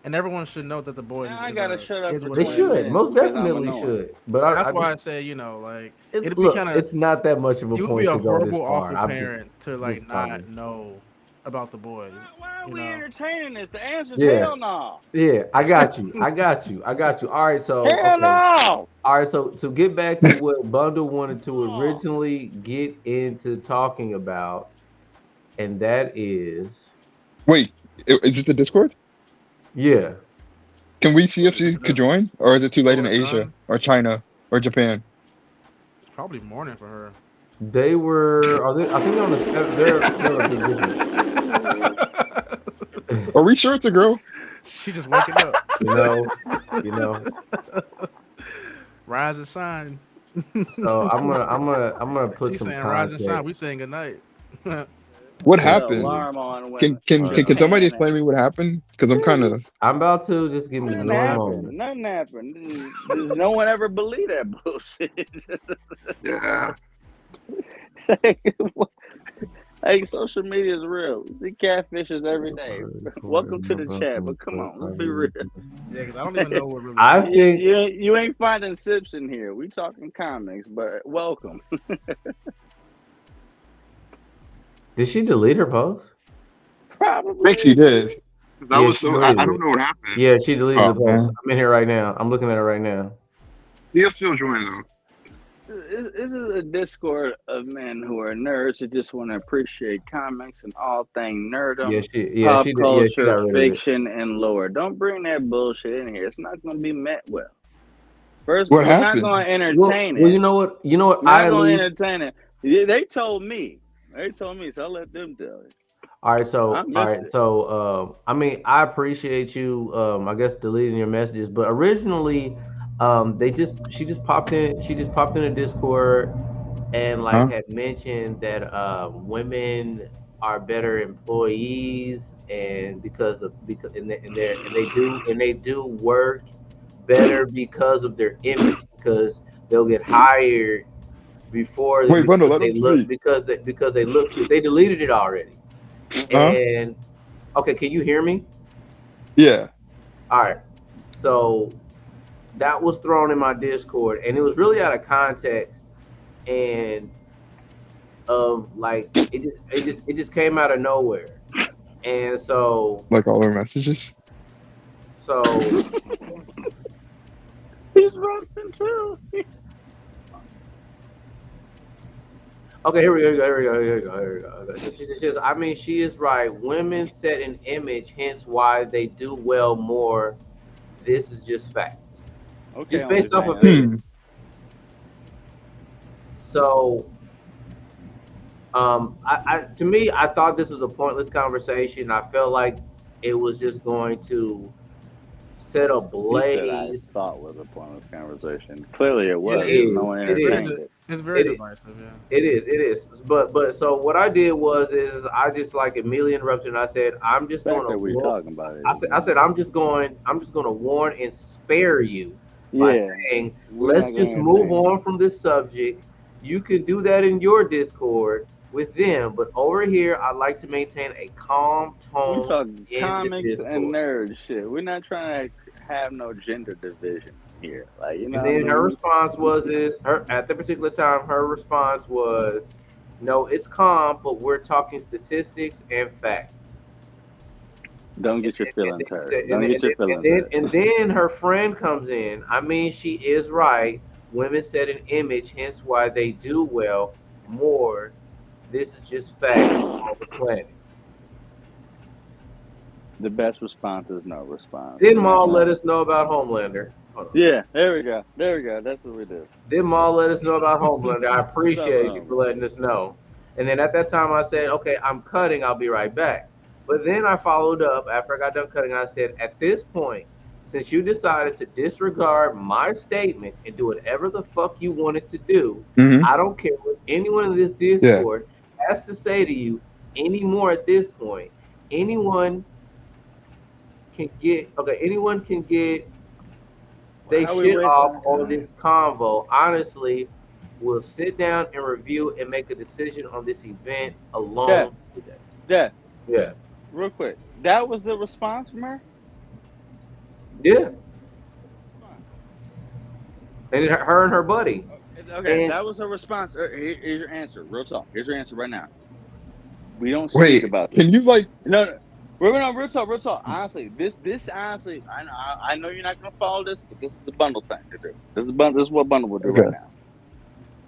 [SPEAKER 2] and everyone should know that The Boys.
[SPEAKER 1] Now I
[SPEAKER 2] is
[SPEAKER 1] gotta
[SPEAKER 2] a-
[SPEAKER 1] shut up
[SPEAKER 2] is
[SPEAKER 1] for
[SPEAKER 2] what
[SPEAKER 3] They
[SPEAKER 2] it
[SPEAKER 1] 20
[SPEAKER 2] is.
[SPEAKER 3] should,
[SPEAKER 1] minutes
[SPEAKER 3] most
[SPEAKER 1] because I'm
[SPEAKER 3] definitely
[SPEAKER 1] annoying.
[SPEAKER 3] should. But
[SPEAKER 2] That's why I say, like it'd be
[SPEAKER 3] look,
[SPEAKER 2] kind of
[SPEAKER 3] it's not that much of a
[SPEAKER 2] you would
[SPEAKER 3] point
[SPEAKER 2] be a
[SPEAKER 3] to go this
[SPEAKER 2] horrible,
[SPEAKER 3] far.
[SPEAKER 2] awful
[SPEAKER 3] I'm
[SPEAKER 2] parent to like
[SPEAKER 3] just
[SPEAKER 2] not
[SPEAKER 3] talking.
[SPEAKER 2] know about The Boys.
[SPEAKER 1] Why are
[SPEAKER 2] you
[SPEAKER 1] we
[SPEAKER 2] know.
[SPEAKER 1] entertaining this? The answer is
[SPEAKER 3] Yeah.
[SPEAKER 1] hell no.
[SPEAKER 3] Yeah, I got you. All right, so
[SPEAKER 1] Hell
[SPEAKER 3] okay.
[SPEAKER 1] no.
[SPEAKER 3] All right, so to get back to what Bundle wanted to
[SPEAKER 1] Oh.
[SPEAKER 3] originally get into talking about, and that is,
[SPEAKER 4] Wait, is it the Discord?
[SPEAKER 3] yeah,
[SPEAKER 4] Can we see if she could join, or is it too late in
[SPEAKER 2] Oh,
[SPEAKER 4] Asia
[SPEAKER 2] done.
[SPEAKER 4] or China or Japan?
[SPEAKER 2] It's probably morning for her.
[SPEAKER 3] they were. I think they're on the seventh. They're a bit different.
[SPEAKER 4] Are we sure it's a girl?
[SPEAKER 2] She just waking up.
[SPEAKER 3] You know.
[SPEAKER 2] Rise and shine.
[SPEAKER 3] So I'm gonna put
[SPEAKER 2] She's
[SPEAKER 3] some
[SPEAKER 2] saying rise and shine.
[SPEAKER 3] context.
[SPEAKER 2] We saying good night.
[SPEAKER 4] What
[SPEAKER 1] Put an
[SPEAKER 4] happened?
[SPEAKER 1] alarm on when-
[SPEAKER 4] Can somebody explain me what happened? Because I'm kind of.
[SPEAKER 3] I'm about to just give me
[SPEAKER 1] Nothing
[SPEAKER 3] one
[SPEAKER 1] happened.
[SPEAKER 3] moment.
[SPEAKER 1] Nothing happened. Does no one ever believe that bullshit?
[SPEAKER 4] Yeah.
[SPEAKER 1] Like social media is real. We see catfishes every day. Welcome to the chat, but come on, let's be real.
[SPEAKER 2] Yeah, because I don't even know what really.
[SPEAKER 3] I think
[SPEAKER 1] You ain't finding sips in here. We talking comics, but welcome.
[SPEAKER 3] did she delete her post?
[SPEAKER 4] I
[SPEAKER 1] Probably.
[SPEAKER 4] think she did. That
[SPEAKER 3] Yeah,
[SPEAKER 4] was
[SPEAKER 3] she
[SPEAKER 4] so.
[SPEAKER 3] deleted
[SPEAKER 4] I don't
[SPEAKER 3] it.
[SPEAKER 4] know what happened.
[SPEAKER 3] Yeah, she deleted
[SPEAKER 4] Oh,
[SPEAKER 3] the post. I'm in here right now. I'm looking at it right now.
[SPEAKER 4] She'll still join though.
[SPEAKER 1] This is a Discord of men who are nerds who just want to appreciate comics and all thing nerdom, pop
[SPEAKER 3] she
[SPEAKER 1] culture,
[SPEAKER 3] got rid of it.
[SPEAKER 1] fiction, and lore. Don't bring that bullshit in here. It's not going to be met well. First,
[SPEAKER 4] What
[SPEAKER 1] we're not
[SPEAKER 4] happened?
[SPEAKER 1] going to
[SPEAKER 3] Well,
[SPEAKER 1] entertain
[SPEAKER 3] well,
[SPEAKER 1] it.
[SPEAKER 3] you know what?
[SPEAKER 1] We're
[SPEAKER 3] I
[SPEAKER 1] not
[SPEAKER 3] at
[SPEAKER 1] going to
[SPEAKER 3] least
[SPEAKER 1] entertain it. Yeah, they told me. So I let them tell it.
[SPEAKER 3] All right, so
[SPEAKER 1] I'm
[SPEAKER 3] all
[SPEAKER 1] used
[SPEAKER 3] right,
[SPEAKER 1] to it.
[SPEAKER 3] so I mean, I appreciate you. I guess deleting your messages, but originally, she just popped in. She just popped in a Discord and like
[SPEAKER 4] Huh?
[SPEAKER 3] had mentioned that women are better employees and they do work better because of their image because they'll get hired
[SPEAKER 4] Wait, bundle, let him speak.
[SPEAKER 3] because they look cute. They deleted it already.
[SPEAKER 4] Huh?
[SPEAKER 3] And okay, can you hear me?
[SPEAKER 4] Yeah.
[SPEAKER 3] All right. So that was thrown in my Discord and it was really out of context and of like it just came out of nowhere. And
[SPEAKER 4] Like all our messages.
[SPEAKER 3] so
[SPEAKER 1] He's roasting too.
[SPEAKER 3] okay, here we go. Here we go. I mean, she is right. Women set an image, hence why they do well more. This is just facts.
[SPEAKER 1] Okay,
[SPEAKER 3] Just based off
[SPEAKER 1] OnlyFans.
[SPEAKER 3] opinion. So to me, I thought this was a pointless conversation. I felt like it was just going to set a
[SPEAKER 1] He said I
[SPEAKER 3] blaze.
[SPEAKER 1] thought was a pointless conversation. Clearly it was.
[SPEAKER 2] It is.
[SPEAKER 1] No one
[SPEAKER 3] It is.
[SPEAKER 1] entertained it.
[SPEAKER 2] It's very
[SPEAKER 3] It is.
[SPEAKER 2] divisive. Yeah.
[SPEAKER 3] It is. But so what I did was I just like immediately interrupted and I said I'm just
[SPEAKER 1] The fact
[SPEAKER 3] going to
[SPEAKER 1] that we're talking about it.
[SPEAKER 3] I said I'm just going to warn and spare you by saying
[SPEAKER 1] we're
[SPEAKER 3] let's
[SPEAKER 1] not
[SPEAKER 3] just
[SPEAKER 1] gonna
[SPEAKER 3] move
[SPEAKER 1] entertain
[SPEAKER 3] on from this subject. You can do that in your Discord with them, but over here I like to maintain a calm tone.
[SPEAKER 1] We're talking
[SPEAKER 3] in
[SPEAKER 1] comics
[SPEAKER 3] the
[SPEAKER 1] and
[SPEAKER 3] Discord.
[SPEAKER 1] nerd shit. We're not trying to have no gender division here. Like, you know
[SPEAKER 3] And
[SPEAKER 1] what I
[SPEAKER 3] then
[SPEAKER 1] mean?
[SPEAKER 3] her response was at the particular time her response was, "No, it's calm, but we're talking statistics and facts."
[SPEAKER 1] Don't get your feelings hurt.
[SPEAKER 3] And
[SPEAKER 1] Don't get your feelings hurt.
[SPEAKER 3] then her friend comes in. I mean, she is right. Women set an image, hence why they do well more. This is just facts on the planet.
[SPEAKER 1] The best response is no response.
[SPEAKER 3] Then Maul let us know about Homelander.
[SPEAKER 1] Yeah, there we go. That's what we do.
[SPEAKER 3] Then Maul let us know about Homelander. I appreciate you for letting us know. And then at that time I said, okay, I'm cutting. I'll be right back. But then I followed up after I got done cutting. I said, at this point, since you decided to disregard my statement and do whatever the fuck you wanted to do, I don't care what anyone in this Discord has to say to you anymore at this point. Anyone can get they shit off on this convo. Honestly, we'll sit down and review and make a decision on this event alone today. Yeah.
[SPEAKER 1] Real quick. That was the response from her?
[SPEAKER 3] Yeah. And her and her buddy.
[SPEAKER 1] Okay, that was her response. Here's your answer. Real talk. Here's your answer right now. We don't speak about this.
[SPEAKER 4] Can you like
[SPEAKER 1] No. Real talk. Honestly, this honestly, I know you're not gonna follow this, but this is the bundle thing to do. This is what bundle will do right now.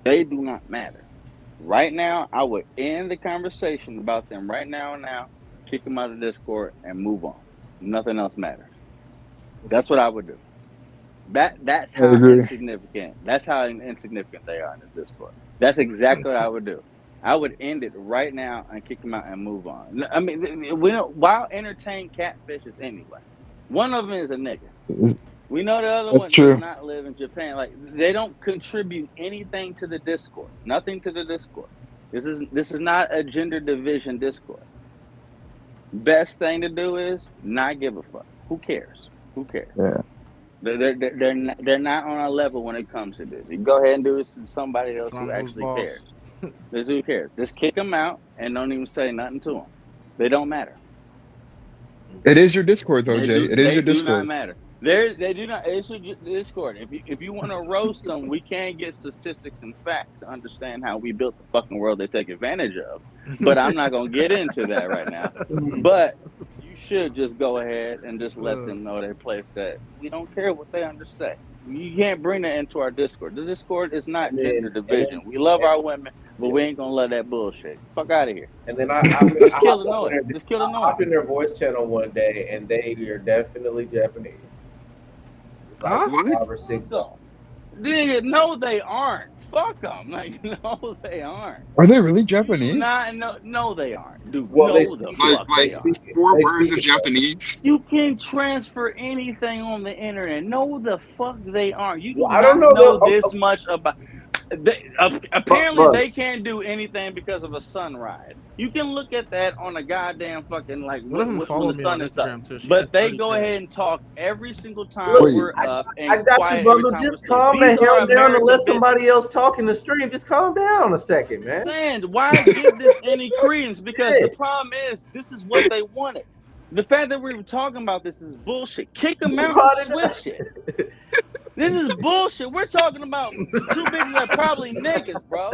[SPEAKER 1] They do not matter. Right now, I would end the conversation about them right now, kick them out of Discord, and move on. Nothing else matters. That's what I would do. That's how insignificant. That's how insignificant they are in this Discord. That's exactly what I would do. I would end it right now and kick them out and move on. I mean, why entertain catfishes anyway? One of them is a nigga. We know the other one does not live in Japan. Like, they don't contribute anything to the Discord. Nothing to the Discord. This is not a gender division Discord. Best thing to do is not give a fuck. Who cares?
[SPEAKER 4] Yeah.
[SPEAKER 1] They're not on our level when it comes to this. You go ahead and do this to somebody else who actually cares. Who cares? Just kick them out and don't even say nothing to them. They don't matter.
[SPEAKER 4] It is your Discord though, Jay. It is your Discord.
[SPEAKER 1] They do not matter. They do not. It's your Discord. If you want to roast them, we can get statistics and facts to understand how we built the fucking world they take advantage of. But I'm not gonna get into that right now. But you should just go ahead and just let them know their place that we don't care what they understand. You can't bring that into our Discord. The Discord is not gender division. We love our women, but we ain't gonna let that bullshit. Fuck out of here.
[SPEAKER 3] And then I
[SPEAKER 1] kill the noise. Just kill the noise.
[SPEAKER 3] I hopped in their voice channel one day, and they are definitely Japanese.
[SPEAKER 2] Huh?
[SPEAKER 3] Like 5 or 6.
[SPEAKER 1] Nigga, no, they aren't. fuck them. Like, no, they aren't.
[SPEAKER 4] Are they really Japanese?
[SPEAKER 1] No, they aren't. Dude,
[SPEAKER 3] Well,
[SPEAKER 1] no,
[SPEAKER 3] they
[SPEAKER 1] the
[SPEAKER 3] speak-
[SPEAKER 1] fuck
[SPEAKER 4] Like
[SPEAKER 1] they are.
[SPEAKER 4] four
[SPEAKER 3] They
[SPEAKER 4] words
[SPEAKER 3] speak
[SPEAKER 4] of
[SPEAKER 3] it.
[SPEAKER 4] Japanese?
[SPEAKER 1] You can transfer anything on the internet. No, the fuck they aren't. You do
[SPEAKER 3] Well, I don't
[SPEAKER 1] not
[SPEAKER 3] know
[SPEAKER 1] this much about. Apparently,
[SPEAKER 3] But-
[SPEAKER 1] they can't do anything because of a sunrise. You can look at that on a goddamn fucking like
[SPEAKER 2] One of them
[SPEAKER 1] when
[SPEAKER 2] followed
[SPEAKER 1] the
[SPEAKER 2] me
[SPEAKER 1] sun
[SPEAKER 2] on
[SPEAKER 1] is up.
[SPEAKER 2] Instagram too. She
[SPEAKER 1] But
[SPEAKER 2] has
[SPEAKER 1] they
[SPEAKER 2] 30K.
[SPEAKER 1] go ahead and talk every single time
[SPEAKER 3] Look,
[SPEAKER 1] we're up and
[SPEAKER 3] I got
[SPEAKER 1] quiet
[SPEAKER 3] you,
[SPEAKER 1] every
[SPEAKER 3] brother.
[SPEAKER 1] time we're
[SPEAKER 3] Just
[SPEAKER 1] asleep.
[SPEAKER 3] calm the
[SPEAKER 1] These are
[SPEAKER 3] hell down and
[SPEAKER 1] American
[SPEAKER 3] let
[SPEAKER 1] bitches.
[SPEAKER 3] somebody else talk in the stream. Just calm down a second, man.
[SPEAKER 1] Saying why give this any credence? Because the problem is this is what they wanted. The fact that we're talking about this is bullshit. Kick them out and switch it. This is bullshit. We're talking about two bitches that are probably niggas, bro.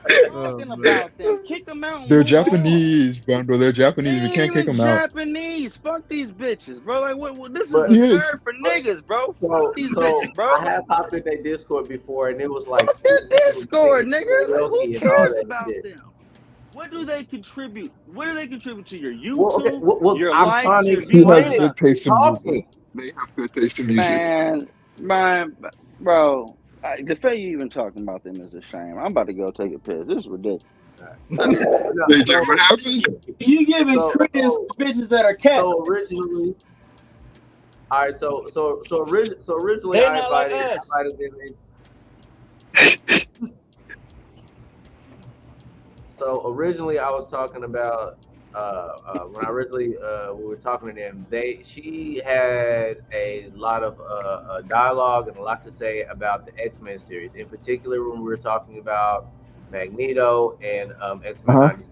[SPEAKER 1] We're talking about them. Kick them out. And
[SPEAKER 4] They're
[SPEAKER 1] move
[SPEAKER 4] Japanese, Bundle. They're
[SPEAKER 1] On.
[SPEAKER 4] Japanese.
[SPEAKER 1] They
[SPEAKER 4] We can't
[SPEAKER 1] ain't
[SPEAKER 4] kick
[SPEAKER 1] even
[SPEAKER 4] them out.
[SPEAKER 1] Japanese. Fuck these bitches, bro. Like, what this is
[SPEAKER 3] But-
[SPEAKER 1] a
[SPEAKER 4] Yes.
[SPEAKER 1] term for niggas, bro.
[SPEAKER 3] So,
[SPEAKER 1] Fuck these bitches, bro.
[SPEAKER 3] I have hopped in their Discord before, and it was like
[SPEAKER 1] Fuck their Discord, nigga. Like, who
[SPEAKER 3] karaoke and all
[SPEAKER 1] cares
[SPEAKER 3] that
[SPEAKER 1] about
[SPEAKER 3] shit.
[SPEAKER 1] them? What do they contribute? What do they contribute to your YouTube?
[SPEAKER 3] Well, okay, well,
[SPEAKER 1] your
[SPEAKER 3] I'm
[SPEAKER 1] likes,
[SPEAKER 3] trying to
[SPEAKER 1] your
[SPEAKER 4] He
[SPEAKER 1] views?
[SPEAKER 4] has
[SPEAKER 3] explain
[SPEAKER 4] good taste in music.
[SPEAKER 3] talking.
[SPEAKER 4] They have good taste in music.
[SPEAKER 1] Man, bro, the fact you even talking about them is a shame. I'm about to go take a piss. This is ridiculous.
[SPEAKER 4] Hey, Jay, what happened?
[SPEAKER 5] You giving credence to bitches that are cat.
[SPEAKER 3] So originally, all right. So originally,
[SPEAKER 5] They
[SPEAKER 3] I
[SPEAKER 5] not like
[SPEAKER 3] invited
[SPEAKER 5] us.
[SPEAKER 3] them in. So originally, I was talking about when I originally we were talking to them. She had a lot of dialogue and a lot to say about the X-Men series, in particular when we were talking about Magneto and X-Men
[SPEAKER 4] Uh-huh.
[SPEAKER 3] 96.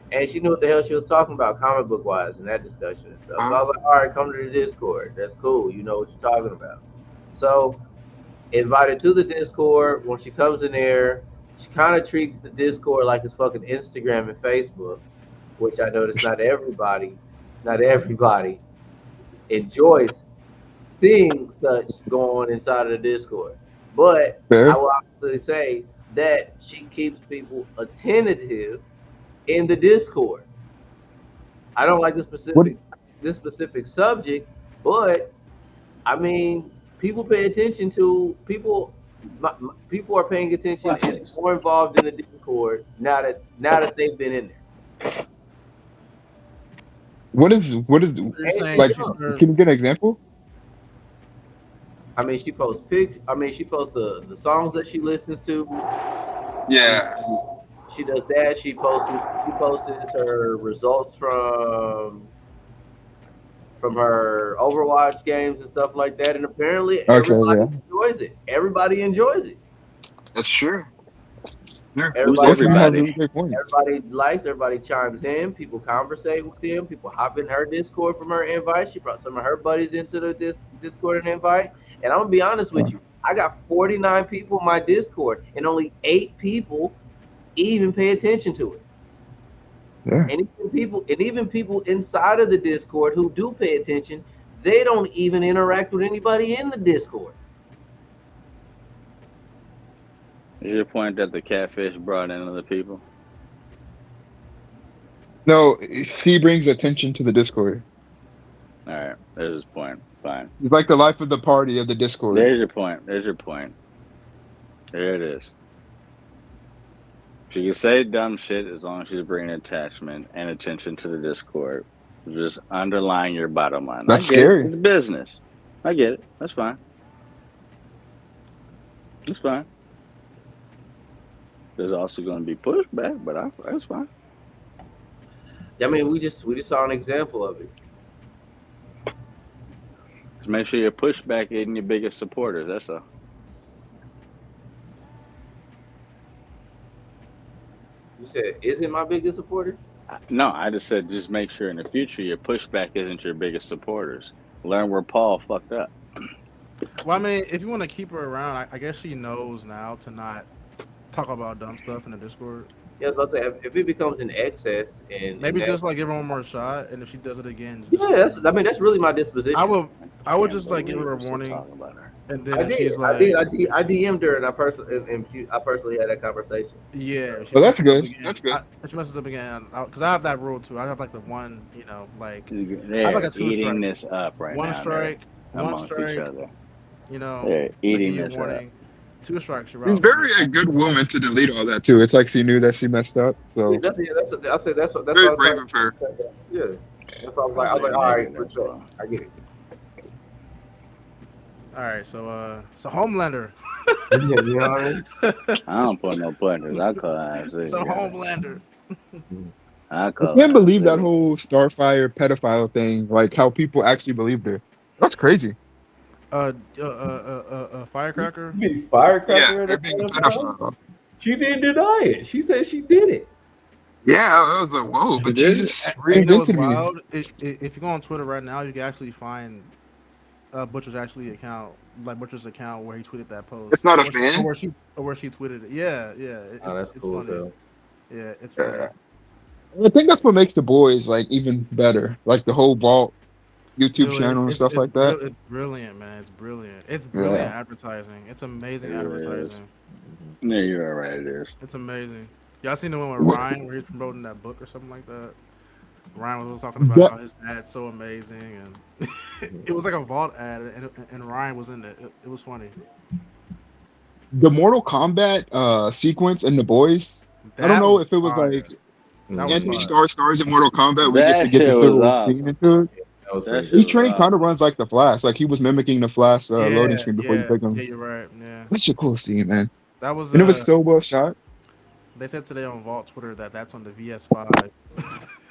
[SPEAKER 3] And she knew what the hell she was talking about, comic book wise, in that discussion and stuff. So I was like, all right, come to the Discord. That's cool. You know what you're talking about. So invited to the Discord. When she comes in there, she kind of treats the Discord like it's fucking Instagram and Facebook, which I noticed not everybody enjoys seeing such go on inside of the Discord. But
[SPEAKER 4] Fair.
[SPEAKER 3] I will obviously say that she keeps people attentive in the Discord. I don't like this specific subject, but I mean, people pay attention to people. People are paying attention and more involved in the Discord now that they've been in there.
[SPEAKER 4] What is
[SPEAKER 2] You're saying
[SPEAKER 4] like?
[SPEAKER 2] she served-
[SPEAKER 4] Can you get an example?
[SPEAKER 3] I mean, she posts she posts the songs that she listens to.
[SPEAKER 4] Yeah.
[SPEAKER 3] She does that. She posts her results from her Overwatch games and stuff like that. And apparently, everybody enjoys it. Everybody enjoys it.
[SPEAKER 4] That's true. Yeah.
[SPEAKER 3] Everybody,
[SPEAKER 4] Both of you have
[SPEAKER 1] everybody?
[SPEAKER 4] really great points.
[SPEAKER 3] everybody likes. Everybody chimes in. People conversate with them. People hop in her Discord from her invite. She brought some of her buddies into the Discord and invite. And I'm gonna be honest with you. I got 49 people in my Discord, and only 8 people even pay attention to it.
[SPEAKER 4] Yeah.
[SPEAKER 3] And even people inside of the Discord who do pay attention, they don't even interact with anybody in the Discord.
[SPEAKER 1] Is your point that the catfish brought in other people?
[SPEAKER 4] No, he brings attention to the Discord.
[SPEAKER 1] All right, there's his point. Fine.
[SPEAKER 4] He's like the life of the party of the Discord.
[SPEAKER 1] There's your point. There it is. She can say dumb shit as long as she's bringing attachment and attention to the Discord. Just underlying your bottom line.
[SPEAKER 4] That's
[SPEAKER 1] I get
[SPEAKER 4] scary.
[SPEAKER 1] It. It's business. I get it. That's fine. It's fine. There's also going to be pushback, but that's fine.
[SPEAKER 3] I mean, we just saw an example of it.
[SPEAKER 1] Just make sure your pushback isn't your biggest supporters. That's all.
[SPEAKER 3] You said, "Isn't my biggest supporter?"
[SPEAKER 1] No, I just said just make sure in the future your pushback isn't your biggest supporters. Learn where Paul fucked up.
[SPEAKER 2] Well, I mean, if you want to keep her around, I guess she knows now to not talk about dumb stuff in the Discord.
[SPEAKER 3] Yeah, I was about to say, if it becomes an excess and
[SPEAKER 2] Maybe
[SPEAKER 3] and
[SPEAKER 2] just like give her one more shot, and if she does it again,
[SPEAKER 3] yeah, that's really my disposition.
[SPEAKER 2] I would
[SPEAKER 1] Can't
[SPEAKER 2] just like give
[SPEAKER 1] believe
[SPEAKER 2] her a
[SPEAKER 1] we're still
[SPEAKER 2] warning,
[SPEAKER 1] talking about her.
[SPEAKER 2] and then
[SPEAKER 3] I
[SPEAKER 2] if
[SPEAKER 3] did.
[SPEAKER 2] she's like,
[SPEAKER 3] I DM'd her and I personally had that conversation.
[SPEAKER 2] yeah, she
[SPEAKER 4] Well, that's
[SPEAKER 2] messes
[SPEAKER 4] good.
[SPEAKER 2] up again.
[SPEAKER 4] That's good.
[SPEAKER 2] If she messes up again, because I have that rule too. I have like the one, like
[SPEAKER 1] They're
[SPEAKER 2] like a 2
[SPEAKER 1] eating
[SPEAKER 2] strike.
[SPEAKER 1] this up right
[SPEAKER 2] one
[SPEAKER 1] now.
[SPEAKER 2] strike,
[SPEAKER 1] They're
[SPEAKER 2] one
[SPEAKER 1] amongst each
[SPEAKER 2] strike.
[SPEAKER 1] other.
[SPEAKER 2] You know,
[SPEAKER 1] They're
[SPEAKER 2] I give
[SPEAKER 1] eating
[SPEAKER 2] you a
[SPEAKER 1] this up.
[SPEAKER 2] warning. 2 strikes, you're
[SPEAKER 4] She's
[SPEAKER 2] out.
[SPEAKER 4] very a good woman to delete all that too. It's like she knew that she messed up, so
[SPEAKER 3] I said that's what
[SPEAKER 4] very
[SPEAKER 3] I was
[SPEAKER 4] brave of her.
[SPEAKER 3] Yeah, that's what I was like, all right, for sure, I get it.
[SPEAKER 2] All right, so Homelander.
[SPEAKER 3] Yeah, you know what I mean?
[SPEAKER 1] I don't put no buttons. I call it.
[SPEAKER 2] So Homelander.
[SPEAKER 1] I
[SPEAKER 4] I
[SPEAKER 1] call
[SPEAKER 4] can't believe that
[SPEAKER 1] it.
[SPEAKER 4] whole Starfire pedophile thing. Like how people actually believed her. That's crazy.
[SPEAKER 2] Firecracker.
[SPEAKER 3] You mean Firecracker?
[SPEAKER 4] Yeah,
[SPEAKER 3] in
[SPEAKER 4] they're
[SPEAKER 3] the
[SPEAKER 4] being a
[SPEAKER 3] pedophile?
[SPEAKER 4] pedophile.
[SPEAKER 3] She didn't deny it. She said she did it.
[SPEAKER 4] Yeah, I was like, whoa, but
[SPEAKER 3] She did?
[SPEAKER 4] Jesus
[SPEAKER 2] You know what's
[SPEAKER 4] reinvented me.
[SPEAKER 2] wild? If you go on Twitter right now, you can actually find Butcher's Butcher's account where he tweeted that post.
[SPEAKER 4] It's not a
[SPEAKER 2] or
[SPEAKER 4] fan?
[SPEAKER 2] Or where she tweeted it. Yeah.
[SPEAKER 3] Oh, that's
[SPEAKER 2] it's
[SPEAKER 3] cool.
[SPEAKER 2] funny.
[SPEAKER 3] So
[SPEAKER 2] Yeah, it's funny.
[SPEAKER 4] I think that's what makes the boys like even better. Like the whole Vault YouTube
[SPEAKER 2] Dude,
[SPEAKER 4] channel and stuff like that.
[SPEAKER 2] It's brilliant, man. It's brilliant. It's brilliant advertising. It's amazing
[SPEAKER 1] It
[SPEAKER 2] advertising.
[SPEAKER 1] Yeah, you're right. It is.
[SPEAKER 2] It's amazing. Y'all seen the one with Ryan where he's promoting that book or something like that? Ryan was talking about how his ad's so amazing, and it was like a Vault ad, and Ryan was in it. It was funny.
[SPEAKER 4] The Mortal Kombat sequence in the boys. I don't know if it was
[SPEAKER 2] fire.
[SPEAKER 4] like
[SPEAKER 2] That was
[SPEAKER 4] Anthony
[SPEAKER 2] fire.
[SPEAKER 4] stars in Mortal Kombat. We
[SPEAKER 1] That
[SPEAKER 4] get to get
[SPEAKER 1] shit
[SPEAKER 4] this
[SPEAKER 1] was
[SPEAKER 4] little
[SPEAKER 1] awesome.
[SPEAKER 4] scene into it.
[SPEAKER 3] that was
[SPEAKER 1] That
[SPEAKER 3] pretty
[SPEAKER 1] shit
[SPEAKER 4] His
[SPEAKER 1] was
[SPEAKER 4] train kind of
[SPEAKER 1] awesome.
[SPEAKER 4] runs like the Flash. Like he was mimicking the Flash loading screen before you pick him.
[SPEAKER 2] Yeah, you're right. Yeah,
[SPEAKER 4] Such a cool scene, man.
[SPEAKER 2] that was.
[SPEAKER 4] And it was so well shot.
[SPEAKER 2] They said today on Vault Twitter that that's on the VS5.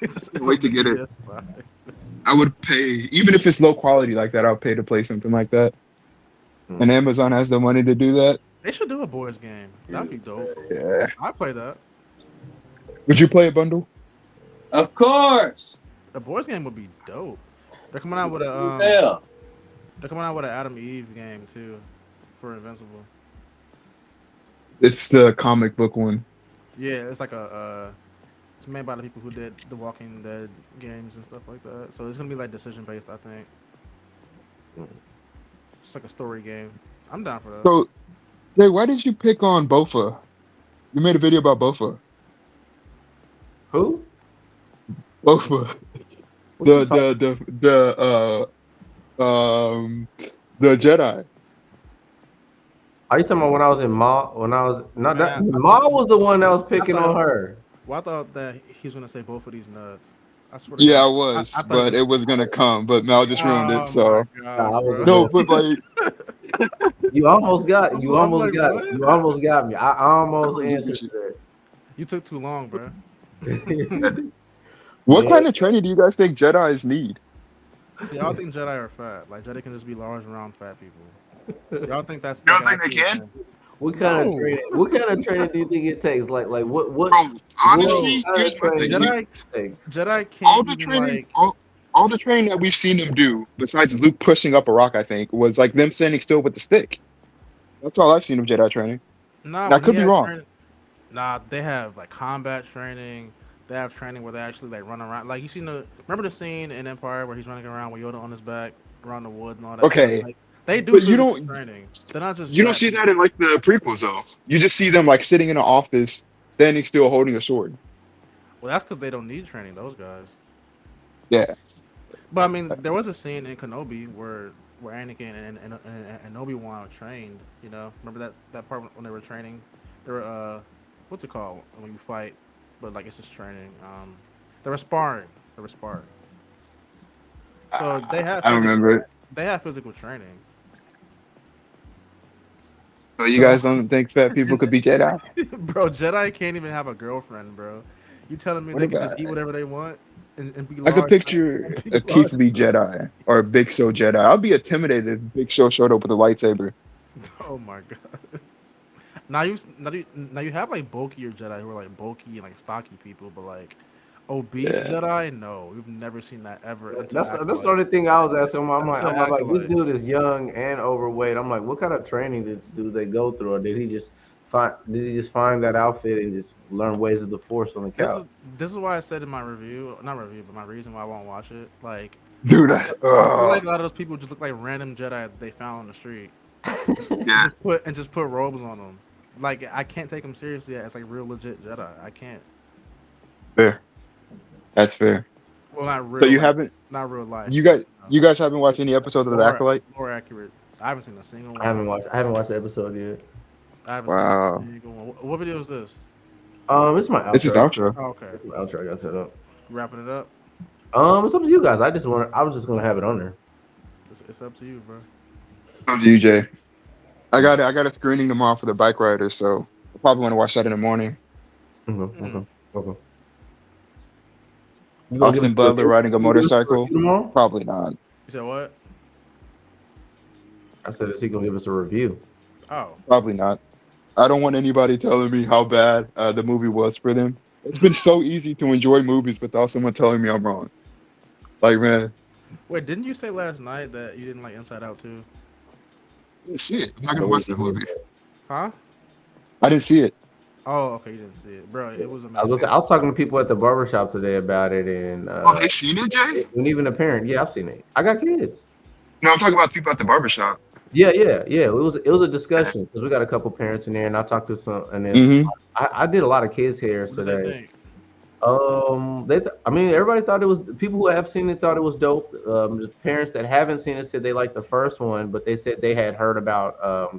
[SPEAKER 2] it's
[SPEAKER 4] Wait
[SPEAKER 2] on
[SPEAKER 4] to
[SPEAKER 2] the
[SPEAKER 4] get it.
[SPEAKER 2] VS5.
[SPEAKER 4] I would pay, even if it's low quality like that, I would pay to play something like that. And Amazon has the money to do that.
[SPEAKER 2] They should do a boys game. That'd be dope.
[SPEAKER 4] Yeah.
[SPEAKER 2] I'd play that.
[SPEAKER 4] Would you play a bundle?
[SPEAKER 5] Of course.
[SPEAKER 2] A boys game would be dope. They're coming out with a
[SPEAKER 5] Hell.
[SPEAKER 2] they're coming out with an Adam Eve game too, for Invincible.
[SPEAKER 4] It's the comic book one.
[SPEAKER 2] Yeah, it's like it's made by the people who did the Walking Dead games and stuff like that. So it's gonna be like decision based, I think. It's like a story game. I'm down for that.
[SPEAKER 4] So, Jay, why did you pick on Bofa? You made a video about Bofa.
[SPEAKER 3] Who?
[SPEAKER 4] Bofa.
[SPEAKER 3] What you talking-
[SPEAKER 4] The Jedi.
[SPEAKER 3] Are you talking about when I was in Ma? When I was not that
[SPEAKER 2] Man,
[SPEAKER 3] Ma was the one that was picking on her.
[SPEAKER 2] Well, I thought that he was gonna say both of these nuts. I swear.
[SPEAKER 4] Yeah, I
[SPEAKER 2] God.
[SPEAKER 4] was,
[SPEAKER 2] I thought
[SPEAKER 4] but it was gonna come, but Mal just ruined
[SPEAKER 2] Oh
[SPEAKER 4] it. So
[SPEAKER 2] my God, bro.
[SPEAKER 4] no, but like,
[SPEAKER 3] You almost got.
[SPEAKER 2] I'm
[SPEAKER 3] You almost
[SPEAKER 2] like,
[SPEAKER 3] got.
[SPEAKER 2] what?
[SPEAKER 3] You almost got me. I almost answered
[SPEAKER 2] You took too long, bro.
[SPEAKER 3] that.
[SPEAKER 4] what
[SPEAKER 3] Yeah.
[SPEAKER 4] kind of training do you guys think Jedi's need?
[SPEAKER 2] See, I don't think Jedi are fat. Like Jedi can just be large, round, fat people. Y'all think that's?
[SPEAKER 4] You don't
[SPEAKER 2] like,
[SPEAKER 4] think they
[SPEAKER 2] actually-
[SPEAKER 4] can?
[SPEAKER 3] What kind of
[SPEAKER 2] No.
[SPEAKER 3] training? What kind of training do you think it takes? Like what?
[SPEAKER 4] Bro, honestly,
[SPEAKER 3] Whoa,
[SPEAKER 4] here's my thing.
[SPEAKER 2] Jedi,
[SPEAKER 3] Takes?
[SPEAKER 2] Jedi can't
[SPEAKER 4] All the
[SPEAKER 2] even
[SPEAKER 4] training,
[SPEAKER 2] like.
[SPEAKER 4] all the training that we've seen them do, besides Luke pushing up a rock, I think, was like them standing still with the stick. That's all I've seen of Jedi training.
[SPEAKER 2] Nah,
[SPEAKER 4] I
[SPEAKER 2] when
[SPEAKER 4] could
[SPEAKER 2] he
[SPEAKER 4] be
[SPEAKER 2] had
[SPEAKER 4] wrong.
[SPEAKER 2] training- Nah, they have like combat training. They have training where they actually like run around. Like you seen remember the scene in Empire where he's running around with Yoda on his back around the woods and all that.
[SPEAKER 4] Okay.
[SPEAKER 2] Stuff? Like, they do.
[SPEAKER 4] But you
[SPEAKER 2] physical
[SPEAKER 4] don't-
[SPEAKER 2] training. They're not just.
[SPEAKER 4] You don't see that in like the prequels though. You just see them like sitting in an office, standing still, holding a sword.
[SPEAKER 2] Well, that's because they don't need training. Those guys.
[SPEAKER 4] Yeah.
[SPEAKER 2] But I mean, there was a scene in Kenobi where Anakin and Obi-Wan were trained. You know, remember that part when they were training? They were what's it called when you fight? But like it's just training. They were sparring. So they have.
[SPEAKER 4] I don't remember it.
[SPEAKER 2] They have physical training.
[SPEAKER 4] So you guys don't think fat people could be Jedi?
[SPEAKER 2] Bro, Jedi can't even have a girlfriend, bro. You telling me
[SPEAKER 4] What
[SPEAKER 2] they can
[SPEAKER 4] about
[SPEAKER 2] just eat whatever they want and be
[SPEAKER 4] I could
[SPEAKER 2] large?
[SPEAKER 4] picture a Keith Lee Jedi or a Big Show Jedi. I'd be intimidated if Big Show showed up with a lightsaber.
[SPEAKER 2] Oh my god. Now you have like bulkier Jedi who are like bulky and like stocky people, but like obese
[SPEAKER 4] Yeah.
[SPEAKER 2] Jedi, no, we've never seen that ever.
[SPEAKER 3] That's the only thing I was asking him. I'm like,
[SPEAKER 2] Until
[SPEAKER 3] this
[SPEAKER 2] Acolyte.
[SPEAKER 3] dude is young and overweight. I'm like, what kind of training do they go through, or did he just find that outfit and just learn ways of the Force on the couch?
[SPEAKER 2] This is why I said in my review, not review, but my reason why I won't watch it. Like,
[SPEAKER 4] Dude,
[SPEAKER 2] I feel like a lot of those people just look like random Jedi that they found on the street.
[SPEAKER 4] yeah.
[SPEAKER 2] Just put robes on them. Like, I can't take them seriously as like real legit Jedi. I can't.
[SPEAKER 4] Fair. That's fair.
[SPEAKER 2] Well, not real.
[SPEAKER 4] So you
[SPEAKER 2] life,
[SPEAKER 4] haven't,
[SPEAKER 2] not real life.
[SPEAKER 4] you guys haven't watched any episodes of The Acolyte?
[SPEAKER 2] More accurate. I haven't seen a single one.
[SPEAKER 3] I haven't watched the episode yet.
[SPEAKER 2] I haven't
[SPEAKER 4] Wow.
[SPEAKER 2] seen it. What video is this?
[SPEAKER 3] It's my outro.
[SPEAKER 4] This is outro.
[SPEAKER 2] Oh, okay.
[SPEAKER 3] It's my outro I got set up.
[SPEAKER 2] Wrapping it up.
[SPEAKER 3] It's up to you guys. I was just gonna have it on there.
[SPEAKER 2] It's up to you, bro.
[SPEAKER 4] From DJ. I got a screening tomorrow for the bike riders, so I probably want to watch that in the morning.
[SPEAKER 3] Okay.
[SPEAKER 4] Austin Butler riding a motorcycle.
[SPEAKER 3] Tomorrow?
[SPEAKER 4] Probably not.
[SPEAKER 2] You said what?
[SPEAKER 3] I said, is he gonna give us a review?
[SPEAKER 2] Oh.
[SPEAKER 4] Probably not. I don't want anybody telling me how bad the movie was for them. It's been so easy to enjoy movies without someone telling me I'm wrong. Like, man.
[SPEAKER 2] Wait, didn't you say last night that you didn't like Inside Out too?
[SPEAKER 4] Shit, I'm not gonna watch that movie.
[SPEAKER 2] Huh?
[SPEAKER 4] I didn't see it.
[SPEAKER 2] Oh, okay, you didn't see it, bro. It was amazing.
[SPEAKER 3] I was talking to people at the barbershop today about it, and
[SPEAKER 4] Oh, they seen it, Jay?
[SPEAKER 3] and even a parent. Yeah, I've seen it. I got kids.
[SPEAKER 4] No, I'm talking about people at the barbershop.
[SPEAKER 3] Yeah. It was a discussion because we got a couple parents in there, and I talked to some, and then
[SPEAKER 4] Mm-hmm.
[SPEAKER 3] I did a lot of kids here
[SPEAKER 2] What did they
[SPEAKER 3] today.
[SPEAKER 2] think?
[SPEAKER 3] Everybody thought it was. People who have seen it thought it was dope. The parents that haven't seen it said they liked the first one, but they said they had heard about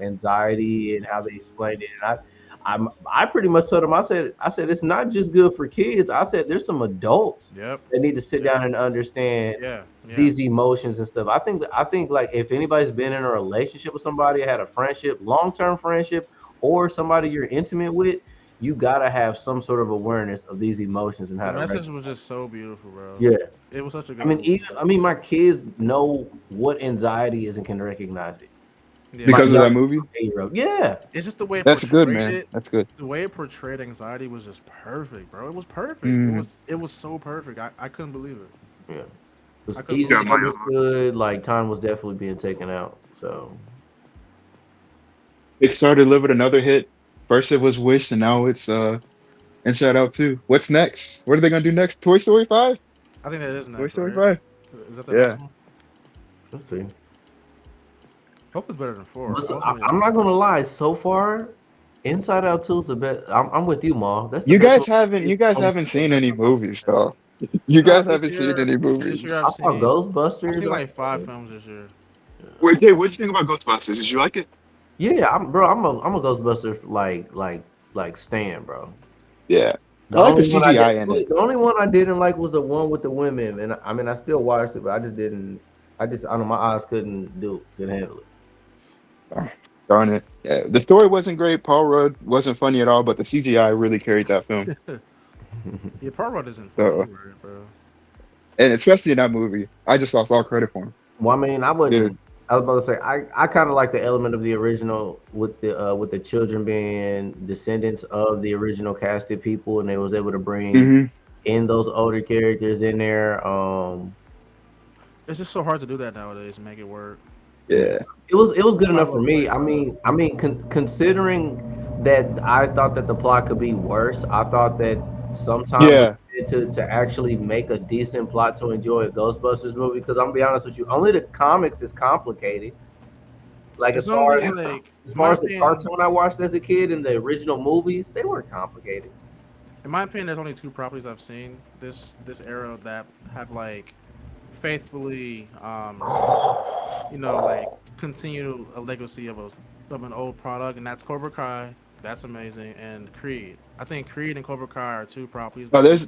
[SPEAKER 3] anxiety and how they explained it. And I pretty much told them. I said it's not just good for kids. I said there's some adults
[SPEAKER 2] Yep.
[SPEAKER 3] that need to sit down and understand
[SPEAKER 2] Yeah.
[SPEAKER 3] these emotions and stuff. I think like if anybody's been in a relationship with somebody, had a friendship, long-term friendship, or somebody you're intimate with, you gotta have some sort of awareness of these emotions and how
[SPEAKER 2] The
[SPEAKER 3] to.
[SPEAKER 2] message was just so beautiful, bro.
[SPEAKER 3] Yeah,
[SPEAKER 2] It was such a good.
[SPEAKER 3] I mean, my kids know what anxiety is and can recognize it.
[SPEAKER 2] Yeah.
[SPEAKER 4] Because of that movie?
[SPEAKER 3] 8-year-old. Yeah,
[SPEAKER 2] It's just the way it
[SPEAKER 4] That's good,
[SPEAKER 2] portrayed
[SPEAKER 4] man.
[SPEAKER 2] it.
[SPEAKER 4] That's good.
[SPEAKER 2] The way it portrayed anxiety was just perfect, bro. It was perfect.
[SPEAKER 4] Mm.
[SPEAKER 2] It was so perfect. I couldn't believe it.
[SPEAKER 3] yeah. It was
[SPEAKER 2] I couldn't
[SPEAKER 3] easily
[SPEAKER 4] believe it.
[SPEAKER 3] understood. Like time was definitely being taken out. So
[SPEAKER 4] Pixar delivered another hit. First it was Wish, and now it's Inside Out 2. What's next? What are they gonna do next? Toy Story 5?
[SPEAKER 2] I think that is next.
[SPEAKER 4] Toy Story
[SPEAKER 2] right?
[SPEAKER 4] 5?
[SPEAKER 2] Is that the
[SPEAKER 4] Yeah.
[SPEAKER 2] next one?
[SPEAKER 3] let's see.
[SPEAKER 2] Hope it's better than 4.
[SPEAKER 3] Listen, I'm not gonna lie. So far, Inside Out 2 is the best. I'm with you, Ma. That's the
[SPEAKER 4] You
[SPEAKER 3] best
[SPEAKER 4] guys
[SPEAKER 3] one.
[SPEAKER 4] haven't seen any movies though. You guys haven't seen any
[SPEAKER 2] This
[SPEAKER 4] movies.
[SPEAKER 2] year
[SPEAKER 3] I
[SPEAKER 2] I've
[SPEAKER 3] saw
[SPEAKER 2] seen
[SPEAKER 3] Ghostbusters.
[SPEAKER 2] like 5 films this year.
[SPEAKER 4] Wait, Jay, what'd you think about Ghostbusters? Did you like it?
[SPEAKER 3] Yeah, I'm a Ghostbuster like Stan, bro.
[SPEAKER 4] Yeah. I like the
[SPEAKER 3] only one
[SPEAKER 4] CGI in it.
[SPEAKER 3] The only one I didn't like was the one with the women, and I mean I still watched it, but I just didn't. I don't know, my eyes couldn't handle it.
[SPEAKER 4] Darn it. Yeah. The story wasn't great. Paul Rudd wasn't funny at all, but the CGI really carried that film.
[SPEAKER 2] Yeah, Paul Rudd isn't
[SPEAKER 4] So-
[SPEAKER 2] funny, bro.
[SPEAKER 4] And especially in that movie. I just lost all credit for him.
[SPEAKER 3] Well, I mean, I wouldn't.
[SPEAKER 4] Dude.
[SPEAKER 3] I was about to say I kind of like the element of the original with the children being descendants of the original casted people, and they was able to bring
[SPEAKER 4] Mm-hmm.
[SPEAKER 3] in those older characters in there.
[SPEAKER 2] It's just so hard to do that nowadays and make it work.
[SPEAKER 4] Yeah.
[SPEAKER 3] It was good enough for me. I mean, considering that I thought that the plot could be worse, I thought that sometimes
[SPEAKER 4] Yeah.
[SPEAKER 3] to actually make a decent plot to enjoy a Ghostbusters movie, because I'm gonna be honest with you, only the comics is complicated. Like
[SPEAKER 2] It's
[SPEAKER 3] as far
[SPEAKER 2] only,
[SPEAKER 3] as
[SPEAKER 2] like,
[SPEAKER 3] as
[SPEAKER 2] in my
[SPEAKER 3] far as the
[SPEAKER 2] opinion-
[SPEAKER 3] cartoon I watched as a kid and the original movies, they weren't complicated.
[SPEAKER 2] In my opinion, there's only 2 properties I've seen this era that have like faithfully, like continue a legacy of an old product, and that's Cobra Kai. That's amazing, and Creed. I think Creed and Cobra Kai are 2 properties
[SPEAKER 4] Oh, there's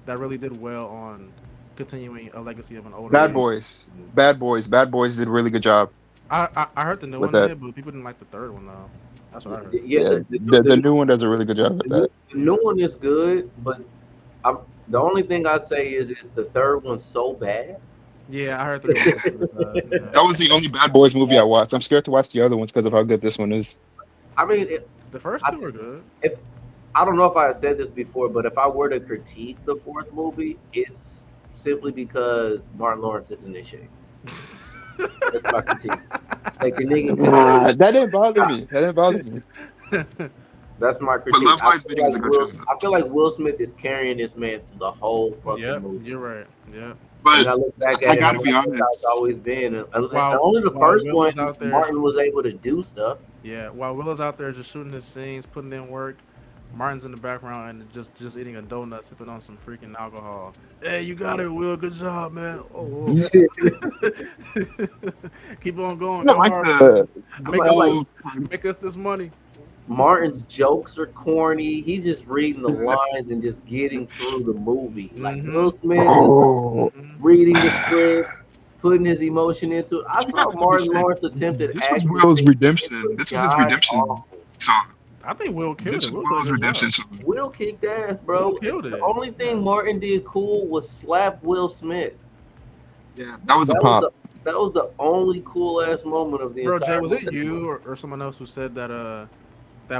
[SPEAKER 2] that really did well on continuing a legacy of an older.
[SPEAKER 4] Bad Boys. Bad Boys did a really good job.
[SPEAKER 2] I heard the new
[SPEAKER 4] With
[SPEAKER 2] one
[SPEAKER 4] that.
[SPEAKER 2] did, but people didn't like the 3rd one though. That's what I heard.
[SPEAKER 3] Yeah,
[SPEAKER 4] The new one does a really good job with that.
[SPEAKER 3] the new one is good, but the only thing I'd say is the 3rd one's so bad.
[SPEAKER 2] Yeah, I heard the new one.
[SPEAKER 4] That was the only Bad Boys movie I watched. I'm scared to watch the other ones because of how good this one is.
[SPEAKER 3] I mean,
[SPEAKER 2] The first 2 were good.
[SPEAKER 3] I don't know if I said this before, but if I were to critique the 4th movie, it's simply because Martin Lawrence isn't in shape. That's my critique. Like the nigga.
[SPEAKER 4] That didn't bother me.
[SPEAKER 3] That's my critique.
[SPEAKER 4] Love
[SPEAKER 3] I
[SPEAKER 4] Lies
[SPEAKER 3] feel,
[SPEAKER 4] Video is
[SPEAKER 3] like
[SPEAKER 4] a good
[SPEAKER 3] Will,
[SPEAKER 4] show.
[SPEAKER 3] I feel like Will Smith is carrying this man through the whole fucking
[SPEAKER 2] Yep,
[SPEAKER 3] movie.
[SPEAKER 2] you're right. Yeah.
[SPEAKER 3] And I
[SPEAKER 4] But
[SPEAKER 3] look back at
[SPEAKER 4] I
[SPEAKER 3] it,
[SPEAKER 4] gotta
[SPEAKER 3] I'm
[SPEAKER 4] be
[SPEAKER 3] like,
[SPEAKER 4] honest.
[SPEAKER 3] how it's always been. And
[SPEAKER 2] While-
[SPEAKER 3] only the
[SPEAKER 2] while
[SPEAKER 3] first
[SPEAKER 2] Will
[SPEAKER 3] one,
[SPEAKER 2] was out there-
[SPEAKER 3] Martin was able to do stuff.
[SPEAKER 2] Yeah, while Willow's out there just shooting his scenes, putting in work, Martin's in the background and just eating a donut, sipping on some freaking alcohol. Hey, you got it, Will. Good job, man. Oh, keep on going.
[SPEAKER 4] not
[SPEAKER 2] Go
[SPEAKER 4] like
[SPEAKER 2] hard.
[SPEAKER 4] the
[SPEAKER 2] Make
[SPEAKER 3] I'm like,
[SPEAKER 2] Make us this money.
[SPEAKER 3] Martin's jokes are corny. He's just reading the lines and just getting through the movie. Like
[SPEAKER 2] Mhm.
[SPEAKER 3] Will Smith is
[SPEAKER 4] oh.
[SPEAKER 3] reading the script, putting his emotion into it. I
[SPEAKER 4] You
[SPEAKER 3] saw
[SPEAKER 4] gotta
[SPEAKER 3] Martin
[SPEAKER 4] understand,
[SPEAKER 3] Lawrence attempted
[SPEAKER 4] this was
[SPEAKER 3] acting.
[SPEAKER 4] Will's
[SPEAKER 3] thing.
[SPEAKER 4] redemption.
[SPEAKER 3] It
[SPEAKER 4] This was his
[SPEAKER 3] god
[SPEAKER 4] redemption
[SPEAKER 3] awful.
[SPEAKER 4] song.
[SPEAKER 2] I think Will killed
[SPEAKER 4] This
[SPEAKER 2] it.
[SPEAKER 4] is
[SPEAKER 2] Will did a
[SPEAKER 4] Will's
[SPEAKER 2] good
[SPEAKER 4] redemption
[SPEAKER 2] job.
[SPEAKER 4] song.
[SPEAKER 3] Will kicked ass, bro.
[SPEAKER 2] Will killed
[SPEAKER 3] The
[SPEAKER 2] it.
[SPEAKER 3] only thing
[SPEAKER 2] Yeah.
[SPEAKER 3] Martin did cool was slap Will Smith.
[SPEAKER 4] Yeah, that was a
[SPEAKER 3] That was
[SPEAKER 4] pop.
[SPEAKER 3] that was the only cool ass moment of the
[SPEAKER 2] Bro, Jay,
[SPEAKER 3] entire
[SPEAKER 2] was it
[SPEAKER 3] movie.
[SPEAKER 2] you or someone else who said that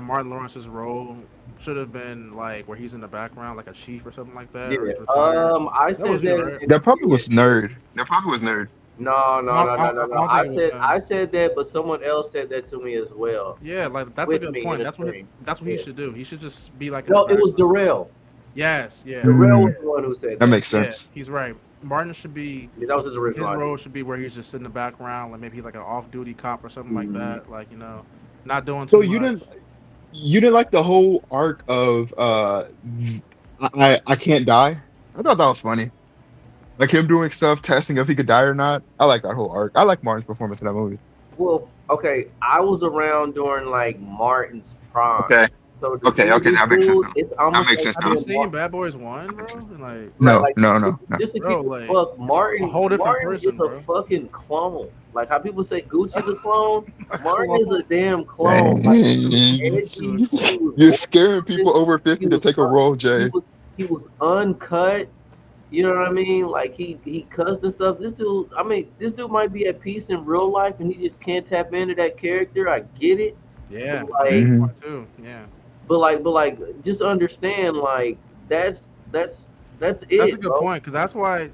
[SPEAKER 2] Martin Lawrence's role should have been like where he's in the background, like a chief or something like that, or
[SPEAKER 3] Yeah.
[SPEAKER 2] he's retired?
[SPEAKER 3] I
[SPEAKER 2] That
[SPEAKER 3] said
[SPEAKER 2] was you,
[SPEAKER 3] that.
[SPEAKER 2] right?
[SPEAKER 4] That probably was nerd. That probably was nerd.
[SPEAKER 3] No.
[SPEAKER 2] I don't
[SPEAKER 3] I
[SPEAKER 2] think it was him.
[SPEAKER 3] said that, but someone else said that to me as well.
[SPEAKER 2] Yeah, like that's a
[SPEAKER 3] With
[SPEAKER 2] good
[SPEAKER 3] me
[SPEAKER 2] point.
[SPEAKER 3] in the
[SPEAKER 2] That's what
[SPEAKER 3] stream.
[SPEAKER 2] he
[SPEAKER 3] Yeah.
[SPEAKER 2] should do. He should just be like. In
[SPEAKER 3] No,
[SPEAKER 2] the
[SPEAKER 3] it was
[SPEAKER 2] background.
[SPEAKER 3] Darrell.
[SPEAKER 2] Yes, yeah,
[SPEAKER 3] Darrell was the one who said
[SPEAKER 4] That
[SPEAKER 3] that.
[SPEAKER 4] makes
[SPEAKER 2] yeah.
[SPEAKER 4] sense.
[SPEAKER 2] He's right. Martin should be.
[SPEAKER 3] Yeah, that was his
[SPEAKER 2] His
[SPEAKER 3] original idea.
[SPEAKER 2] role should be where he's just sitting in the background, like maybe he's like an off-duty cop or something like
[SPEAKER 3] Mhm.
[SPEAKER 2] that. Like not doing
[SPEAKER 4] So
[SPEAKER 2] too
[SPEAKER 4] you
[SPEAKER 2] much.
[SPEAKER 4] didn't like the whole arc of I can't die. I thought that was funny. Like him doing stuff, testing if he could die or not. I like that whole arc. I like Martin's performance in that movie.
[SPEAKER 3] Well, okay, I was around during like Martin's prime.
[SPEAKER 4] Okay.
[SPEAKER 3] So to
[SPEAKER 4] Okay,
[SPEAKER 3] see
[SPEAKER 4] okay,
[SPEAKER 3] this
[SPEAKER 4] that makes sense
[SPEAKER 3] dude,
[SPEAKER 4] now.
[SPEAKER 3] it's almost
[SPEAKER 4] makes
[SPEAKER 3] like
[SPEAKER 4] sense
[SPEAKER 2] Have
[SPEAKER 4] now.
[SPEAKER 2] you
[SPEAKER 3] seeing
[SPEAKER 2] seen Bad Boys 1, bro? And like,
[SPEAKER 4] No,
[SPEAKER 3] like,
[SPEAKER 4] no.
[SPEAKER 3] just to
[SPEAKER 2] Bro,
[SPEAKER 3] keep
[SPEAKER 2] like,
[SPEAKER 3] it fuck, Martin,
[SPEAKER 2] a whole different
[SPEAKER 3] Martin
[SPEAKER 2] person,
[SPEAKER 3] is
[SPEAKER 2] bro.
[SPEAKER 3] a fucking clone. Like how people say Gucci's a clone.
[SPEAKER 2] A
[SPEAKER 3] Martin
[SPEAKER 2] clone.
[SPEAKER 3] is a damn clone. Like, edgy, he was
[SPEAKER 4] You're scaring people over 50
[SPEAKER 3] he
[SPEAKER 4] to
[SPEAKER 3] was
[SPEAKER 4] take a role, Jay.
[SPEAKER 3] he was uncut. You know what I mean? Like he cussed and stuff. This dude might be at peace in real life, and he just can't tap into that character. I get it,
[SPEAKER 2] Yeah,
[SPEAKER 3] Like-
[SPEAKER 4] Mhm.
[SPEAKER 2] one too. Yeah,
[SPEAKER 3] but like, just understand, like that's it.
[SPEAKER 2] that's a good
[SPEAKER 3] bro.
[SPEAKER 2] point because that's why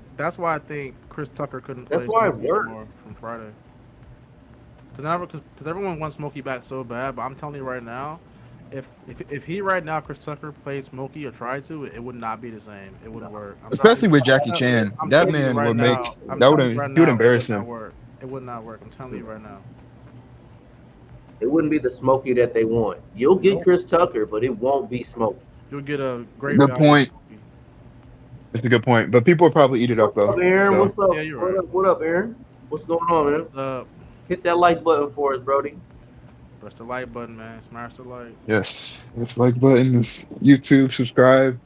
[SPEAKER 2] I think Chris Tucker couldn't play
[SPEAKER 3] That's why it
[SPEAKER 2] Smokey
[SPEAKER 3] worked.
[SPEAKER 2] anymore from Friday. Because everyone wants Smokey back so bad, but I'm telling you right now, if he right now Chris Tucker played Smokey or tried to, it would not be the same. It wouldn't work.
[SPEAKER 4] Especially with Jackie Chan.
[SPEAKER 2] I'm
[SPEAKER 4] That
[SPEAKER 2] telling you
[SPEAKER 4] man
[SPEAKER 2] right
[SPEAKER 4] would
[SPEAKER 2] now-
[SPEAKER 4] make
[SPEAKER 2] I'm
[SPEAKER 4] that
[SPEAKER 2] telling
[SPEAKER 4] would
[SPEAKER 2] you right
[SPEAKER 4] he would
[SPEAKER 2] now,
[SPEAKER 4] embarrass
[SPEAKER 2] it would
[SPEAKER 4] him.
[SPEAKER 2] not work. It would not work. I'm telling you right now.
[SPEAKER 3] It wouldn't be the Smokey that they want. You'll get
[SPEAKER 2] Nope.
[SPEAKER 3] Chris Tucker, but it won't be Smokey.
[SPEAKER 2] You'll get a great
[SPEAKER 4] Good
[SPEAKER 2] value
[SPEAKER 4] point.
[SPEAKER 2] Smokey.
[SPEAKER 4] It's a good point. But people would probably eat it up
[SPEAKER 3] What's
[SPEAKER 4] though.
[SPEAKER 3] up, Aaron?
[SPEAKER 4] So,
[SPEAKER 3] What's up?
[SPEAKER 2] Yeah, you're right.
[SPEAKER 3] What up, Aaron? What's going on, man?
[SPEAKER 2] What's up?
[SPEAKER 3] Hit that like button for us, Brody.
[SPEAKER 2] Press the like button, man. Smash the like.
[SPEAKER 4] yes. It's like buttons, YouTube, subscribe,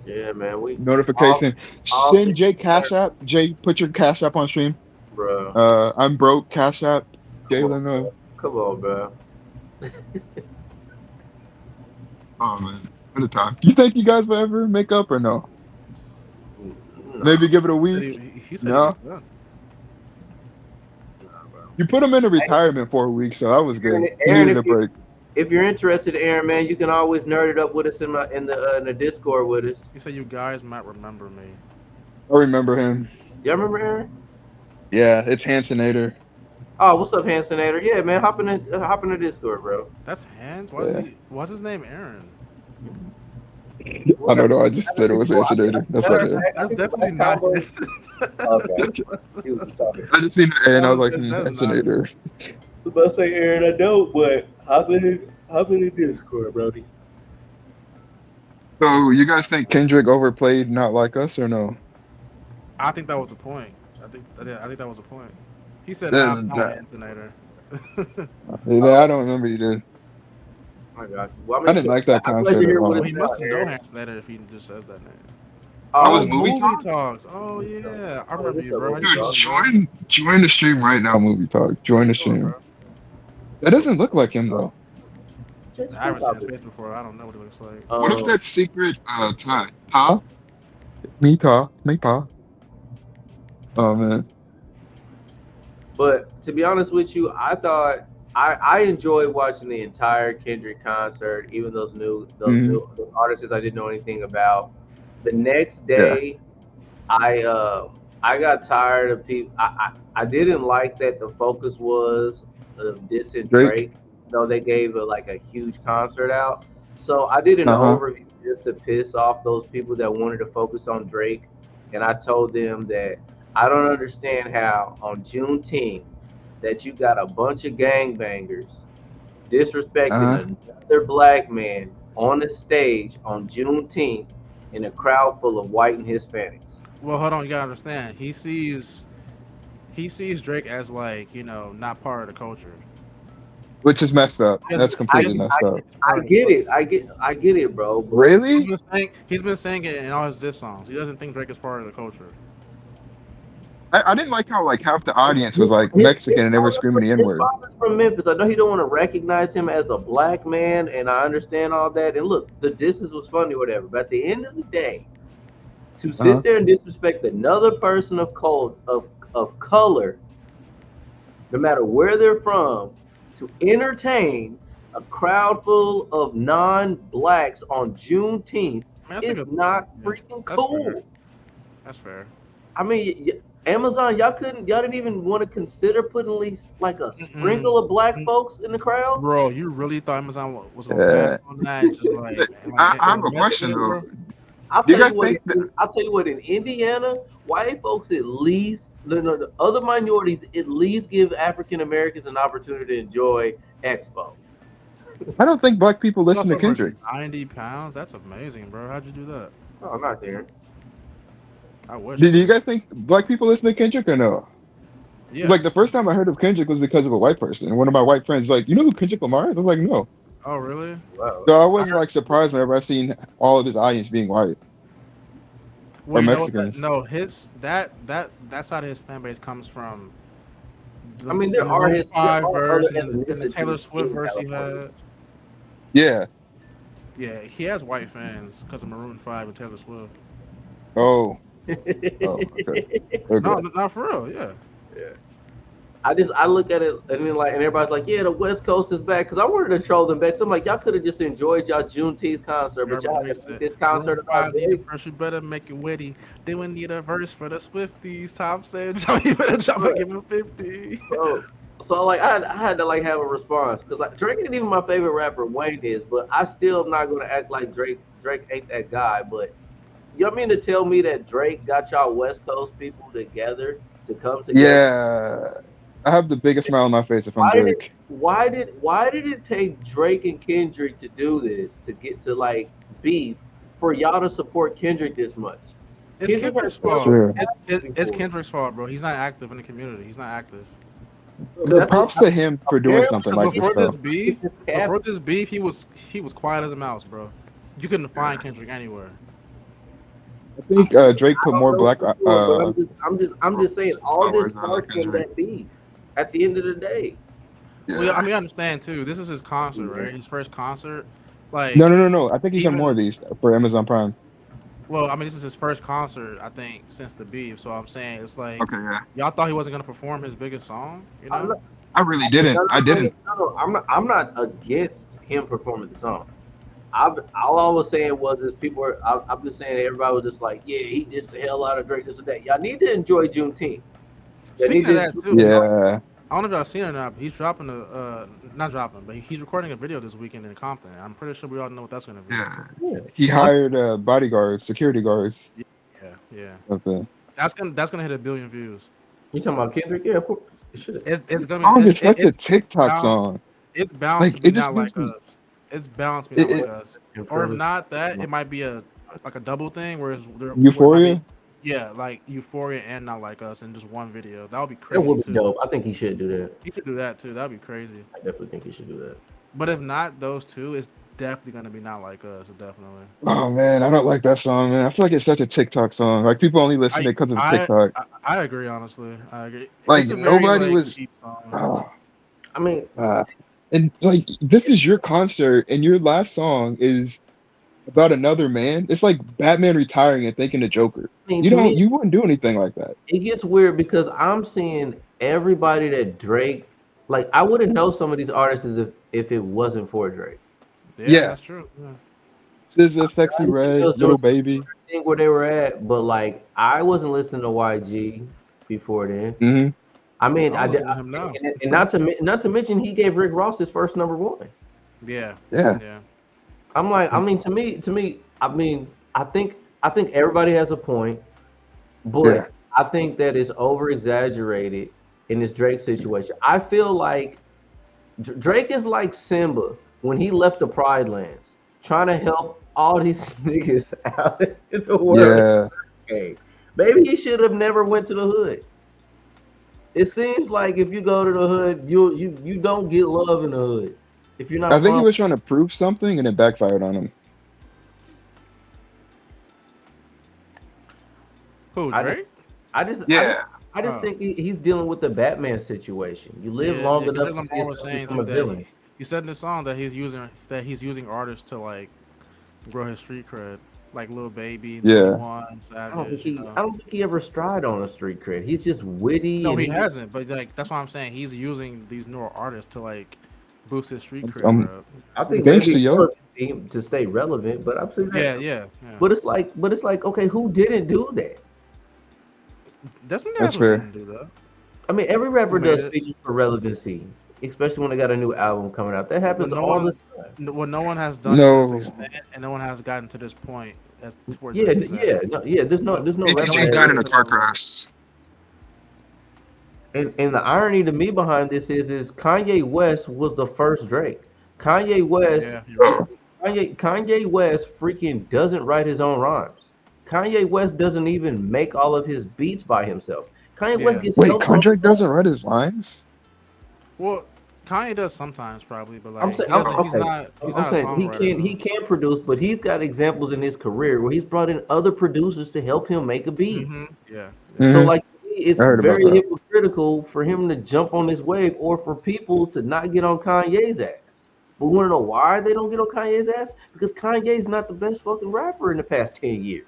[SPEAKER 3] Yeah, man. We,
[SPEAKER 4] notification.
[SPEAKER 3] I'll
[SPEAKER 4] Send Jay Cash App. Jay, put your Cash App on stream.
[SPEAKER 3] bro.
[SPEAKER 4] I'm broke, Cash App. Jalen,
[SPEAKER 3] Come on, bro.
[SPEAKER 4] oh man. What a time. You think you guys will ever make up or no? Maybe give it a
[SPEAKER 2] He
[SPEAKER 4] week.
[SPEAKER 2] said he
[SPEAKER 4] No.
[SPEAKER 2] was done.
[SPEAKER 4] You put him in a retirement for a week, so that was good. He
[SPEAKER 3] Aaron,
[SPEAKER 4] needed a
[SPEAKER 3] if you-
[SPEAKER 4] break.
[SPEAKER 3] If you're interested, Aaron, man, you can always nerd it up with us in the Discord with us.
[SPEAKER 2] He said you guys might remember me.
[SPEAKER 4] I remember him.
[SPEAKER 3] Y'all remember Aaron?
[SPEAKER 4] Yeah, it's Hansonator.
[SPEAKER 3] Oh, what's up, Hansonator? Yeah, man, hop in the Discord, bro.
[SPEAKER 2] That's Hans. What's his name? Aaron.
[SPEAKER 4] I don't know. I just said it was Hansonator. That's not it.
[SPEAKER 2] That's definitely not his.
[SPEAKER 3] Okay. He was just talking.
[SPEAKER 4] I just seen it and I was like,
[SPEAKER 2] That's not-
[SPEAKER 4] Hansonator.
[SPEAKER 3] I was about to say, Aaron, I don't, but hop in the Discord, Brody.
[SPEAKER 4] So you guys think Kendrick overplayed Not Like Us or no?
[SPEAKER 2] I think that was the point. I think that was the point. He said,
[SPEAKER 4] Then
[SPEAKER 2] "Nah,
[SPEAKER 4] that-
[SPEAKER 2] Antonator."
[SPEAKER 4] Yeah, I don't remember either.
[SPEAKER 3] I got you. Well,
[SPEAKER 4] I didn't like that
[SPEAKER 3] I'm glad
[SPEAKER 4] concert
[SPEAKER 3] to hear
[SPEAKER 4] at
[SPEAKER 3] what
[SPEAKER 4] all.
[SPEAKER 2] Well,
[SPEAKER 3] it's
[SPEAKER 2] he must have
[SPEAKER 3] about,
[SPEAKER 2] known Antonator if he just says that name.
[SPEAKER 4] That was
[SPEAKER 3] Oh,
[SPEAKER 4] movie talk?
[SPEAKER 2] talks. Oh yeah, I remember you, bro. How you
[SPEAKER 4] Dude,
[SPEAKER 2] doing, bro?
[SPEAKER 4] join the stream right now, Movie Talk. Join the stream. That doesn't look like him though.
[SPEAKER 2] I haven't seen his face before. I don't know what he looks like.
[SPEAKER 4] What if that secret tie? Pa? Me pa. Oh man.
[SPEAKER 3] But to be honest with you, I thought I enjoyed watching the entire Kendrick concert, even those new artists I didn't know anything about. The next day, I got tired of people. I didn't like that the focus was dissing Drake, though they gave a huge concert out. So I did an overview just to piss off those people that wanted to focus on Drake, and I told them that I don't understand how on Juneteenth that you got a bunch of gangbangers disrespecting another black man on the stage on Juneteenth in a crowd full of white and Hispanics.
[SPEAKER 2] Well, hold on, you gotta understand. He sees Drake as like, not part of the culture.
[SPEAKER 4] Which is messed up.
[SPEAKER 2] Yes,
[SPEAKER 4] That's completely messed up.
[SPEAKER 3] I get it, bro. But
[SPEAKER 4] Really?
[SPEAKER 2] He's been saying it in all his diss songs. He doesn't think Drake is part of the culture.
[SPEAKER 4] I didn't like how like half the audience was like Mexican and they were screaming the N-word.
[SPEAKER 3] His father's from Memphis. I know he don't want to recognize him as a black man, and I understand all that. And look, the disses was funny or whatever. But at the end of the day, to sit there and disrespect another person of color, no matter where they're from, to entertain a crowd full of non-blacks on Juneteenth is not freaking cool.
[SPEAKER 2] That's fair.
[SPEAKER 3] I mean, Amazon, y'all didn't even want to consider putting at least like a sprinkle of black folks in the crowd?
[SPEAKER 2] Bro, you really thought Amazon was going to pass on that? Just like,
[SPEAKER 4] I have a question though.
[SPEAKER 3] I'll tell you what, in Indiana, white folks at least, the other minorities at least give African Americans an opportunity to enjoy Expo.
[SPEAKER 4] I don't think black people listen to Kendrick.
[SPEAKER 2] 90 pounds? That's amazing, bro. How'd you do that?
[SPEAKER 3] Oh, I'm not there.
[SPEAKER 2] I wish.
[SPEAKER 4] Do you guys think black people listen to Kendrick or no?
[SPEAKER 2] Yeah.
[SPEAKER 4] Like the first time I heard of Kendrick was because of a white person. And one of my white friends was like, you know who Kendrick Lamar is? I was like, no.
[SPEAKER 2] Oh, really?
[SPEAKER 3] Wow.
[SPEAKER 4] So I wasn't like surprised whenever I seen all of his audience being white.
[SPEAKER 2] Well,
[SPEAKER 4] or Mexicans.
[SPEAKER 2] That side of his fan base comes from.
[SPEAKER 3] I mean, there are his
[SPEAKER 2] verse and the Taylor Swift verse he had.
[SPEAKER 4] Yeah.
[SPEAKER 2] Yeah, he has white fans because of Maroon 5 and Taylor Swift.
[SPEAKER 4] Oh. Okay.
[SPEAKER 2] No, not for real. Yeah.
[SPEAKER 3] I look at it and then and everybody's like, yeah, the West Coast is back, because I wanted to troll them back. So I'm like, y'all could have just enjoyed y'all Juneteenth concert, but y'all had this concert about
[SPEAKER 2] you better make it witty. They would need a verse for the Swifties. Tom said, you better drop and give him 50.
[SPEAKER 3] So like I had to like have a response, because like Drake ain't even my favorite rapper. Wayne is, but I still am not gonna act like Drake ain't that guy. But y'all mean to tell me that Drake got y'all West Coast people together to come together?
[SPEAKER 4] Yeah. I have the biggest smile on my face if I'm Drake.
[SPEAKER 3] Why did it take Drake and Kendrick to do this, to get to like beef, for y'all to support Kendrick this much?
[SPEAKER 2] It's Kendrick's fault.
[SPEAKER 4] Sure.
[SPEAKER 2] It's Kendrick's fault, bro. He's not active in the community. He's not active.
[SPEAKER 4] Props to him for doing something like this.
[SPEAKER 2] Before this beef, he was quiet as a mouse, bro. You couldn't find Kendrick anywhere.
[SPEAKER 4] I think Drake put more black.
[SPEAKER 3] I'm just saying all this sparked from that beef. At the end of the day.
[SPEAKER 4] Yeah.
[SPEAKER 2] Well, I mean, I understand too. This is his concert, right? His first concert. Like
[SPEAKER 4] No. I think he's done more of these for Amazon Prime.
[SPEAKER 2] Well, I mean, this is his first concert, I think, since the beef. So I'm saying it's like,
[SPEAKER 4] okay, yeah.
[SPEAKER 2] Y'all thought he wasn't gonna perform his biggest song? You know?
[SPEAKER 4] I really didn't. I didn't.
[SPEAKER 3] No, I'm not against him performing the song. All I was saying was is I'm just saying everybody was just like, yeah, he dissed the hell out of Drake, this and that. Y'all need to enjoy Juneteenth.
[SPEAKER 2] Speaking of that too,
[SPEAKER 4] yeah.
[SPEAKER 2] I don't know if y'all seen it or not, but he's dropping but he's recording a video this weekend in Compton. I'm pretty sure we all know what that's gonna be.
[SPEAKER 4] Yeah. He hired bodyguards, security guards.
[SPEAKER 2] Yeah.
[SPEAKER 4] Okay.
[SPEAKER 2] That's gonna hit 1 billion views.
[SPEAKER 3] You talking about Kendrick? Yeah, of course.
[SPEAKER 2] It's gonna be.
[SPEAKER 4] It's a TikTok song.
[SPEAKER 2] It's bound
[SPEAKER 4] like,
[SPEAKER 2] to be not like us. It's bound to be not like us. Or if not that, it might be a double thing, whereas
[SPEAKER 4] Euphoria.
[SPEAKER 2] Yeah, like Euphoria and Not Like Us in just one video. That would be crazy.
[SPEAKER 3] That would be dope. I think he should do that.
[SPEAKER 2] He should do that too. That'd be crazy.
[SPEAKER 3] I definitely think he should do that.
[SPEAKER 2] But if not those two, it's definitely gonna be Not Like Us. Definitely.
[SPEAKER 4] Oh man, I don't like that song, man. I feel like it's such a TikTok song. Like people only listen to it because of the TikTok.
[SPEAKER 2] I agree, honestly. I agree.
[SPEAKER 4] Like nobody was.
[SPEAKER 3] I mean,
[SPEAKER 4] and like this is your concert, and your last song is about another man. It's like Batman retiring and thinking the Joker. I mean, you wouldn't do anything like that.
[SPEAKER 3] It gets weird because I'm seeing everybody that Drake, like I wouldn't know some of these artists if it wasn't for Drake.
[SPEAKER 2] Yeah, that's true.
[SPEAKER 4] SZA, Sexy Red, Little Baby.
[SPEAKER 3] I think where they were at, but like I wasn't listening to YG before then.
[SPEAKER 4] Mm-hmm.
[SPEAKER 3] I mean, and not to mention he gave Rick Ross his first #1.
[SPEAKER 2] Yeah.
[SPEAKER 3] I'm like, I mean, to me, I mean, I think everybody has a point, but I think that it's over exaggerated in this Drake situation. I feel like Drake is like Simba when he left the Pride Lands. trying to help all these niggas out in the world.
[SPEAKER 4] Yeah.
[SPEAKER 3] Hey, maybe he should have never went to the hood. It seems like if you go to the hood, you don't get love in the hood. If you're not
[SPEAKER 4] I think he
[SPEAKER 3] from,
[SPEAKER 4] was trying to prove something and it backfired on him.
[SPEAKER 2] Who,
[SPEAKER 3] I
[SPEAKER 2] Drake?
[SPEAKER 3] I just
[SPEAKER 2] Oh.
[SPEAKER 3] think he's dealing with the Batman situation. You live long
[SPEAKER 2] Yeah, 'cause
[SPEAKER 3] enough
[SPEAKER 2] Drake
[SPEAKER 3] to see
[SPEAKER 2] Lamar was
[SPEAKER 3] yourself
[SPEAKER 2] saying
[SPEAKER 3] become a
[SPEAKER 2] too that
[SPEAKER 3] villain.
[SPEAKER 2] he said in the song that he's using artists to like grow his street cred, like Lil Baby,
[SPEAKER 4] Yeah.
[SPEAKER 2] 21,
[SPEAKER 3] I don't think
[SPEAKER 2] Savage. You
[SPEAKER 3] he
[SPEAKER 2] know.
[SPEAKER 3] I don't think he ever stride on a street cred. He's just witty.
[SPEAKER 2] No,
[SPEAKER 3] and
[SPEAKER 2] he hasn't. But like that's what I'm saying. He's using these newer artists to like boost his street cred, bro.
[SPEAKER 3] I think
[SPEAKER 4] Gangsta,
[SPEAKER 3] maybe
[SPEAKER 4] yo.
[SPEAKER 3] to stay relevant, but I'm saying that.
[SPEAKER 2] Yeah.
[SPEAKER 3] But it's like okay, who didn't do that?
[SPEAKER 2] That's
[SPEAKER 4] fair.
[SPEAKER 2] didn't do that.
[SPEAKER 3] I mean, every rapper
[SPEAKER 2] Who made
[SPEAKER 3] does
[SPEAKER 2] it?
[SPEAKER 3] features for relevancy, especially when they got a new album coming out. That happens
[SPEAKER 2] no
[SPEAKER 3] all
[SPEAKER 2] one-
[SPEAKER 3] the time.
[SPEAKER 2] What no one has done to
[SPEAKER 4] No.
[SPEAKER 2] this extent, and no one has gotten to this point. Where
[SPEAKER 3] Yeah,
[SPEAKER 2] Drake is at.
[SPEAKER 3] yeah. There's no
[SPEAKER 4] BTG
[SPEAKER 3] rapper
[SPEAKER 4] died in
[SPEAKER 3] that-
[SPEAKER 4] a car crash.
[SPEAKER 3] And the irony to me behind this is Kanye West was the first Drake. Kanye West,
[SPEAKER 2] Yeah, you're right.
[SPEAKER 3] Kanye West freaking doesn't write his own rhymes. Kanye West doesn't even make all of his beats by himself. Kanye West
[SPEAKER 2] Yeah.
[SPEAKER 3] gets
[SPEAKER 4] Wait,
[SPEAKER 3] help from-
[SPEAKER 4] Kendrick doesn't write his lines?
[SPEAKER 2] Well, Kanye does sometimes probably, but like
[SPEAKER 3] I'm saying,
[SPEAKER 2] he doesn't, he's
[SPEAKER 3] okay.
[SPEAKER 2] not. He's
[SPEAKER 3] I'm
[SPEAKER 2] not a
[SPEAKER 3] saying
[SPEAKER 2] songwriter.
[SPEAKER 3] he can produce, but he's got examples in his career where he's brought in other producers to help him make a beat.
[SPEAKER 2] Yeah.
[SPEAKER 3] So
[SPEAKER 4] Mhm.
[SPEAKER 3] like it's
[SPEAKER 4] I heard about
[SPEAKER 3] very
[SPEAKER 4] that.
[SPEAKER 3] hypocritical for him to jump on this wave or for people to not get on Kanye's ass. But we want to know why they don't get on Kanye's ass? Because Kanye's not the best fucking rapper in the past 10 years.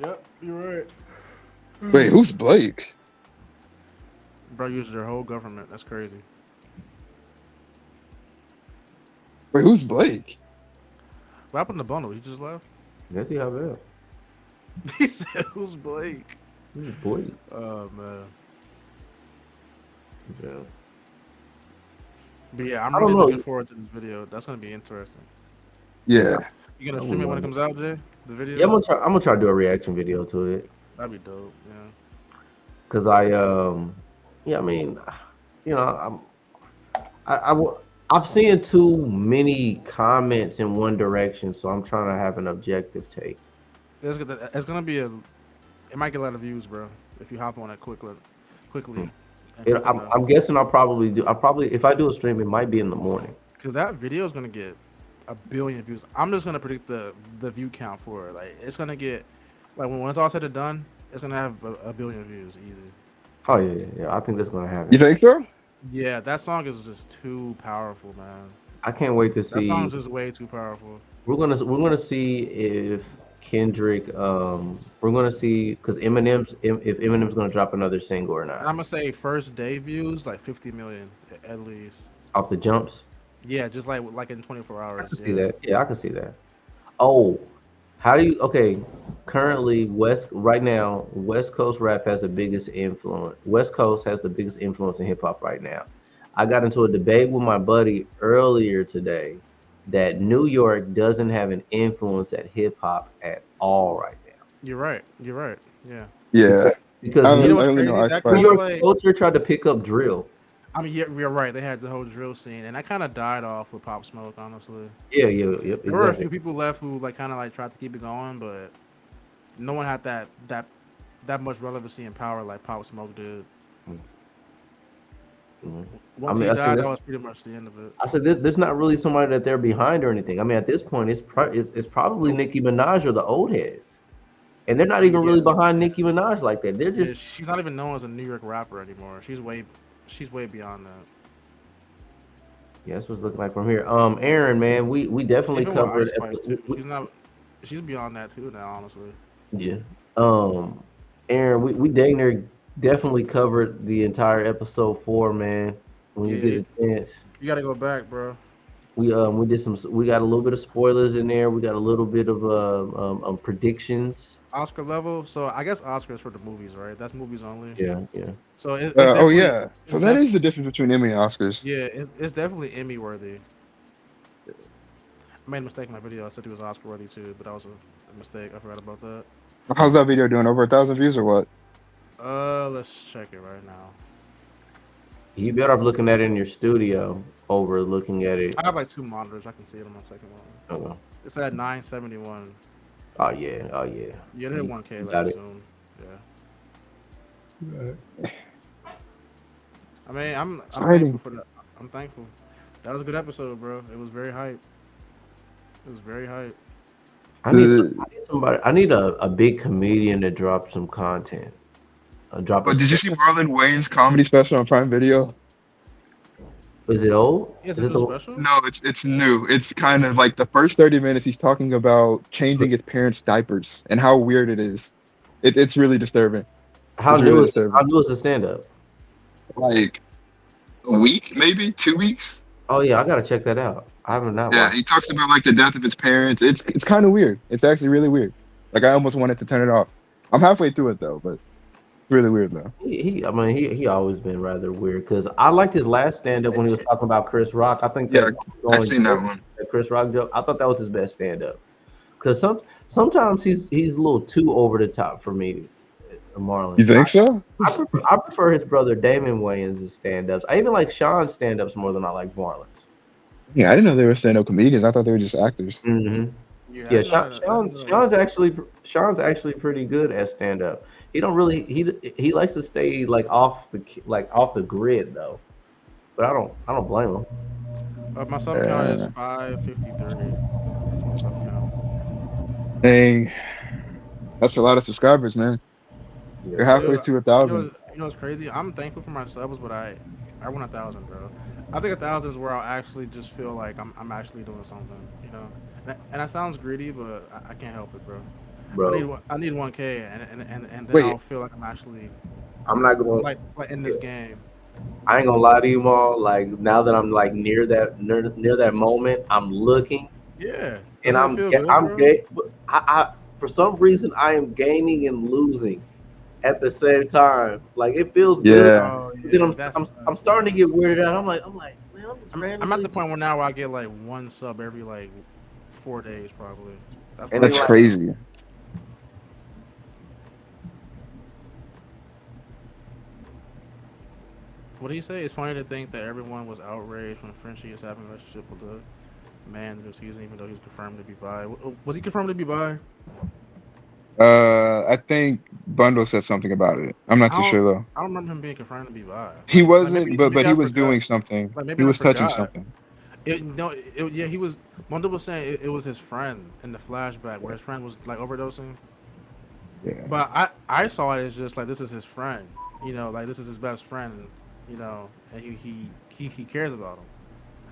[SPEAKER 2] Yep, you're right.
[SPEAKER 4] Wait, who's Blake?
[SPEAKER 2] Bro used their whole government. That's crazy.
[SPEAKER 4] Wait, who's Blake?
[SPEAKER 2] What happened to Bundle? He just left.
[SPEAKER 3] Let's see how that.
[SPEAKER 2] He said, "Who's Blake?"
[SPEAKER 3] Boy.
[SPEAKER 2] Oh man.
[SPEAKER 3] Yeah.
[SPEAKER 2] But yeah, I'm
[SPEAKER 3] I don't
[SPEAKER 2] really
[SPEAKER 3] know.
[SPEAKER 2] looking forward to this video. That's gonna be interesting.
[SPEAKER 4] Yeah.
[SPEAKER 2] You gonna stream it when it comes out, Jay? The video?
[SPEAKER 3] Yeah, I'm gonna try to do a reaction video to it.
[SPEAKER 2] That'd be dope. Yeah.
[SPEAKER 3] Cause yeah, I mean, you know, I've seen too many comments in one direction, so I'm trying to have an objective take.
[SPEAKER 2] It's gonna be it might get a lot of views, bro. If you hop on it quickly.
[SPEAKER 3] I'm guessing I'll probably if I do a stream, it might be in the morning.
[SPEAKER 2] Because that video is gonna get 1 billion views. I'm just gonna predict the view count for it. Like it's gonna get when it's all said and done, it's gonna have 1 billion views easy.
[SPEAKER 3] Oh yeah. I think that's gonna happen.
[SPEAKER 4] You think so?
[SPEAKER 2] Yeah, that song is just too powerful, man.
[SPEAKER 3] I can't wait to
[SPEAKER 2] That
[SPEAKER 3] see.
[SPEAKER 2] song is just way too powerful.
[SPEAKER 3] We're gonna see if Kendrick. We're gonna see because if Eminem's gonna drop another single or
[SPEAKER 2] And I'm
[SPEAKER 3] not
[SPEAKER 2] gonna say first day views like 50 million at least.
[SPEAKER 3] off the jumps.
[SPEAKER 2] Yeah, just like in 24 hours.
[SPEAKER 3] I can see that. Yeah, I can see that. Oh, how do you? Okay, currently right now, West Coast rap has the biggest influence. West Coast has the biggest influence in hip hop right now. I got into a debate with my buddy earlier today that New York doesn't have an influence at hip hop at all right now.
[SPEAKER 2] You're right. Yeah.
[SPEAKER 4] Yeah.
[SPEAKER 3] Because
[SPEAKER 4] I
[SPEAKER 2] You know what's
[SPEAKER 4] only know
[SPEAKER 2] crazy?
[SPEAKER 4] Ice
[SPEAKER 2] That
[SPEAKER 4] Spice.
[SPEAKER 3] New
[SPEAKER 2] kinda
[SPEAKER 3] York
[SPEAKER 2] like-
[SPEAKER 3] culture tried to pick up drill.
[SPEAKER 2] I mean, yeah, you're right. They had the whole drill scene, and that kind of died off with Pop Smoke, honestly.
[SPEAKER 3] Yeah, yep.
[SPEAKER 2] There were a
[SPEAKER 3] Exactly.
[SPEAKER 2] few people left who kind of tried to keep it going, but no one had that much relevancy and power like Pop Smoke did.
[SPEAKER 3] Mhm.
[SPEAKER 2] Once
[SPEAKER 3] I
[SPEAKER 2] he
[SPEAKER 3] think
[SPEAKER 2] died, that
[SPEAKER 3] that's-
[SPEAKER 2] was pretty much the end of it.
[SPEAKER 3] I said there's not really somebody that they're behind or anything. I mean, at this point, it's probably Nicki Minaj or the old heads, and they're not even really behind Nicki Minaj like that. They're
[SPEAKER 2] Yeah,
[SPEAKER 3] just
[SPEAKER 2] she's not even known as a New York rapper anymore. She's way beyond that.
[SPEAKER 3] yeah, that's what's looking like from here. Aaron, man, we definitely
[SPEAKER 2] Even with
[SPEAKER 3] covered.
[SPEAKER 2] Ice Spice, too. She's beyond that too now, honestly.
[SPEAKER 3] Yeah. Aaron, we dang near definitely covered the entire episode 4, man. When you
[SPEAKER 2] Yeah.
[SPEAKER 3] get a chance.
[SPEAKER 2] You gotta go back, bro.
[SPEAKER 3] We got a little bit of spoilers in there. We got a little bit of predictions.
[SPEAKER 2] Oscar level. So I guess Oscars for the movies, right? That's movies only.
[SPEAKER 3] Yeah.
[SPEAKER 2] So it's
[SPEAKER 4] Oh
[SPEAKER 2] definitely-
[SPEAKER 4] yeah. So
[SPEAKER 2] it's
[SPEAKER 4] that
[SPEAKER 2] def-
[SPEAKER 4] is the difference between Emmy and Oscars.
[SPEAKER 2] Yeah, it's definitely Emmy worthy. I made a mistake in my video. I said it was Oscar worthy too, but that was a mistake. I forgot about that.
[SPEAKER 4] How's that video doing? Over 1,000 views or what?
[SPEAKER 2] Let's check it right now.
[SPEAKER 3] You better be looking at it in your studio. over looking at it.
[SPEAKER 2] I have like 2 monitors. I can see it on my second one.
[SPEAKER 3] Oh,
[SPEAKER 2] It's at 971.
[SPEAKER 3] oh yeah, oh yeah.
[SPEAKER 2] You hit 1K
[SPEAKER 3] You
[SPEAKER 2] like
[SPEAKER 3] got it.
[SPEAKER 2] soon. Yeah. I mean, I'm
[SPEAKER 4] Exciting.
[SPEAKER 2] thankful for that. I'm thankful. That was a good episode, bro. It was very hype. It was very hype.
[SPEAKER 3] I need somebody. I need a big comedian to drop some content. Drop.
[SPEAKER 4] But did you see Marlon Wayne's comedy special on Prime Video?
[SPEAKER 3] Is it old?
[SPEAKER 2] He has
[SPEAKER 3] Is
[SPEAKER 2] a
[SPEAKER 3] it
[SPEAKER 2] new
[SPEAKER 3] the?
[SPEAKER 2] special?
[SPEAKER 4] No, it's new. It's kind of like the first 30 minutes he's talking about changing his parents' diapers and how weird it is. It's really disturbing.
[SPEAKER 3] How
[SPEAKER 4] It's
[SPEAKER 3] new
[SPEAKER 4] really
[SPEAKER 3] is
[SPEAKER 4] disturbing.
[SPEAKER 3] how new is the stand up?
[SPEAKER 4] Like a week, maybe 2 weeks.
[SPEAKER 3] Oh yeah, I gotta check that out. I haven't not
[SPEAKER 4] Yeah,
[SPEAKER 3] watched.
[SPEAKER 4] he talks about like the death of his parents. It's kind of weird. It's actually really weird. Like I almost wanted to turn it off. I'm halfway through it though, but it's really weird though.
[SPEAKER 3] I mean, he always been rather weird because I liked his last stand up when he was talking about Chris Rock. I think
[SPEAKER 4] Yeah,
[SPEAKER 3] that
[SPEAKER 4] I've seen that one.
[SPEAKER 3] that Chris Rock joke. I thought that was his best stand up because sometimes he's a little too over the top for me. Marlon.
[SPEAKER 4] You think so?
[SPEAKER 3] I prefer his brother Damon Wayans' stand-ups. I even like Sean's stand-ups more than I like Marlon's.
[SPEAKER 4] Yeah, I didn't know they were stand-up comedians. I thought they were just actors.
[SPEAKER 3] Mm-hmm.
[SPEAKER 2] Yeah,
[SPEAKER 3] Yeah,
[SPEAKER 2] I know that- I know that.
[SPEAKER 3] Sean's actually pretty good at stand-up. He don't really he likes to stay like off the grid though. But I don't blame him.
[SPEAKER 2] My sub count is 553. My sub count.
[SPEAKER 4] Dang, that's a lot of subscribers, man. You're
[SPEAKER 3] Yeah.
[SPEAKER 4] halfway to 1,000.
[SPEAKER 2] You know what's crazy? I'm thankful for my subs, but I want 1,000, bro. I think 1,000 is where I'll actually just feel like I'm actually doing something, you know. And that sounds greedy, but I can't help it, bro.
[SPEAKER 3] Bro,
[SPEAKER 2] I need 1K, and then
[SPEAKER 4] Wait.
[SPEAKER 2] I'll feel like I'm actually
[SPEAKER 3] I'm not gonna
[SPEAKER 2] like in this game.
[SPEAKER 3] I ain't gonna lie to you, all. Like now that I'm like near that moment, I'm looking
[SPEAKER 2] Yeah,
[SPEAKER 3] and
[SPEAKER 2] doesn't it feel good, bro?
[SPEAKER 3] I for some reason I am gaining and losing at the same time. Like it feels good.
[SPEAKER 4] Yeah.
[SPEAKER 2] Oh,
[SPEAKER 3] But then
[SPEAKER 2] that's-
[SPEAKER 3] I'm starting to get weirded out. I'm like, man,
[SPEAKER 2] I'm at the point where now I get like 1 sub every like 4 days, probably.
[SPEAKER 3] And
[SPEAKER 4] That's
[SPEAKER 3] like-
[SPEAKER 4] crazy.
[SPEAKER 2] What did he say? It's funny to think that everyone was outraged when Frenchie is having a relationship with a man in the season, even though he's confirmed to be bi. Was he confirmed to be bi?
[SPEAKER 4] I think Bundle said something about it. I'm not too
[SPEAKER 2] I don't-
[SPEAKER 4] sure though.
[SPEAKER 2] I don't remember him being confirmed to be bi.
[SPEAKER 4] He
[SPEAKER 2] Like,
[SPEAKER 4] wasn't,
[SPEAKER 2] maybe-
[SPEAKER 4] but
[SPEAKER 2] maybe
[SPEAKER 4] he
[SPEAKER 2] I
[SPEAKER 4] was
[SPEAKER 2] forgot.
[SPEAKER 4] doing something.
[SPEAKER 2] Like, maybe
[SPEAKER 4] He
[SPEAKER 2] I
[SPEAKER 4] was touching
[SPEAKER 2] forgot.
[SPEAKER 4] something.
[SPEAKER 2] Yeah, he was. Bundle was saying it was his friend in the flashback where his friend was like overdosing.
[SPEAKER 4] Yeah.
[SPEAKER 2] But I saw it as just like this is his friend, you know, like this is his best friend, you know, and he cares about him.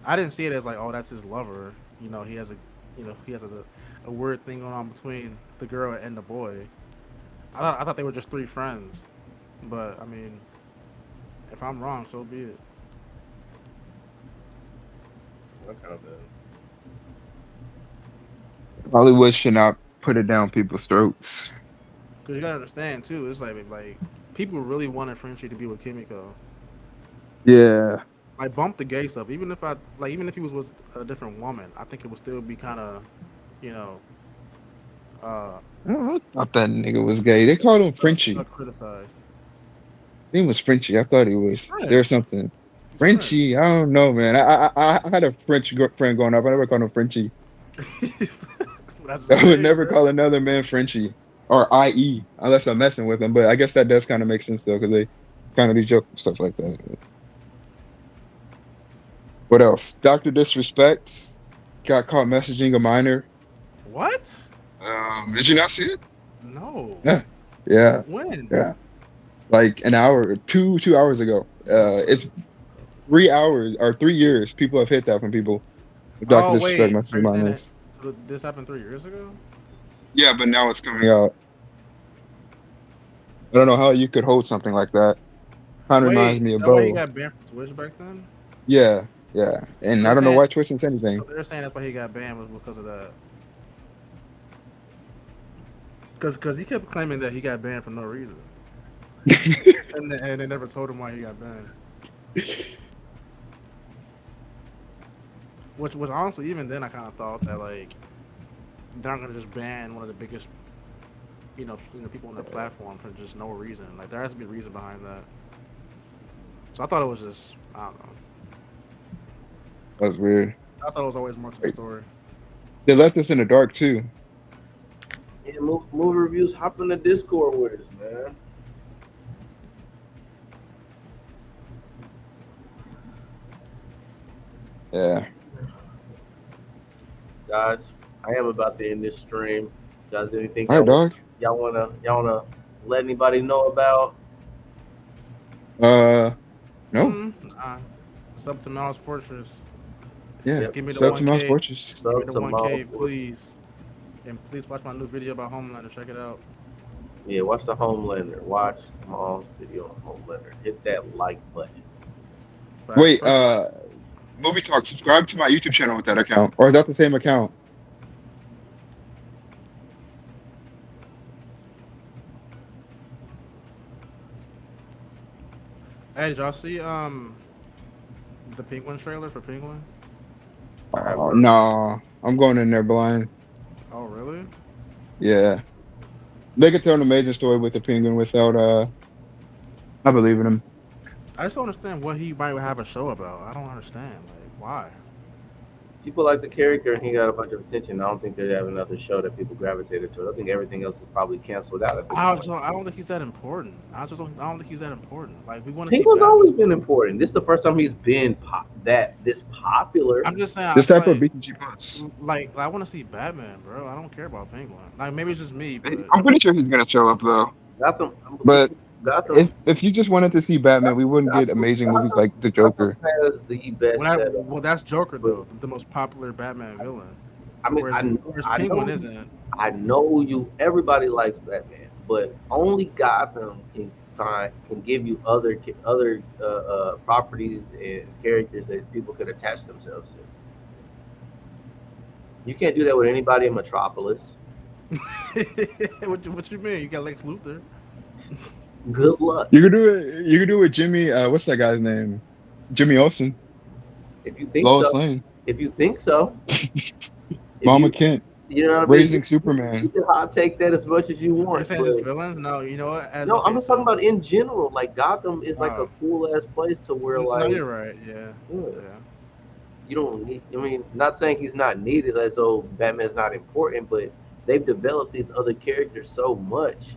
[SPEAKER 2] I didn't see it as like, oh, that's his lover, you know, he has a weird thing going on between the girl and the boy. I thought they were just 3 friends, but I mean, if I'm wrong, so be it.
[SPEAKER 4] Hollywood should not put it down people's throats.
[SPEAKER 2] Cause you gotta understand too, it's like people really wanted Frenchie to be with Kimiko.
[SPEAKER 4] Yeah.
[SPEAKER 2] Like bump the gay stuff. Even if he was with a different woman, I think it would still be kind of, you know,
[SPEAKER 4] I thought that nigga was gay. They called him Frenchie.
[SPEAKER 2] criticized.
[SPEAKER 4] His name was Frenchie. I thought he was.
[SPEAKER 2] French.
[SPEAKER 4] There's something. Frenchie. I don't know, man. I had a French friend growing up. I never called him Frenchie.
[SPEAKER 2] That's
[SPEAKER 4] I would
[SPEAKER 2] insane,
[SPEAKER 4] never
[SPEAKER 2] bro.
[SPEAKER 4] call another man Frenchie or IE unless I'm messing with him. But I guess that does kind of make sense though, because they kind of do joke stuff like that. What else? Dr. Disrespect got caught messaging a minor.
[SPEAKER 2] What?
[SPEAKER 4] Did you not see it?
[SPEAKER 2] No.
[SPEAKER 4] Yeah. Yeah,
[SPEAKER 2] When?
[SPEAKER 4] yeah. Like an hour, 2 hours ago. It's 3 hours or 3 years. People have hit that from people. Dr.
[SPEAKER 2] Oh wait,
[SPEAKER 4] Disrespect
[SPEAKER 2] are
[SPEAKER 4] messaging
[SPEAKER 2] you saying
[SPEAKER 4] minors.
[SPEAKER 2] that this happened 3 years ago?
[SPEAKER 4] Yeah, but now it's coming out. I don't know how you could hold something like that. Kind of reminds me
[SPEAKER 2] is
[SPEAKER 4] of
[SPEAKER 2] that why he
[SPEAKER 4] Bo.
[SPEAKER 2] got banned from Twitch back then?
[SPEAKER 4] Yeah, yeah. And
[SPEAKER 2] So
[SPEAKER 4] I don't know
[SPEAKER 2] saying-
[SPEAKER 4] why Twitch says anything.
[SPEAKER 2] So they're saying that's why he got banned was because of that. Because he kept claiming that he got banned for no reason, and they never told him why he got banned. Which honestly, even then, I kind of thought that like they're not gonna just ban one of the biggest, people on their platform for just no reason. Like there has to be a reason behind that. So I thought it was just I don't know.
[SPEAKER 4] That was weird.
[SPEAKER 2] I thought it was always more to the story.
[SPEAKER 4] They left us in the dark too.
[SPEAKER 3] Yeah, movie reviews. Hop in the Discord with us, man.
[SPEAKER 4] Yeah.
[SPEAKER 3] Guys, I am about to end this stream. Guys, anything
[SPEAKER 4] All right, dog.
[SPEAKER 3] y'all wanna let anybody know about?
[SPEAKER 4] No.
[SPEAKER 2] Nah. What's up to Miles Fortress?
[SPEAKER 4] Yeah.
[SPEAKER 2] Give me the
[SPEAKER 4] Sub to Mouse
[SPEAKER 2] 1K.
[SPEAKER 4] Fortress.
[SPEAKER 2] Give me the
[SPEAKER 3] Sub to
[SPEAKER 2] 1K,
[SPEAKER 3] Miles
[SPEAKER 2] please. And please watch my new video about Homelander. Check it out.
[SPEAKER 3] Yeah, watch the Homelander. Watch Mom's video on Homelander. Hit that like button.
[SPEAKER 4] Wait, Movie Talk, subscribe to my YouTube channel with that account. Or is that the same account?
[SPEAKER 2] Hey, did y'all see the Penguin trailer for Penguin?
[SPEAKER 4] No, I'm going in there blind.
[SPEAKER 2] Oh, really?
[SPEAKER 4] Yeah. They could tell an amazing story with the Penguin without I believe in him.
[SPEAKER 2] I just don't understand what he might have a show about. I don't understand. Like, why?
[SPEAKER 3] People like the character and he got a bunch of attention. I don't think they have another show that people gravitated to. I think everything else is probably canceled out at this
[SPEAKER 2] I
[SPEAKER 3] point.
[SPEAKER 2] don't think he's that important. I don't think he's that important. Like, we want to see.
[SPEAKER 3] Penguin's
[SPEAKER 2] Batman.
[SPEAKER 3] always been important. This is the first time he's been this popular.
[SPEAKER 2] I'm just saying.
[SPEAKER 4] This
[SPEAKER 2] I
[SPEAKER 4] type
[SPEAKER 2] feel
[SPEAKER 4] of BTG Plus.
[SPEAKER 2] like I want to see Batman, bro. I don't care about Penguin. Like, maybe it's just me, but
[SPEAKER 4] I'm pretty sure he's gonna show up though.
[SPEAKER 3] Gotham,
[SPEAKER 4] But
[SPEAKER 3] Gotham
[SPEAKER 4] if you just wanted to see Batman, we wouldn't get amazing movies like The Joker.
[SPEAKER 3] has the best setup.
[SPEAKER 2] well, that's Joker though, the most popular Batman villain.
[SPEAKER 3] I mean,
[SPEAKER 2] Whereas Penguin isn't.
[SPEAKER 3] I know you. Everybody likes Batman, but only Gotham can give you other properties and characters that people could attach themselves to. You can't do that with anybody in Metropolis.
[SPEAKER 2] What you mean? You got Lex Luthor.
[SPEAKER 3] Good luck.
[SPEAKER 4] You could do it. You could do it with Jimmy. What's that guy's name? Jimmy Olsen.
[SPEAKER 3] If you think
[SPEAKER 4] Lois
[SPEAKER 3] so.
[SPEAKER 4] Lane.
[SPEAKER 3] If you think so.
[SPEAKER 4] Mama Kent.
[SPEAKER 3] You know what I mean?
[SPEAKER 4] Raising Superman.
[SPEAKER 3] You can hot take that as much as you
[SPEAKER 2] You're
[SPEAKER 3] want.
[SPEAKER 2] saying
[SPEAKER 3] but-
[SPEAKER 2] just villains? No, you know what?
[SPEAKER 3] No, I'm just talking about in general. Like Gotham is like a cool ass place to where
[SPEAKER 2] No,
[SPEAKER 3] like
[SPEAKER 2] you're right. Yeah.
[SPEAKER 3] you don't need. I mean, not saying he's not needed as though Batman's not important, but they've developed these other characters so much.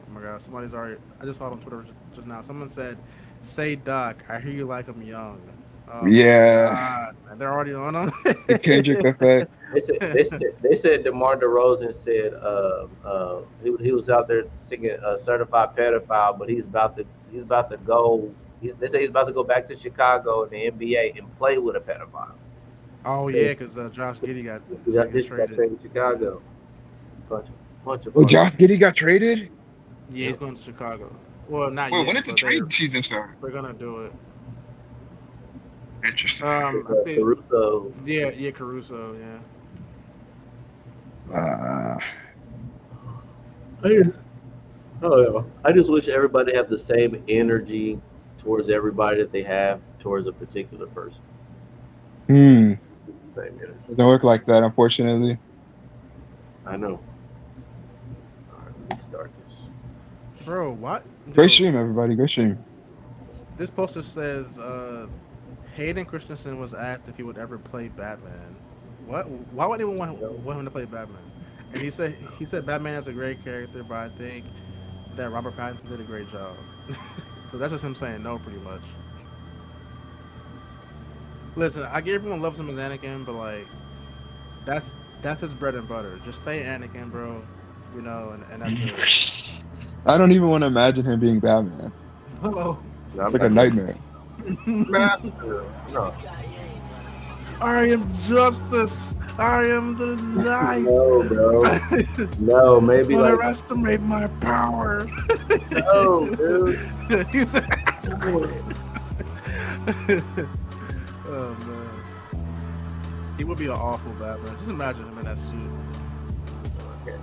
[SPEAKER 2] Oh my God! Somebody's already. I just saw it on Twitter just now. Someone said, "Say Doc, I hear you like him young." Oh,
[SPEAKER 4] Yeah.
[SPEAKER 2] God, they're already on him.
[SPEAKER 4] The Kendrick effect.
[SPEAKER 3] They said DeMar DeRozan said he was out there singing "Certified Pedophile," but he's about to go. They say he's about to go back to Chicago in the NBA and play with a pedophile.
[SPEAKER 2] Oh yeah, because Josh Giddey got
[SPEAKER 3] Got
[SPEAKER 2] traded.
[SPEAKER 3] traded to Chicago. Bunch of
[SPEAKER 4] Oh, Josh Giddey got traded?
[SPEAKER 2] Yeah, he's going to Chicago. Well, not
[SPEAKER 4] Wait,
[SPEAKER 2] yet.
[SPEAKER 4] when did the
[SPEAKER 2] but
[SPEAKER 4] trade season start?
[SPEAKER 2] they're gonna do it.
[SPEAKER 4] Interesting.
[SPEAKER 2] I think,
[SPEAKER 3] Caruso.
[SPEAKER 2] yeah, Caruso, yeah.
[SPEAKER 3] I just wish everybody had the same energy towards everybody that they have towards a particular person. Same energy.
[SPEAKER 4] It doesn't work like that, unfortunately.
[SPEAKER 3] I know. All right, let me start this.
[SPEAKER 2] Bro, what?
[SPEAKER 4] Great
[SPEAKER 2] Yo,
[SPEAKER 4] stream, everybody. Great stream.
[SPEAKER 2] This poster says Hayden Christensen was asked if he would ever play Batman. What? Why would anyone want him to play Batman? And he said Batman is a great character, but I think that Robert Pattinson did a great job. So that's just him saying no, pretty much. Listen, I get everyone loves him as Anakin, but like, that's his bread and butter. Just stay Anakin, bro. You know, and that's it.
[SPEAKER 4] I don't even want to imagine him being Batman.
[SPEAKER 2] Hello.
[SPEAKER 4] It's like a nightmare.
[SPEAKER 3] No.
[SPEAKER 2] I am justice. I am the night.
[SPEAKER 3] No, bro. No, maybe like
[SPEAKER 2] Underestimate my power.
[SPEAKER 3] no, dude.
[SPEAKER 2] He said, oh man, he would be an awful Batman. Just imagine him in that suit.
[SPEAKER 3] Okay.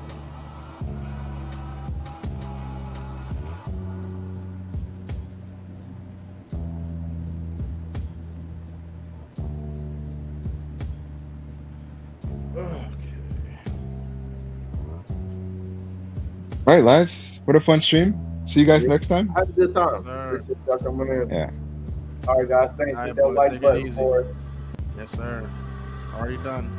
[SPEAKER 4] All right, lads. What a fun stream. See you guys next time.
[SPEAKER 3] I had a good time.
[SPEAKER 2] Sir.
[SPEAKER 3] Appreciate y'all coming in.
[SPEAKER 4] Yeah.
[SPEAKER 3] All right, guys. Thanks.
[SPEAKER 2] All right,
[SPEAKER 3] Hit that
[SPEAKER 2] boys,
[SPEAKER 3] like
[SPEAKER 2] take it
[SPEAKER 3] button
[SPEAKER 2] easy.
[SPEAKER 3] for us.
[SPEAKER 2] Yes, sir. Already done.